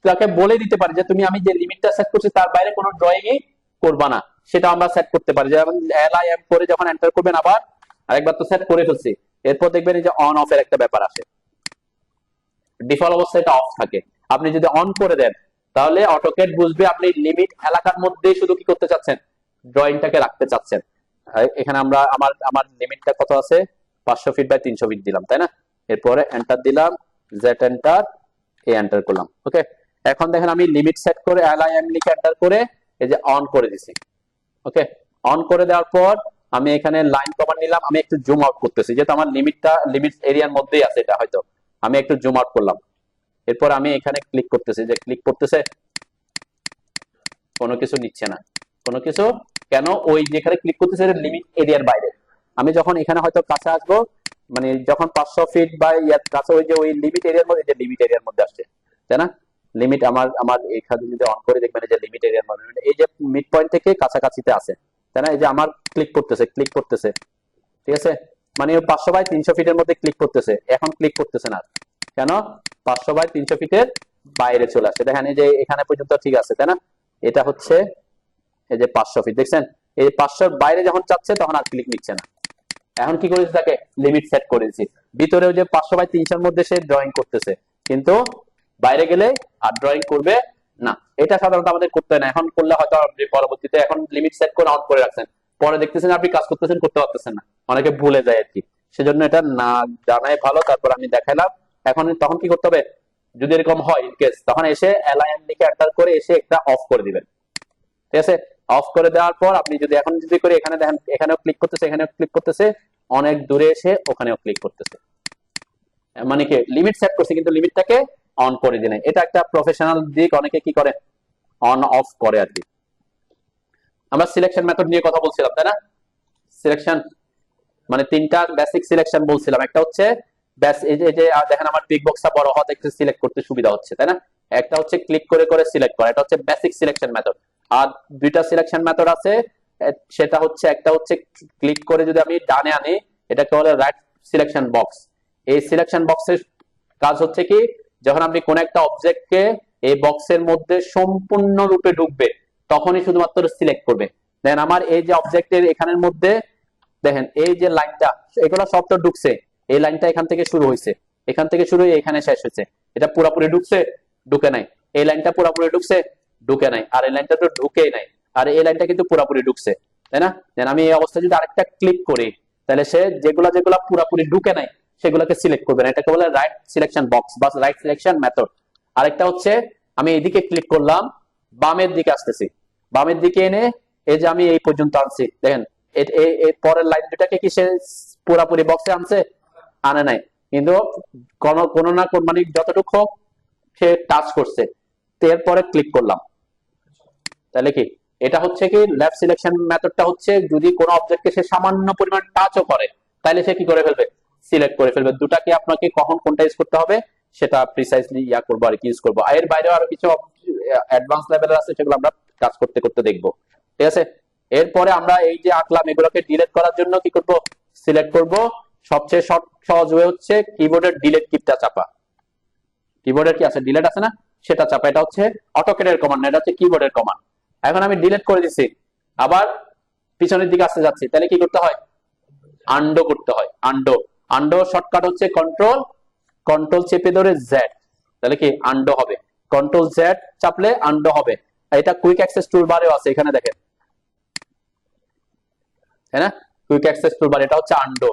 তাকে বলে দিতে পারে যে তুমি আমি যে লিমিটটা সেট করছি তার বাইরে কোনো ড্রয়িংই করবা না, সেটা আমরা সেট করতে পারি। যেমন LIM করে যখন এন্টার করবেন আবার আরেকবার তো সেট করে ফেলছি, এরপর দেখবেন যে অন অফ এর একটা ব্যাপার আসে, ডিফল্ট অবস্থায় এটা অফ থাকে, আপনি যদি অন করে দেন তাহলে অটোকেট বুঝবে আপনি লিমিট এলাকার মধ্যে শুধু কি করতে চাচ্ছেন, ড্রয়িংটাকে রাখতে চাচ্ছেন। এখানে আমরা আমার আমার লিমিটটা কত আছে, 500 ফিট বাই 300 ফিট দিলাম, তাই না? এরপরে এন্টার দিলাম, জেড এন্টার এ এন্টার করলাম, ওকে। এখন দেখেন আমি লিমিট সেট করে LIM লিখে এন্টার করে এই যে অন করে দিছি, ওকে। অন করে দেওয়ার পর আমি এখানে লাইন কমান্ড নিলাম, আমি একটু জুম আউট করতেছি যেহেতু আমার লিমিট এরিয়ার মধ্যেই আছে, এটা হয়তো আমি একটু জুম আউট করলাম। এরপর আমি এখানে ক্লিক করতেছি, যে ক্লিক করতেছে কোনো কিছু নিচ্ছে না, কোনো কিছু, কেন ওই যেখানে ক্লিক করতেছে এটা লিমিট এরিয়ার বাইরে। আমি যখন এখানে হয়তো কাছে আসবো, মানে যখন 500 ফিট বা ইয়ার কাছে ওই যে ওই লিমিট এরিয়ার মধ্যে, যে লিমিট এরিয়ার মধ্যে আসছে, তাই না? লিমিট আমার আমার এখানে যদি অন করে দেখবেন যে লিমিট এরিয়ার মধ্যে, এই যে মিড পয়েন্ট থেকে কাছাকাছিতে আছে, তাই না? এই যে আমার ক্লিক করতেছে, ঠিক আছে, মানে 500 বাই 300 ফিটের মধ্যে ক্লিক করতেছে, এখন ক্লিক করতেছে না, কেন? 500 বাই 300 ফিটের বাইরে চলে আসে, দেখেন এই যে এখানে পর্যন্ত ঠিক আছে, তাই না? এটা হচ্ছে এই যে 500 ফিট, দেখছেন এই 500 বাইরে যখন চাচ্ছে তখন আর ক্লিক নিচ্ছে না। এখন কি করেছি, তাকে লিমিট সেট করেছি, ভিতরেও যে 500 বাই 300 এর মধ্যে সে ড্রয়িং করতেছে, কিন্তু বাইরে গেলে আর ড্রয়িং করবে না। এটা সাধারণত আমাদের করতে হয় না, এখন করলে হয়তো আপনি পরবর্তীতে এখন লিমিট সেট করে অন করে রাখছেন, পরে দেখতেছেন আপনি কাজ করতেছেন করতে পারতেছেন না, অনেকে ভুলে যায় আর কি। সেজন্য এটা না জানাই ভালো। তারপর আমি দেখাইলাম। এখন তখন কি করতে হবে, যদি এরকম হয় ইন কেস, তখন এসে অ্যালাইন লিখে এন্টার করে এসে একটা অফ করে দিবেন। ঠিক আছে, অফ করে দেওয়ার পর আপনি যদি এখন যদি করে এখানে দেখেন, এখানেও ক্লিক করতেছে, এখানেও ক্লিক করতেছে, অনেক দূরে এসে ওখানেও ক্লিক করতেছে, মানে কি লিমিট সেট করছে কিন্তু লিমিটটাকে অন করে দিনে। এটা একটা প্রফেশনাল দিক, অনেকে কি করে অন অফ করে আর কি। আমরা সিলেকশন মেথড নিয়ে কথা বলছিলাম তাই না? সিলেকশন মানে তিনটা বেসিক সিলেকশন বলছিলাম। একটা হচ্ছে এই যে দেখেন আমার পিক বক্সটা বড় হওয়াতে একটু সিলেক্ট করতে সুবিধা হচ্ছে তাই না? একটা হচ্ছে ক্লিক করে করে সিলেক্ট করা, এটা হচ্ছে বেসিক সিলেকশন মেথড। আর দুইটা সিলেকশন মেথড আছে, সেটা হচ্ছে একটা হচ্ছে ক্লিক করে যদি আমি ডানে আনি, এটাকে বলে রাইট সিলেকশন বক্স। এই সিলেকশন বক্সের কাজ হচ্ছে কি, যখন আপনি কোন একটা অবজেক্টকে এই বক্সের মধ্যে সম্পূর্ণরূপে ঢুকবে তখনই শুধুমাত্র সিলেক্ট করবে। দেখেন আমার এই যে অবজেক্টের এখানের মধ্যে দেখেন এই যে লাইনটা, এগুলো সব তো ঢুকছে, এই লাইনটা এখান থেকে শুরু হয়েছে, এখান থেকে শুরু হয়ে এখানে শেষ হয়েছে, এটা পুরোপুরি ঢুকছে ঢুকে নাই। এই লাইনটা পুরোপুরি ঢুকছে ঢুকে নাই, আর এই লাইনটা তো ঢুকেই নাই, আর এই লাইনটা কিন্তু পুরোপুরি ঢুকছে তাই না? দেন আমি এই অবস্থায় যদি আরেকটা ক্লিক করি, তাহলে সে যেগুলা যেগুলা পুরোপুরি ঢুকে নাই সেগুলোকে সিলেক্ট করবেন। এটাকে বলে রাইট সিলেকশন বক্স বা রাইট সিলেকশন মেথড। আরেকটা হচ্ছে আমি এইদিকে ক্লিক করলাম, বামের দিকে আসতেছি, বামের দিকে এনে এই যে আমি এই পর্যন্ত আনছি, দেখেন এই পরের লাইন দুটাকে কি সে পুরাপুরি বক্সে আনছে? আনে নাই, কিন্তু কোন না কোন মানে যতটুকু হোক সে টাচ করছে, এরপরে ক্লিক করলাম। তাহলে কি এটা হচ্ছে কি লেফট সিলেকশন মেথডটা হচ্ছে যদি কোনো অবজেক্টকে সে সামান্য পরিমাণ টাচও করে তাহলে সে কি করে ফেলবে, সিলেক্ট করে ফেলবে। দুটাকে আপনাকে কখন কোনটা ইউজ করতে হবে সেটা প্রিসাইজলি করবো আর কি ইউজ করবো। এর বাইরেও আরো কিছু অ্যাডভান্স লেভেলের আছে, সেগুলো আমরা কাজ করতে করতে দেখবো। ঠিক আছে, এরপরে আমরা এই যে আঁকলাম এগুলোকে ডিলিট করার জন্য কি করব, সিলেক্ট করব। সবচেয়ে সহজ ওয়ে হচ্ছে কিবোর্ডের ডিলিট কিটা চাপা। কিবোর্ডের কি আছে, ডিলিট আছে না, সেটা চাপা। এটা হচ্ছে অটোক্যাডের কমান্ড, এটা হচ্ছে কিবোর্ডের কমান্ড। এখন আমি ডিলিট করে দিছি, আবার পিছনের দিকে আসতে যাচ্ছি, তাহলে কি করতে হয়, আন্ডো করতে হয়। আন্ডো আন্ডো শর্টকাট হচ্ছে কন্ট্রোল কন্ট্রোল চেপে ধরে জেড, তাহলে কি আন্ডো হবে। কন্ট্রোল জেড চাপলে আন্ডো হবে। এটা কুইক অ্যাক্সেস টুলবারেও আছে, এখানে দেখেন তাই না, কুইক অ্যাক্সেস টুলবার, এটা হচ্ছে আন্ডো।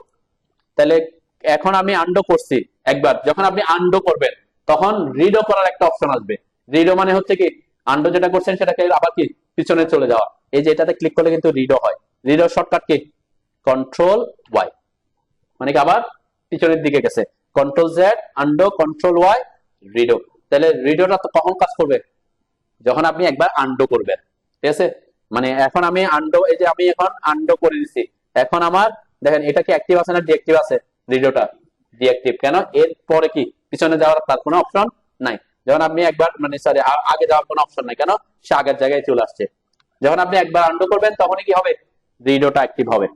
তাহলে এখন আমি আন্ডো করছি একবার, যখন আপনি আন্ডো করবেন তখন রিডো করার একটা অপশন আসবে। রিডো মানে হচ্ছে কি আন্ডো যেটা করছেন সেটাকে আবার কি পিছনে চলে যাওয়া। এই যে এটাতে ক্লিক করলে কিন্তু রিডো হয়। রিডো শর্টকাট কি কন্ট্রোল ওয়াই, মানে কি আবার পিছনের দিকে গেছে। Control Z undo, control Y redo. তাহলে রিডোটা তো কখন কাজ করবে, যখন আপনি একবার আন্ডো করবেন। ঠিক আছে, মানে এখন আমি আন্ডো, এই যে আমি এখন আন্ডো করে দিছি, এখন আমার দেখেন এটা কি অ্যাক্টিভ আছে না ডিঅ্যাক্টিভ আছে, রিডোটা ডিঅ্যাক্টিভ। কেন, এর পরে কি পিছনে যাওয়ার তার কোনো অপশন নাই। যখন আপনি একবার মানে সরি আগে যাওয়ার কোনো অপশন নাই, কেন সে আগের জায়গায় চলে আসছে। যখন আপনি একবার আন্ডো করবেন তখনই কি হবে, রিডোটা অ্যাক্টিভ হবে।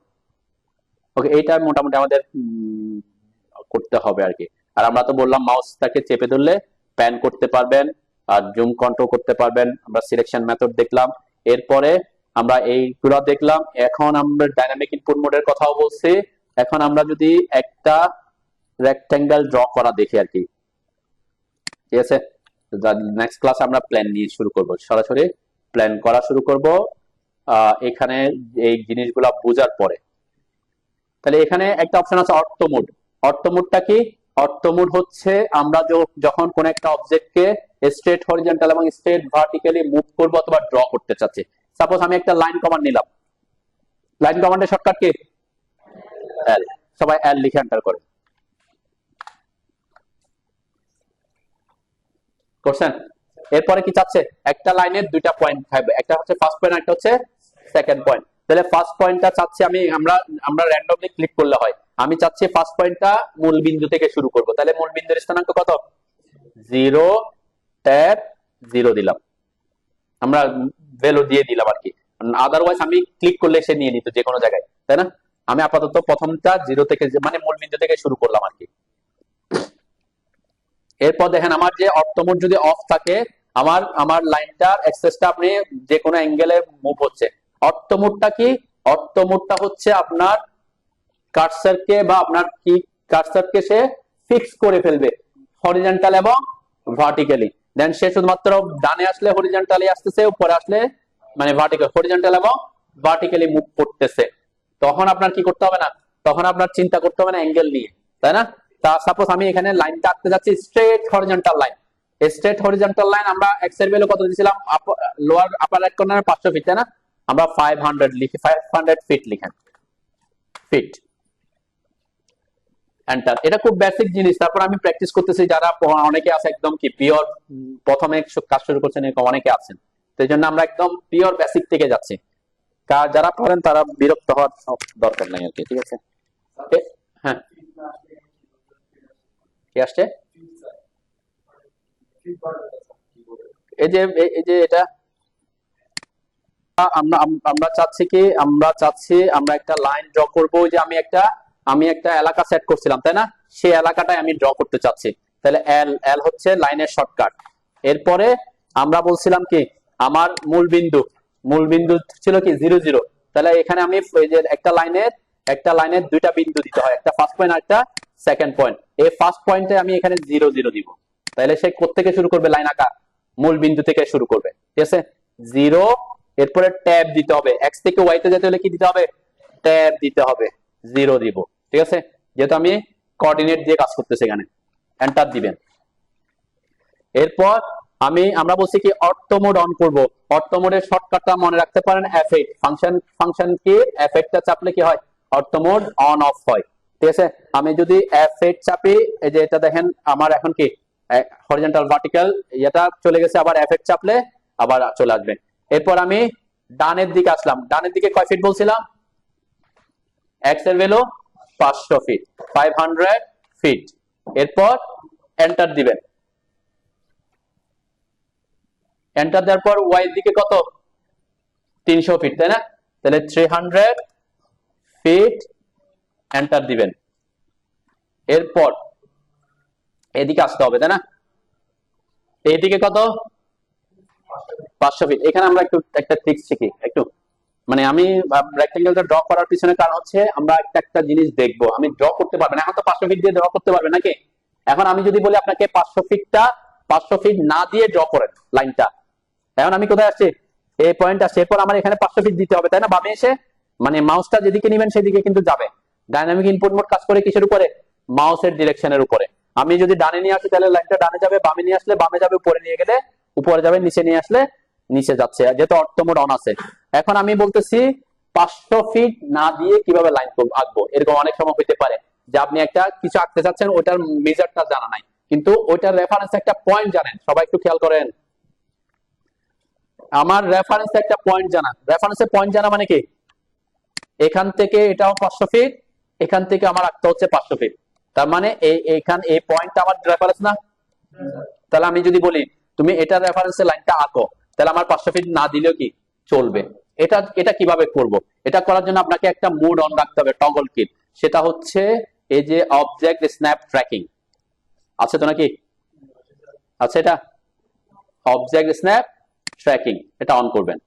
ওকে, এইটা মোটামুটি আমাদের করতে হবে আর কি। আর আমরা তো বললাম মাউসটাকে চেপে ধরলে প্যান করতে পারবেন আর জুম কন্ট্রোল করতে পারবেন। আমরা সিলেকশন মেথড দেখলাম, এরপরে আমরা এইগুলো দেখলাম। এখন আমরা ডাইনামিক ইনপুট মোডের কথাও বলছি। এখন আমরা যদি একটা রেক্টেঙ্গেল ড্র করা দেখি আর কি, ঠিক আছে। নেক্সট ক্লাসে আমরা প্ল্যান নিয়ে শুরু করব, সরাসরি প্ল্যান করা শুরু করব এখানে এই জিনিসগুলা বোঝার পরে। তাহলে এখানে একটা অপশন আছে অর্থ মোড। অর্থ মোডটা কি, অর্থ মোড হচ্ছে আমরা যখন কোন একটা অবজেক্টকে স্ট্রেট হরিজন্টাল এবং স্ট্রেট ভার্টিক্যালি মুভ করব অথবা ড্র করতে চাচ্ছি। সাপোজ আমি একটা লাইন কমান্ড নিলাম, লাইন কমান্ডের শর্টকাট কি এল, সবাই এল লিখে এন্টার করে করছেন। এরপরে কি চাচ্ছে, একটা লাইনের দুইটা পয়েন্ট থাকবে, একটা হচ্ছে ফার্স্ট পয়েন্ট, একটা হচ্ছে সেকেন্ড পয়েন্ট। তাহলে ফার্স্ট পয়েন্টটা চাচ্ছি আমি, আমরা র্যান্ডমলি ক্লিক করলে হয়। আমি চাচ্ছি ফার্স্ট পয়েন্টটা মূল বিন্দু থেকে শুরু করব। তাহলে মূল বিন্দুর স্থানাঙ্ক কত, 0 ট্যাব 0 দিলাম, আমরা ভ্যালু দিয়ে দিলাম আর কি। আদারওয়াইজ আমি ক্লিক করলে সে নিয়ে নিত যে কোনো জায়গায়, তাই না। আমি আপাতত প্রথমটা 0 থেকে মানে মূল বিন্দু থেকে শুরু করলাম আর কি। এরপর দেখেন আমার যে অর্থমোড যদি অফ থাকে, আমার লাইনটার অ্যাক্সেসটা আপনি যে কোনো অ্যাঙ্গেলে মুভ হচ্ছে। অর্থমোডটা কি, অর্থমোডটা হচ্ছে আপনার কার্সারকে বা আপনার কি কার্সারকে সে ফিক্স করে ফেলবে, হরিজন্টাল এবং ভার্টিক্যালি। দেন সে শুধুমাত্র ডানে আসলে হরিজন্টালি আসতেছে, উপরে আসলে মানে ভার্টিক্যাল, হরিজন্টাল এবং ভার্টিক্যালি মুভ করতেছে। তখন আপনার কি করতে হবে না, তখন আপনার চিন্তা করতে হবে না অ্যাঙ্গেল নিয়ে, তাই না? তা সাপোজ আমি এখানে লাইনটা আঁকতে যাচ্ছি straight horizontal line. Straight horizontal line আমরা এক্স এর ভ্যালু কত দিয়েছিলাম, লোয়ার আপার রাইট কর্নারে 500 ফিট, তাই না? আমরা 500 লিখি, 500 ফিট লিখেন, ফিট, এন্টার। এটা খুব বেসিক জিনিস। তারপর আমি প্র্যাকটিস করতেছি, যারা অনেকে আছে একদম কি পিওর প্রথমে কাজ শুরু করছেন এরকম অনেকে আছেন, তো এই জন্য আমরা একদম পিওর বেসিক থেকে যাচ্ছি। যারা পড়েন তারা বিরক্ত হওয়ার দরকার নাই আর কি, ঠিক আছে? হ্যাঁ, কি আসছে? এই যে এটা আমরা আমরা চাচ্ছি কি, আমরা একটা লাইন ড্র করব। যে আমি একটা এলাকা সেট করছিলাম, তাই না? সেই এলাকাটাই আমি ড্র করতে চাচ্ছি। তাহলে এল এল হচ্ছে লাইনের শর্টকাট। এরপরে আমরা বলছিলাম কি, আমার মূল বিন্দু ছিল কি 0 0। তাহলে এখানে আমি এই যে একটা লাইনের দুইটা বিন্দু দিতে হয়, একটা ফার্স্ট পয়েন্ট আর একটা সেকেন্ড পয়েন্ট। এই ফার্স্ট পয়েন্টে আমি এখানে 0 0 দিব। তাহলে সে কোত্থেকে শুরু করবে, লাইন আঁকা মূল বিন্দু থেকে শুরু করবে, ঠিক আছে? 0, এরপরে ট্যাব দিতে হবে, এক্স থেকে ওয়াই তে যেতে হলে কি দিতে হবে, ট্যাব দিতে হবে, 0 দিব, ঠিক আছে? যেহেতু আমি কোঅর্ডিনেট দিয়ে কাজ করতেছি, এখানে এন্টার দিবেন। এরপর আমরা বলছি কি অর্থ মোড অন করব। অর্থ মোডের শর্টকাটটা মনে রাখতে পারেন F8 ফাংশন কি, F8 টা চাপলে কি হয়, অর্থ মোড অন অফ হয়, ঠিক আছে? আমি যদি F8 চাপি, এই যে এটা দেখেন আমার এখন কি হরিজন্টাল ভার্টিক্যাল এটা চলে গেছে, আবার F8 চাপলে আবার চলে আসবে। এরপর আমি ডানের দিকে আসলাম, ডানের দিকে কয় ফিট বলছিলাম, এক্স এর ভ্যালু 500 ফিট, 500 ফিট। এরপর এন্টার দিবেন, এন্টার দেওয়ার পর ওয়াই এর দিকে কত, 300 ফিট, তাই না? তাহলে 300 ফিট, এন্টার দিবেন। এরপর এদিকে আসতে হবে, তাই না? এইদিকে কত, 500 ফিট। এখানে আমরা একটু একটা ট্রিক্স শিখি একটু, মানে আমি রেক্টেঙ্গেলটা ড্র করার পিছনে কারণ হচ্ছে আমরা একটা জিনিস দেখবো, আমি ড্র করতে পারবেন এখন তো 500 ফিট দিয়ে ড্র করতে পারবেন নাকি? এখন আমি যদি বলি আপনাকে 500 ফিট না দিয়ে ড্র করেন লাইনটা, এখন আমি কোথায় আসছি, এই পয়েন্ট আসছে, এরপর আমার এখানে 500 ফিট দিতে হবে, তাই না? বামে এসে মানে মাউসটা যেদিকে নিবেন সেদিকে কিন্তু যাবে। ডাইনামিক ইনপুট মোড কাজ করে কিসের উপরে, মাউসের ডিরেকশনের উপরে। আমি যদি ডানে নিয়ে আসি তাহলে লাইনটা ডানে যাবে, বামে নিয়ে আসলে বামে যাবে, উপরে নিয়ে গেলে উপরে যাবে, নিচে নিয়ে আসলে নিচে যাচ্ছে, যেহেতু অর্থ মোড অন আছে। এখন আমি বলতেছি 500 ফিট না দিয়ে কিভাবে লাইন আঁকবো। এরকম অনেক সময় হইতে পারে যে আপনি একটা কিছু আঁকতে চাচ্ছেন, ওটার মেজারটা জানা নাই, কিন্তু ওইটার রেফারেন্স একটা পয়েন্ট জানেন। সবাই একটু খেয়াল করেন, আমার রেফারেন্স একটা পয়েন্ট জানা, রেফারেন্সের পয়েন্ট জানা মানে কি, এখান থেকে এটাও 500 ফিট, এখান থেকে আমার আঁকতে হচ্ছে 500 ফিট, তার মানে এই পয়েন্টটা আমার রেফারেন্স না? তাহলে আমি যদি বলি তুমি এটা রেফারেন্সের লাইনটা আঁকো, তাহলে আমার 500 ফিট না দিলেও কি চলবে। এটা কিভাবে করব, এটা করার জন্য আপনাকে একটা মোড অন রাখতে হবে, টগল কিট। সেটা হচ্ছে এই যে অবজেক্ট স্ন্যাপ ট্র্যাকিং আছে তো নাকি, আচ্ছা, এটা অবজেক্ট স্ন্যাপ ট্র্যাকিং, এটা অন করবেন,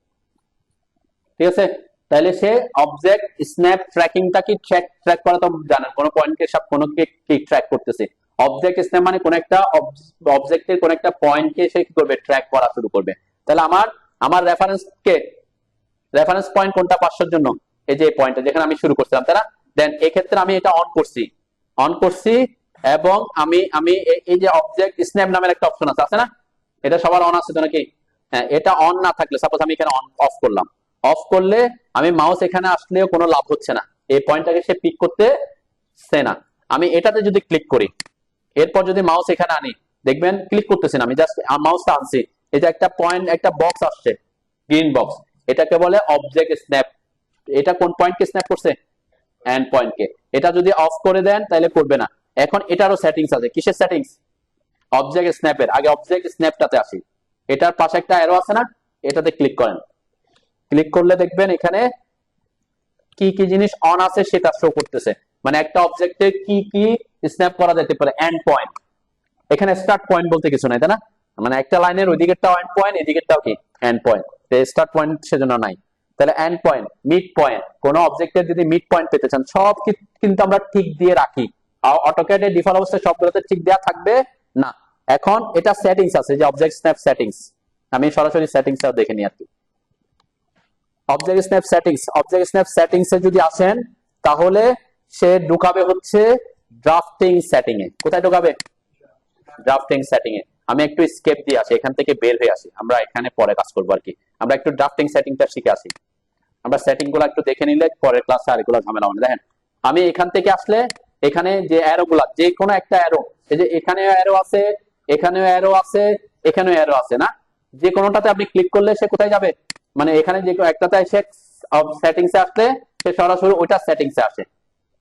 ঠিক আছে? তাহলে সে অবজেক্ট স্ন্যাপ ট্র্যাকিংটা কি ট্র্যাক করা তো জানেন, কোন পয়েন্টকে সব কোন কি ট্র্যাক করতেছে। অবজেক্ট স্ন্যাপ মানে কোন একটা অবজেক্টের কোন একটা পয়েন্টকে সে কি করবে, ট্র্যাক করা শুরু করবে। তাহলে আমার রেফারেন্স পয়েন্ট কোনটা 500 জন্য, এই যে পয়েন্টটা যেখানে আমি শুরু করছিলাম, তাই না? দেন এই ক্ষেত্রে আমি এটা অন করছি এবং আমি এই যে অবজেক্ট স্ন্যাপ নামের একটা অপশন আছে না, এটা সবার অন আছে তো নাকি? হ্যাঁ, এটা অন না থাকলে সাপোজ আমি এখানে অফ করলাম, অফ করলে আমি মাউস এখানে আসলেও কোনো লাভ হচ্ছে না, এই পয়েন্টটাকে সে পিক করতেছে না। আমি এটাতে যদি ক্লিক করি, এরপর যদি মাউস এখানে আনি, দেখবেন ক্লিক করতেছি না, আমি জাস্ট মাউসটা আনছি, এই যে একটা পয়েন্ট, একটা বক্স আসছে, গ্রিন বক্স, এটাকে বলে অবজেক্ট স্ন্যাপ। এটা কোন পয়েন্টকে স্ন্যাপ করছে, এন্ড পয়েন্টকে। এটা যদি অফ করে দেন তাহলে করবে না। এখন এটারও সেটিংস আছে, কিসের সেটিংস, অবজেক্ট স্ন্যাপের। আগে অবজেক্ট স্ন্যাপটাতে আসি, এটার পাশে একটা অ্যারো আছে না, এটাতে ক্লিক করেন। ক্লিক করলে দেখবেন এখানে কি কি জিনিস অন আছে সেটা শো করতেছে, মানে একটা অবজেক্টে কি কি স্ন্যাপ করা যেতে পারে। এন্ড পয়েন্ট, এখানে স্টার্ট পয়েন্ট বলতে কিছু নাই, তাই না? মানে একটা লাইনের ওই দিকেরটাও এন্ড পয়েন্ট, এই দিকেরটাও কি এন্ড পয়েন্ট, স্টার্ট পয়েন্ট সেজন্য নাই। তাহলে এন্ড পয়েন্ট, মিড পয়েন্ট, কোন অবজেক্টের যদি মিড পয়েন্ট পেতে চান সব কিন্তু আমরা ঠিক দিয়ে রাখি। অটোক্যাডে ডিফল্ট অবস্থায় সবগুলোতে ঠিক দেওয়া থাকবে, না, এখন এটা সেটিংস আছে, যে অবজেক্ট স্ন্যাপ সেটিংস, আমি সরাসরি সেটিংসটা দেখে নিই আর কি। অবজেক্ট স্ন্যাপ সেটিংস এ যদি আসেন, তাহলে সে ঢুকাবে হচ্ছে ড্রাফটিং সেটিং এ। কোথায় ঢুকাবে? ড্রাফটিং সেটিং এ। আমি একটু স্কেপ দিয়ে আসি, এখান থেকে বের হয়ে আসি, আমরা এখানে পরে কাজ করবো আর কি। আমরা একটু ড্রাফটিং সেটিংটা শিখে আসি। আমরা সেটিং গুলো একটু দেখে নিলে পরের ক্লাসে আর এগুলো ঝামেলা হবে না। দেখেন, আমি এখান থেকে আসলে এখানে যে অ্যারো গুলা, যে কোনো একটা অ্যারো, এই যে এখানেও অ্যারো আছে, এখানেও অ্যারো আছে, এখানেও অ্যারো আছে না, যে কোনোটাতে আপনি ক্লিক করলে সে কোথায় যাবে? মানে এখানে যে কোনো একটাতে এসে সেটিংসে আসলে সে সরাসরি ওইটা সেটিংসে আসে।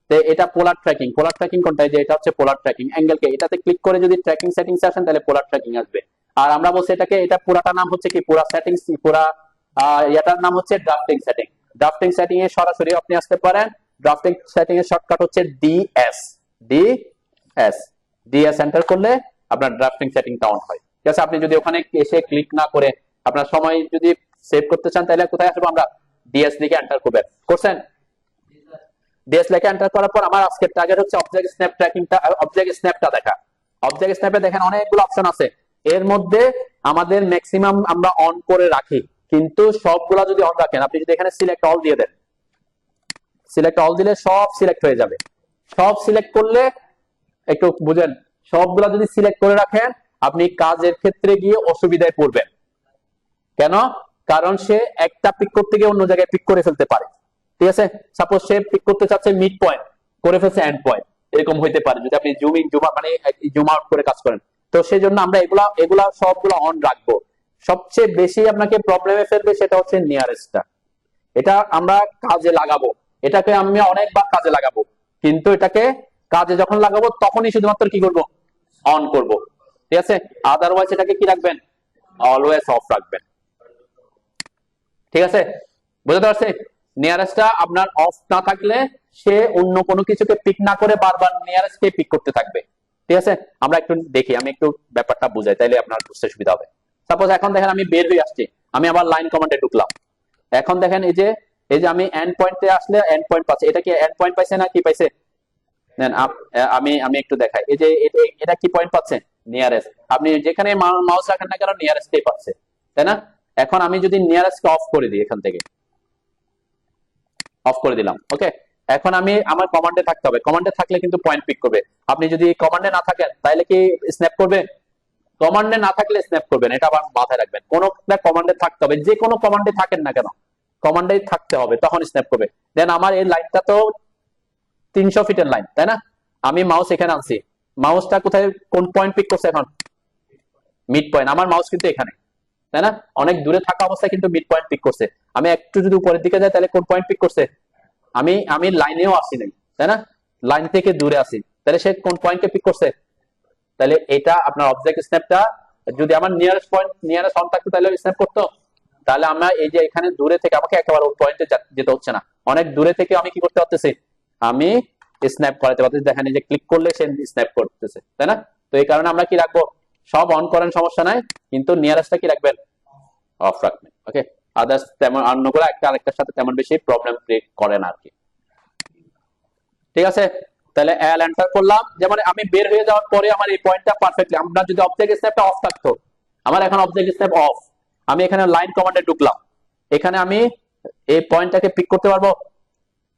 তো এটা পোলার ট্র্যাকিং। পোলার ট্র্যাকিং কোনটা? যে এটা হচ্ছে পোলার ট্র্যাকিং অ্যাঙ্গেল কে এটাতে ক্লিক করে যদি ট্র্যাকিং সেটিংসে আসেন, তাহলে পোলার ট্র্যাকিং আসবে। আর আমরা বলছি এটাকে, এটা পুরাটা নাম হচ্ছে কি, পুরা সেটিংস, পুরা এটার নাম হচ্ছে ড্রাফটিং সেটিং। ড্রাফটিং সেটিং এ সরাসরি আপনি আসতে পারেন। ড্রাফটিং সেটিং এর শর্টকাট হচ্ছে ডিএস। ডিএস ডিএস এন্টার করলে আপনার ড্রাফটিং সেটিংটা অন হয়। ঠিক আছে, আপনি যদি ওখানে এসে ক্লিক না করে আপনার সময় যদি সেভ করতে চান, তাহলে কোথায় আসবো আমরা? ডিএস লিখে এন্টার করবেন। করছেন? ডিএস লিখে এন্টার করার পর আমার আজকের টার্গেট হচ্ছে অবজেক্ট স্ন্যাপ ট্র্যাকিংটা, অবজেক্ট স্ন্যাপটা দেখা। অবজেক্ট স্ন্যাপে দেখেন অনেকগুলো অপশন আছে, এর মধ্যে আমাদের ম্যাক্সিমাম আমরা অন করে রাখি, কিন্তু সবগুলা যদি অন রাখেন, আপনি যদি এখানে সিলেক্ট অল দিয়ে দেন, সিলেক্ট অল দিলে সব সিলেক্ট হয়ে যাবে। সব সিলেক্ট করলে একটু বুঝেন, সবগুলা যদি সিলেক্ট করে রাখেন, আপনি কাজের ক্ষেত্রে গিয়ে অসুবিধায় পড়বেন। কেন? কারণ সে একটা পিক করতে গিয়ে অন্য জায়গায় পিক করে ফেলতে পারে। ঠিক আছে, সাপোজ সে পিক করতে চাচ্ছে মিড পয়েন্ট, করে ফেলছে এন্ড পয়েন্ট, এরকম হইতে পারে যদি আপনি জুম ইন জুম মানে জুম আউট করে কাজ করেন। তো সেই জন্য আমরা এগুলা এগুলা সবগুলো অন রাখবো। সবচেয়ে বেশি আপনাকে প্রবলেমে ফেলবে সেটা হচ্ছে নিয়ারেস্টটা। এটা আমরা কাজে লাগাবো, এটাকে আমি অনেকবার কাজে লাগাবো, কিন্তু এটাকে কাজে যখন লাগাবো তখনই শুধুমাত্র কি করব? অন করব। ঠিক আছে, আদারওয়াইজ এটাকে কি রাখবেন? অলওয়েজ অফ রাখবেন। ঠিক আছে, বুঝতে পারছি? নিয়ারেস্টটা আপনার অফ না থাকলে সে অন্য কোনো কিছুকে পিক না করে বারবার নিয়ারেস্টকে পিক করতে থাকবে। ঠিক আছে, আমরা একটু দেখি, আমি একটু ব্যাপারটা বুঝাই, তাইলে আপনার বুঝতে সুবিধা হবে। সাপোজ এখন দেখেন আমি বের হয়ে আসছি, আমি আবার লাইন কমান্ডে ঢুকলাম। এখন দেখেন এই যে আমি এন্ড পয়েন্টে আসলে এন্ড পয়েন্ট পাচ্ছি। এটা কি এন্ড পয়েন্ট পাইছে না কি পাইছে? দেন আমি আমি একটু দেখাই, এই যে এটা কি পয়েন্ট পাচ্ছে? নিয়ারেস্ট। আপনি যেখানে মাউস রাখেন না কেন, নিয়ারেস্টই পাচ্ছে, তাই না? এখন আমি যদি নিয়ারেস্টকে অফ করে দিই, এখান থেকে অফ করে দিলাম, ওকে। এখন আমি আমার কমান্ডে থাকতে হবে, কমান্ডে থাকলে কিন্তু পয়েন্ট পিক করবে। আপনি যদি কমান্ডে না থাকেন, তাহলে কি স্ন্যাপ করবে? কমান্ডে না থাকলে স্ন্যাপ করবেন, এটা আবার মাথায় রাখবেন। কোন কমান্ডে থাকতে হবে, যে কোনো কমান্ডে থাকেন না কেন, কমান্ডেই থাকতে হবে, তখন স্ন্যাপ করবে। দেন আমার এই লাইনটা তো 300 ফিটের লাইন, তাই না? আমি মাউস এখানে আনছি, মাউসটা কোথায়, কোন পয়েন্ট পিক করছে এখন? Mid point. আমার মাউস কিন্তু এখানে, তাই না? অনেক দূরে থাকা অবস্থায় কিন্তু মিড পয়েন্ট পিক করছে। আমি একটু যদি উপরের দিকে যাই, তাহলে কোন পয়েন্ট পিক করছে? আমি লাইনেও আসি নাই, তাই না? লাইন থেকে দূরে আসি, তাহলে সে কোন পয়েন্টকে পিক করছে? তাহলে এটা আপনার অবজেক্ট স্ন্যাপটা, যদি আমার নিয়ারেস্ট পয়েন্ট নিয়ারেস্ট অন থাকতো, তাহলে স্ন্যাপ করতো। তাহলে আমরা এই যে এখানে দূরে থেকে, আমাকে একেবারে ওই পয়েন্টে যেতে হচ্ছে না, অনেক দূরে থেকে আমি কি করতে পারতেছি? আমি স্ন্যাপ করাতে পারতেছি। দেখেন এই যে ক্লিক করলে সে স্ন্যাপ করতেছে, তাই না? তো এই কারণে আমরা কি রাখবো? সব অন করেন, সমস্যা নাই, কিন্তু নিয়ারেস্টটা কি রাখবেন? অফ রাখবেন, ওকে। আদার্স তেমন অন্যগুলো একটা আরেকটার সাথে তেমন বেশি প্রবলেম ক্রিয়েট করে না আর কি। ঠিক আছে, তাহলে এল এন্টার করলাম। যেমন আমি বের হয়ে যাওয়ার পরে আমার এই পয়েন্টটা পারফেক্টলি, আমরা যদি অবজেক্ট স্ন্যাপটা অফ থাকতো, আমার এখন অবজেক্ট স্ন্যাপ অফ, আমি এখানে লাইন কমান্ডে ঢুকলাম, এখানে আমি এই পয়েন্টটাকে পিক করতে পারবো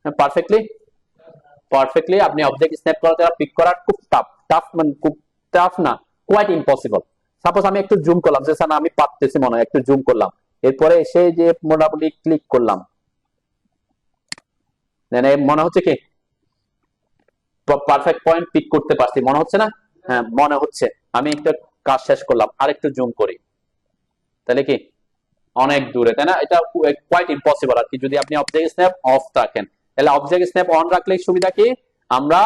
পারফেক্টলি। পারফেক্টলি আপনি অবজেক্ট স্ন্যাপ করাতে পিক করা খুব টাফ মানে খুব টাফ না, কোয়াইট ইম্পসিবল। সাপোজ আমি একটু জুম করলাম, যে স্যার আমি পারতেছি মনে হয়, একটু জুম করলাম, এরপরে এসে যে মোটামুটি ক্লিক করলাম, মনে হচ্ছে কি পারফেক্ট পয়েন্ট পিক করতে পারছি, মনে হচ্ছে না? হ্যাঁ মনে হচ্ছে। আমি একটা কাজ শেষ করলাম, আর একটু জুম করি, তাহলে কি অনেক দূরে, তাই না? এটা কোয়াইট ইম্পসিবল আর কি, যদি আপনি অবজেক্ট স্ন্যাপ অফ রাখেন। তাহলে অবজেক্ট স্ন্যাপ অন রাখলে সুবিধা কি, আমরা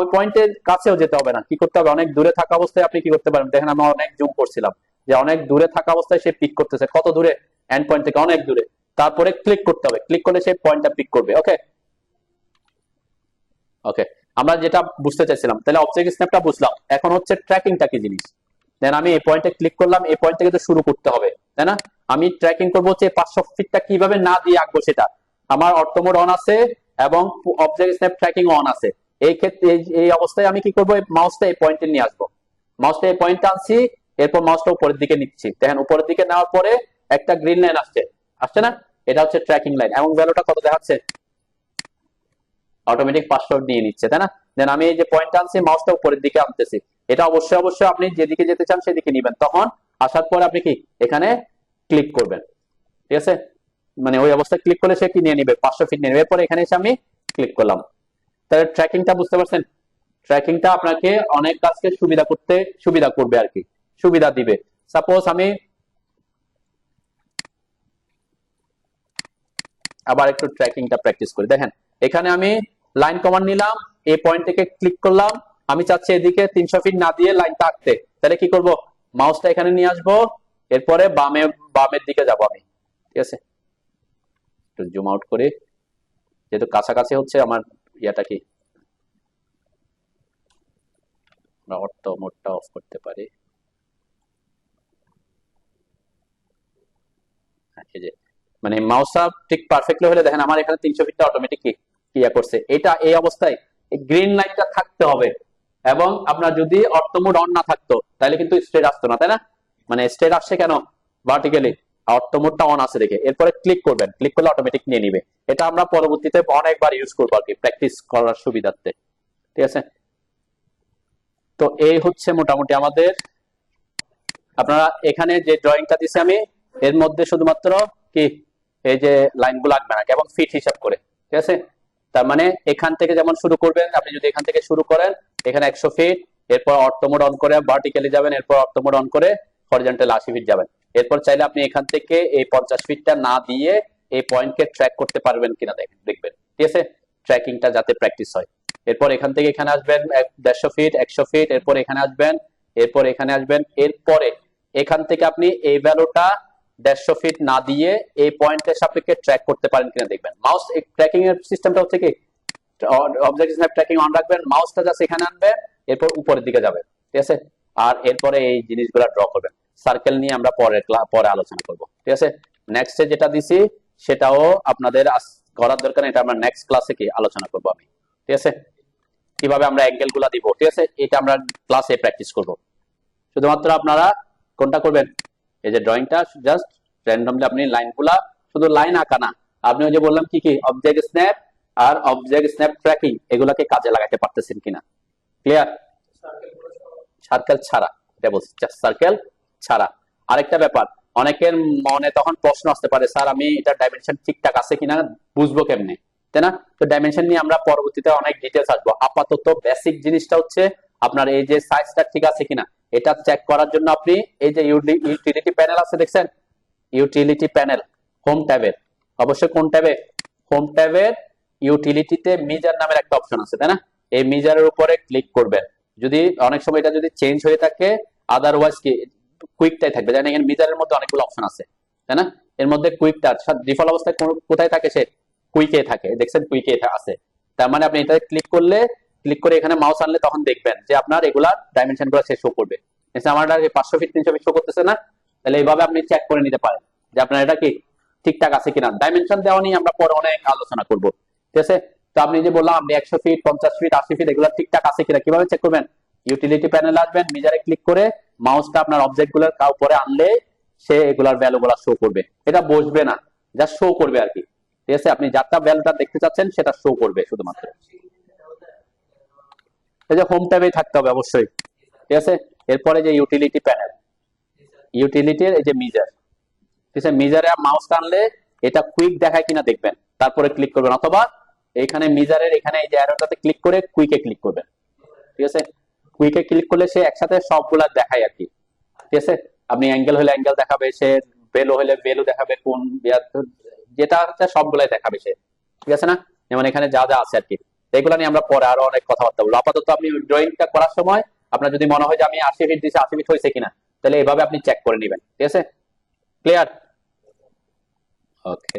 ওই পয়েন্টের কাছেও যেতে হবে না। কি করতে হবে? অনেক দূরে থাকা অবস্থায় আপনি কি করতে পারেন, দেখেন আমি অনেক জুম করছিলাম, যে অনেক দূরে থাকা অবস্থায় সে পিক করতেছে, কত দূরে? এন্ড পয়েন্ট থেকে অনেক দূরে। তারপরে ক্লিক করতে হবে, ক্লিক করলে সেই পয়েন্টটা পিক করবে, ওকে। ওকে, আমরা যেটা বুঝতে চাইছিলাম, তাহলে অবজেক্ট স্ন্যাপটা বুঝলাম। এখন হচ্ছে ট্র্যাকিংটা কি জিনিস। দেন আমি এই পয়েন্টে ক্লিক করলাম, এই পয়েন্ট থেকে তো শুরু করতে হবে, তাই না? আমি ট্র্যাকিং করবো হচ্ছে 500 ফিটটা কিভাবে না দিয়ে আঁকবো সেটা। আমার অটো মোড অন আছে এবং অবজেক্ট স্ন্যাপ ট্র্যাকিং অন আছে। এই ক্ষেত্রে এই অবস্থায় আমি কি করবো, মাউসটা এই পয়েন্টে নিয়ে আসবো। মাউসটা এই পয়েন্টে আনছি, এরপর মাউসটা উপরের দিকে নিচ্ছি, দেখেন উপরের দিকে নেওয়ার পরে একটা গ্রিন লাইন আসছে, আসছে না? এটা হচ্ছে ট্র্যাকিং লাইন, এবং ভ্যালুটা কত দেখাচ্ছে? অটোমেটিক 500 নিয়ে নিচ্ছে, তাই না? দেন আমি এই যে পয়েন্ট আনছি, মাউসটা উপরের দিকে আনতেছি, এটা অবশ্যই অবশ্যই আপনি যেদিকে যেতে চান সেদিকে নিবেন। তখন আসার পর আপনি কি এখানে ক্লিক করবেন, ঠিক আছে? মানে ওই অবস্থায় ক্লিক করলে সে কি নিয়ে নিবে, 500 ফিট নিয়ে নেবে। এরপর এখানে এসে আমি ক্লিক করলাম। তাহলে ট্র্যাকিংটা বুঝতে পারছেন? ট্র্যাকিংটা আপনাকে অনেক কাজকে সুবিধা করতে সুবিধা করবে আর কি, সুবিধা দিবে। সাপোজ আমি আবার একটু ট্র্যাকিংটা প্র্যাকটিস করি। দেখেন এখানে আমি লাইন কমান্ড নিলাম, এই পয়েন্ট থেকে ক্লিক করলাম, আমি চাচ্ছি এদিকে 300 ফিট না দিয়ে লাইনটা আঁকতে, তাহলে কি করব, মাউসটা এখানে নিয়ে আসবো, এরপরে বামের দিকে যাব আমি, ঠিক আছে? একটু জুম আউট করি, যেহেতু কাছাকাছি হচ্ছে আমার ইয়াটা কি, অটো মোডটা অফ করতে পারি। এই যে মানে মাউসটা ঠিক পারফেক্টলি হলে দেখেন আমার এখানে 300 ফিটটা অটোমেটিক ক্লিয়ার করছে। এটা এই অবস্থায় গ্রিন লাইটটা থাকতে হবে, এবং আপনার যদি অটো মোড অন না থাকতো তাহলে কিন্তু স্ট্রেট আসতো না, তাই না? মানে স্ট্রেট আসছে কেন, ভার্টিক্যালি অটো মোডটা অন আছে দেখে। এরপরে ক্লিক করবেন, ক্লিক করলে অটোমেটিক নিয়ে নিবে। এটা আমরা পরবর্তীতে অনেকবার ইউজ করবো আর কি, প্র্যাকটিস করার সুবিধার্থে, ঠিক আছে? তো এই হচ্ছে মোটামুটি আমাদের, আপনারা এখানে যে ড্রয়িংটা দিছি আমি, এর মধ্যে শুধুমাত্র কি এই যে লাইনগুলো আঁকবেন না, এবং ফিট হিসাব করে, ঠিক আছে? তার মানে এখান থেকে যেমন শুরু করবেন, আপনি যদি এখান থেকে শুরু করেন এখানে 100 ফিট, এরপর অটো মোড অন করে ভার্টিক্যালি যাবেন, এরপর অটো মোড অন করে হরিজন্টাল 80 ফিট যাবেন। এরপর চাইলে আপনি এখান থেকে এই 50 ফিটটা না দিয়ে এই পয়েন্টকে ট্র্যাক করতে পারবেন কিনা দেখবেন, ঠিক আছে? ট্র্যাকিংটা যাতে প্র্যাকটিস হয়। এরপর এখান থেকে এখানে আসবেন 150 ফিট, 100 ফিট, এরপর এখানে আসবেন, এরপর এখানে আসবেন, এরপরে এখান থেকে আপনি এই ভ্যালুটা 150 ফিট না দিয়ে এই পয়েন্টের সাপেক্ষে ট্র্যাক করতে পারেন কিনা দেখবেন। মাউস ট্র্যাকিং এর সিস্টেমটা হচ্ছে কি, অবজেক্ট স্ন্যাপ ট্র্যাকিং অন রাখবেন, মাউসটা জাস্ট এখানে আনবেন, এরপর উপরের দিকে যাবেন, ঠিক আছে? আর এরপরে এই জিনিসগুলো ড্র করবেন। সার্কেল নিয়ে আমরা পরে আলোচনা করব, ঠিক আছে? নেক্সটে যেটা দিছি সেটাও আপনাদের করার দরকার, এটা আমরা নেক্সট ক্লাসে কি আলোচনা করব আমি, ঠিক আছে? কিভাবে আমরা অ্যাঙ্গেল গুলা দিব, ঠিক আছে? এটা আমরা ক্লাসে প্র্যাকটিস করব। শুধুমাত্র আপনারা কোনটা করবেন, এই যে ড্রয়িংটা জাস্ট র্যান্ডমলি আপনি লাইনগুলা, শুধু লাইন আঁকা না, আপনি ওই যে বললাম কি কি অবজেক্ট স্ন্যাপ আর অবজেক্ট স্ন্যাপ ট্র্যাকিং এগুলাকে কাজে লাগাতে পারতেছেন কিনা, ক্লিয়ার? সার্কেল ছাড়া, এটা বলছি জাস্ট সার্কেল ছাড়া। আরেকটা ব্যাপার, অনেকের মনে তখন প্রশ্ন আসতে পারে, স্যার আমি এটা ডাইমেনশন ঠিকঠাক আছে কিনা বুঝবো কেমনে, তাই না? তো ডাইমেনশন নিয়ে আমরা পরবর্তীতে অনেক ডিটেলস আসবো। আপাতত বেসিক জিনিসটা হচ্ছে আপনার এই যে সাইজটা ঠিক আছে কিনা এটা চেক করার জন্য আপনি এই যে ইউটিলিটি প্যানেল আছে দেখছেন, ইউটিলিটি প্যানেল হোম ট্যাবের, অবশ্যই কোন ট্যাবে, হোম ট্যাবের ইউটিলিটিতে মিজার নামের একটা অপশন আছে, তাই না? এই মিজারের উপরে ক্লিক করবেন। যদি অনেক সময় এটা যদি চেঞ্জ হয়ে থাকে, আদারওয়াইজ কি কুইকটাই থাকবে, জানেন এখানে মিজারের মধ্যে অনেকগুলো অপশন আছে, তাই না? এর মধ্যে কুইকটা ডিফল্ট অবস্থায় কোথায় থাকে, সে কুইকে থাকে, দেখছেন কুইকে আছে। তার মানে আপনি এটা ক্লিক করলে, ক্লিক করে এখানে মাউস আনলে তখন দেখবেন যে আপনার এগুলার ডাইমেনশন গুলো শো করবে। আমার 500 ফিট 300 ফিট শো করতেছে না, তাহলে এইভাবে আপনি চেক করে নিতে পারেন যে আপনার এটা কি ঠিকঠাক আছে কিনা। ডাইমেনশন দেওয়া নিয়ে আমরা পরে অনেক আলোচনা করব, ঠিক আছে? তো আপনি যে বললাম আপনি 100 ফিট 50 ফিট 80 ফিট এগুলো ঠিকঠাক আছে কিনা কিভাবে চেক করবেন, ইউটিলিটি প্যানেলে আসবেন, মিজারে ক্লিক করে মাউসটা আপনার অবজেক্ট গুলোর উপরে আনলে সে এগুলার ভ্যালু গুলা শো করবে। এটা বসবে না, যা শো করবে আর কি, ঠিক আছে? আপনি যারটা ভ্যালুটা দেখতে চাচ্ছেন সেটা শো করবে শুধুমাত্র। এই যে হোম ট্যাবে থাকতে হবে অবশ্যই, ঠিক আছে? এরপরে যে ইউটিলিটি প্যানেল, ইউটিলিটির এই যে মিজার, ঠিক আছে? মিজারে মাউস টানলে এটা কুইক দেখায় কিনা দেখবেন, তারপরে ক্লিক করবেন, অথবা এখানে মিজারের এখানে এই যে অ্যারোটাতে ক্লিক করে কুইকে ক্লিক করবেন, ঠিক আছে? কুইকে ক্লিক করলে সে একসাথে সবগুলা দেখায় আর কি, ঠিক আছে? আপনি অ্যাঙ্গেল হলে অ্যাঙ্গেল দেখাবে, সে বেলো হলে বেলো দেখাবে, কোন যেটা হচ্ছে সবগুলাই দেখাবে সে, ঠিক আছে না? যেমন এখানে যা যা আছে আর কি, এগুলো নিয়ে আমরা পরে আরো অনেক কথাবার্তা বলবো। আপাতত আপনি ড্রয়িংটা করার সময় আপনার যদি মনে হয় যে আমি 80 ফিট দিচ্ছি 80 ফিট হয়েছে কিনা, তাহলে এভাবে আপনি চেক করে নেবেন, ঠিক আছে? ক্লিয়ার? ওকে।